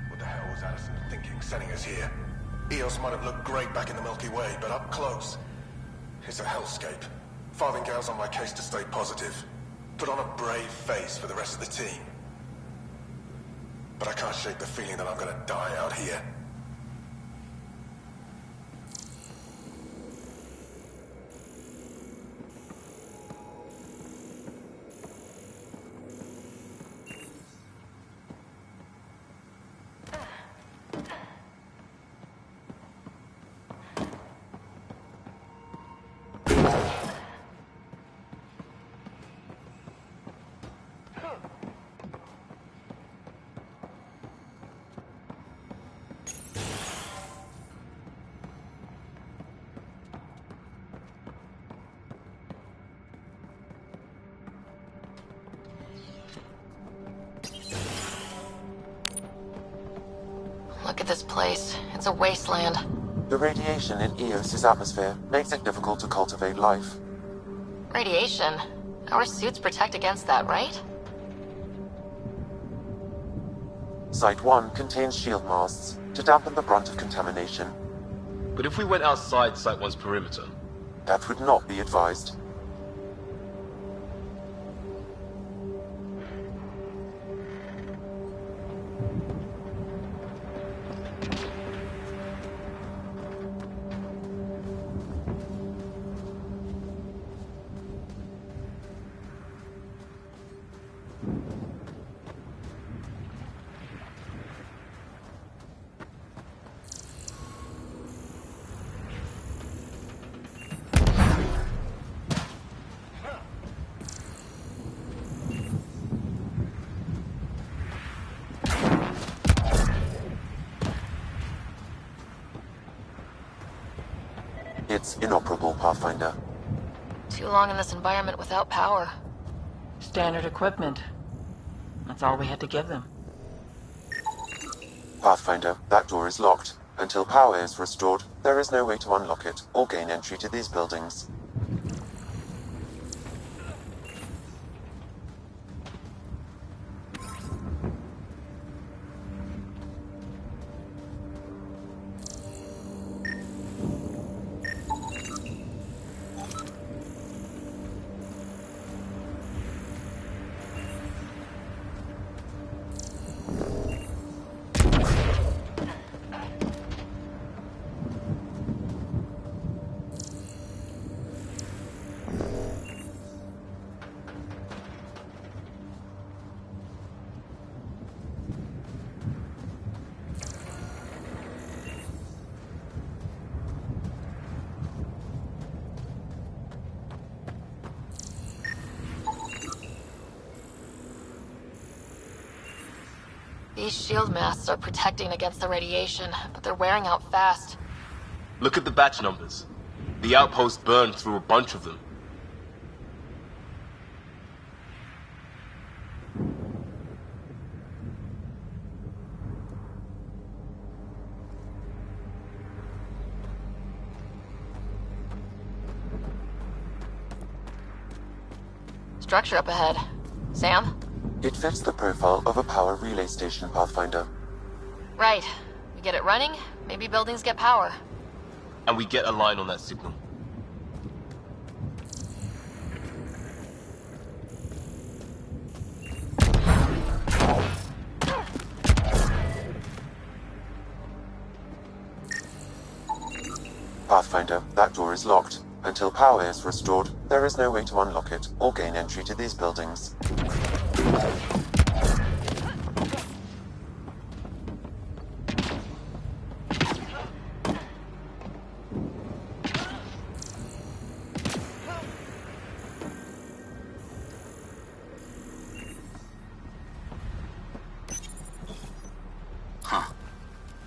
What the hell was Addison thinking sending us here? Eos might have looked great back in the Milky Way, but up close, it's a hellscape. Farthingale's on my case to stay positive. Put on a brave face for the rest of the team. But I can't shake the feeling that I'm gonna die out here. Look at this place. It's a wasteland. The radiation in Eos's atmosphere makes it difficult to cultivate life. Radiation? Our suits protect against that, right? Site 1 contains shield masts to dampen the brunt of contamination. But if we went outside Site 1's perimeter? That would not be advised. It's inoperable, Pathfinder. Too long in this environment without power. Standard equipment. That's all we had to give them. Pathfinder, that door is locked. Until power is restored, there is no way to unlock it or gain entry to these buildings. These shield masks are protecting against the radiation, but they're wearing out fast. Look at the batch numbers. The outpost burned through a bunch of them. Structure up ahead. Sam? It fits the profile of a power relay station, Pathfinder. Right. We get it running, maybe buildings get power. And we get a line on that signal. Pathfinder, that door is locked. Until power is restored, there is no way to unlock it or gain entry to these buildings. Huh.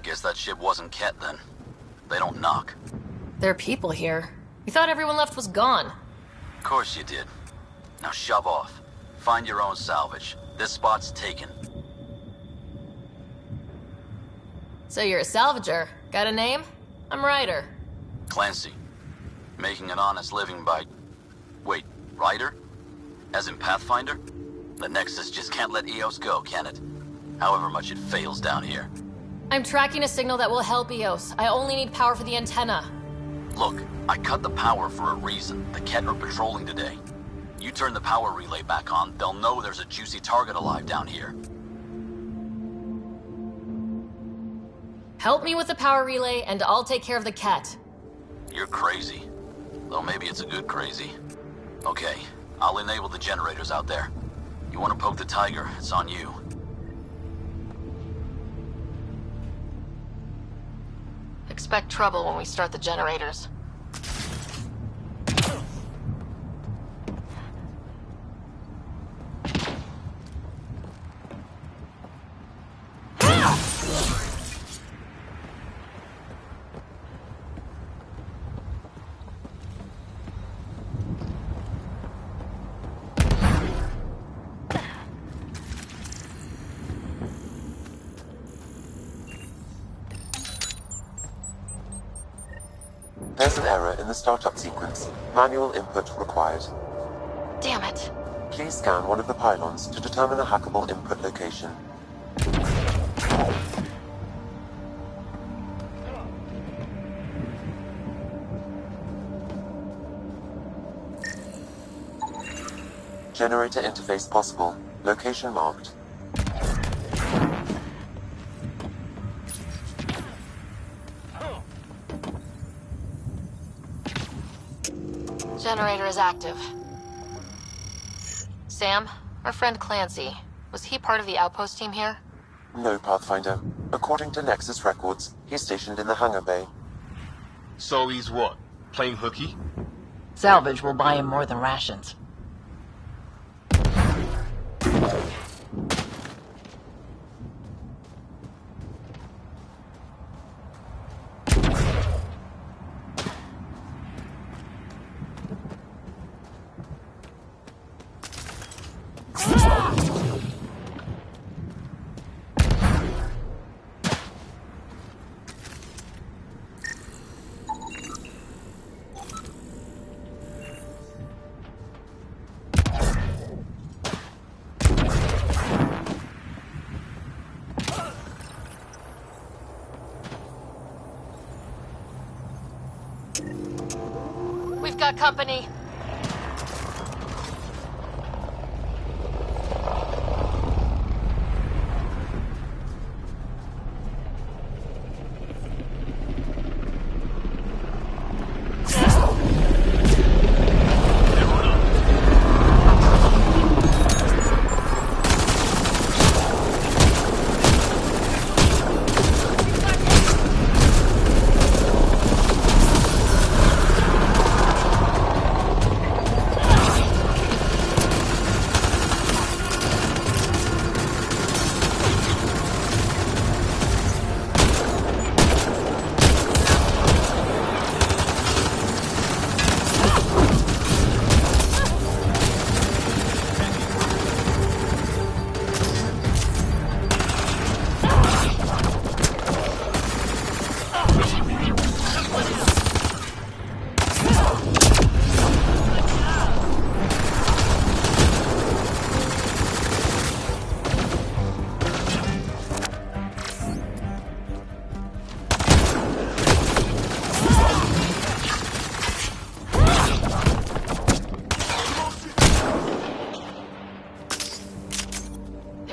Guess that ship wasn't Ket then. They don't knock. There are people here. We thought everyone left was gone. Of course you did. Now shove off. Find your own salvage. This spot's taken. So you're a salvager. Got a name? I'm Ryder. Clancy. Making an honest living by... Wait, Ryder? As in Pathfinder? The Nexus just can't let EOS go, can it? However much it fails down here. I'm tracking a signal that will help EOS. I only need power for the antenna. Look, I cut the power for a reason. The Ket are patrolling today. You turn the power relay back on, they'll know there's a juicy target alive down here. Help me with the power relay, and I'll take care of the Ket. You're crazy. Though maybe it's a good crazy. Okay, I'll enable the generators out there. You want to poke the tiger, it's on you. Expect trouble when we start the generators. There's an error in the startup sequence. Manual input required. Damn it. Please scan one of the pylons to determine a hackable input location. Generator interface possible. Location marked. Generator is active. Sam, our friend Clancy, was he part of the outpost team here? No, Pathfinder. According to Nexus records, he's stationed in the hangar bay. So he's what? Playing hooky? Salvage will buy him more than rations. We've got company.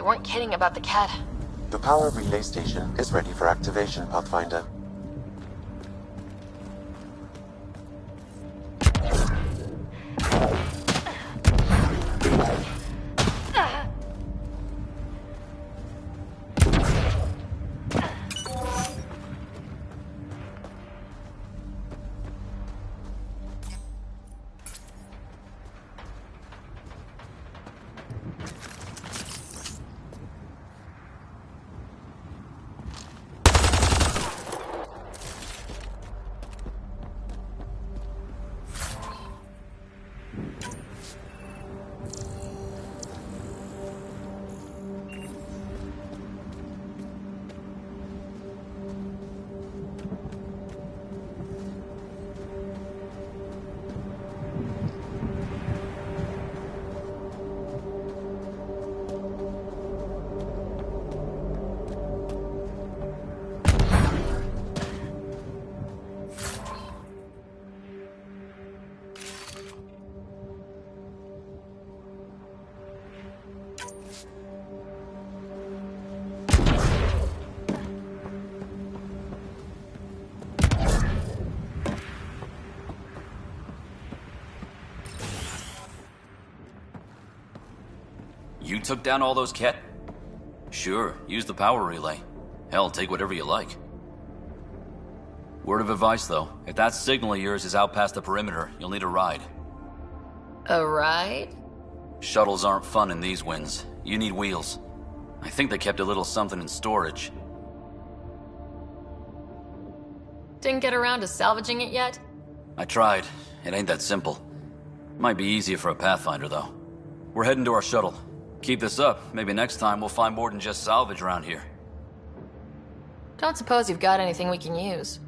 They weren't kidding about the cat. The power relay station is ready for activation, Pathfinder. You took down all those Ket? Sure, use the power relay. Hell, take whatever you like. Word of advice, though. If that signal of yours is out past the perimeter, you'll need a ride. A ride? Shuttles aren't fun in these winds. You need wheels. I think they kept a little something in storage. Didn't get around to salvaging it yet? I tried. It ain't that simple. Might be easier for a Pathfinder, though. We're heading to our shuttle. Keep this up. Maybe next time we'll find more than just salvage around here. Don't suppose you've got anything we can use.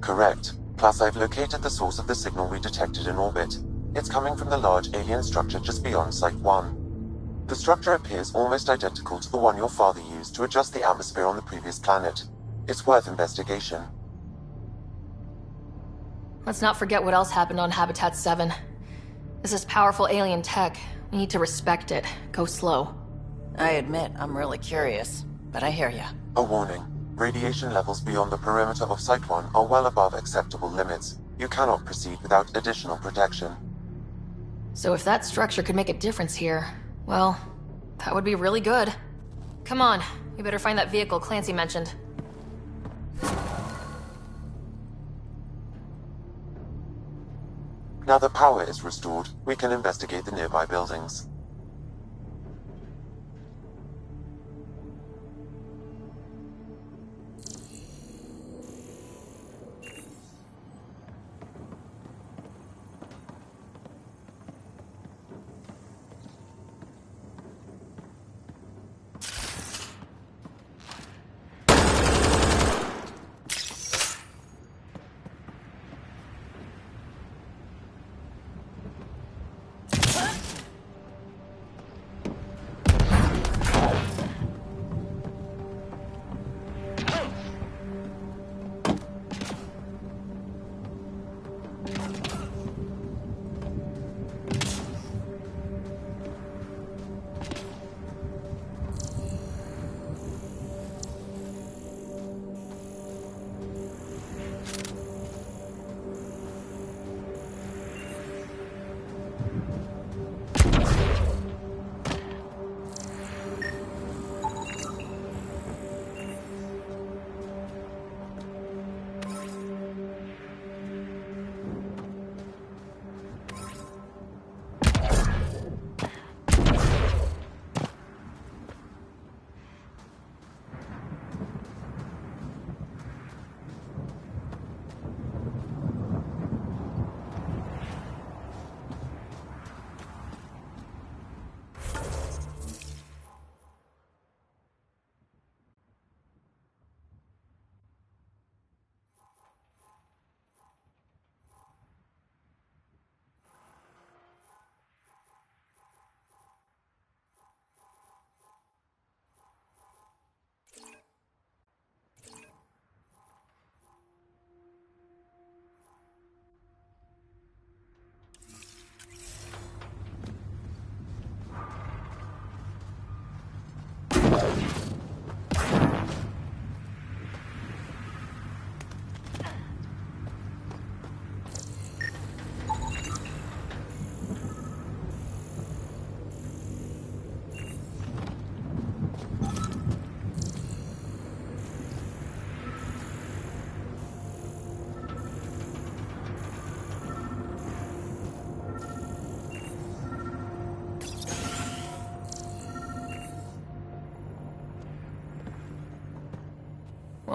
Correct. Plus, I've located the source of the signal we detected in orbit. It's coming from the large alien structure just beyond Site 1. The structure appears almost identical to the one your father used to adjust the atmosphere on the previous planet. It's worth investigation. Let's not forget what else happened on Habitat 7. This is powerful alien tech. We need to respect it. Go slow. I admit, I'm really curious, but I hear ya. A warning. Radiation levels beyond the perimeter of Site 1 are well above acceptable limits. You cannot proceed without additional protection. So if that structure could make a difference here, well, that would be really good. Come on, we better find that vehicle Clancy mentioned. Now that power is restored, we can investigate the nearby buildings.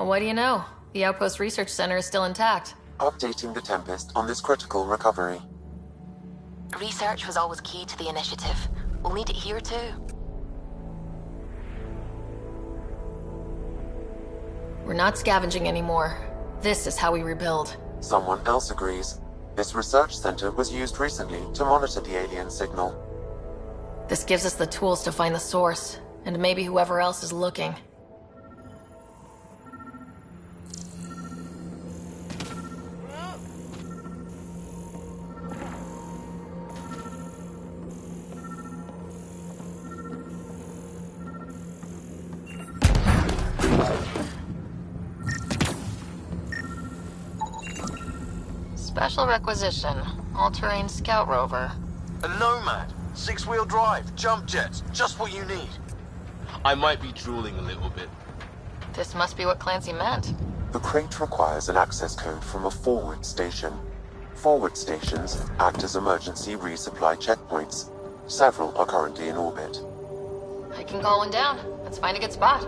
What do you know? The Outpost Research Center is still intact. Updating the Tempest on this critical recovery. Research was always key to the initiative. We'll need it here too. We're not scavenging anymore. This is how we rebuild. Someone else agrees. This research center was used recently to monitor the alien signal. This gives us the tools to find the source, and maybe whoever else is looking. Special requisition. All-terrain scout rover. A Nomad. 6-wheel drive. Jump jets. Just what you need. I might be drooling a little bit. This must be what Clancy meant. The crate requires an access code from a forward station. Forward stations act as emergency resupply checkpoints. Several are currently in orbit. I can call one down. Let's find a good spot.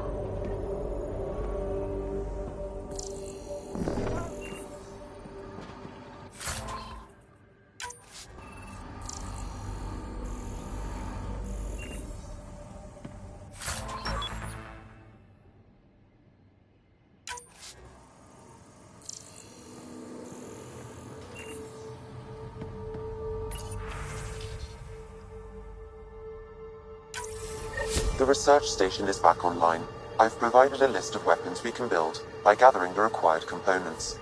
The research station is back online. I've provided a list of weapons we can build by gathering the required components.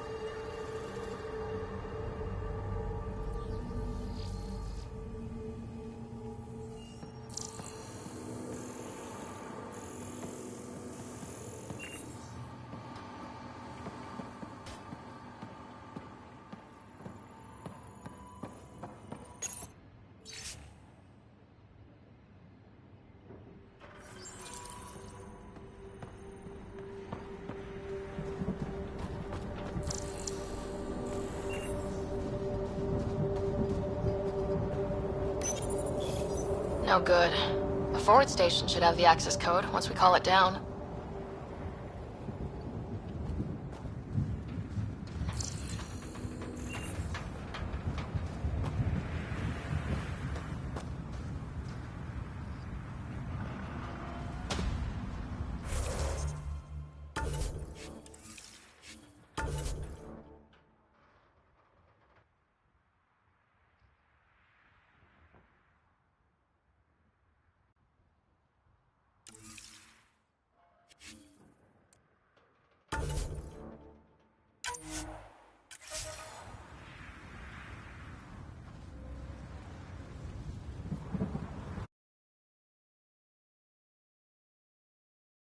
No good. The forward station should have the access code once we call it down.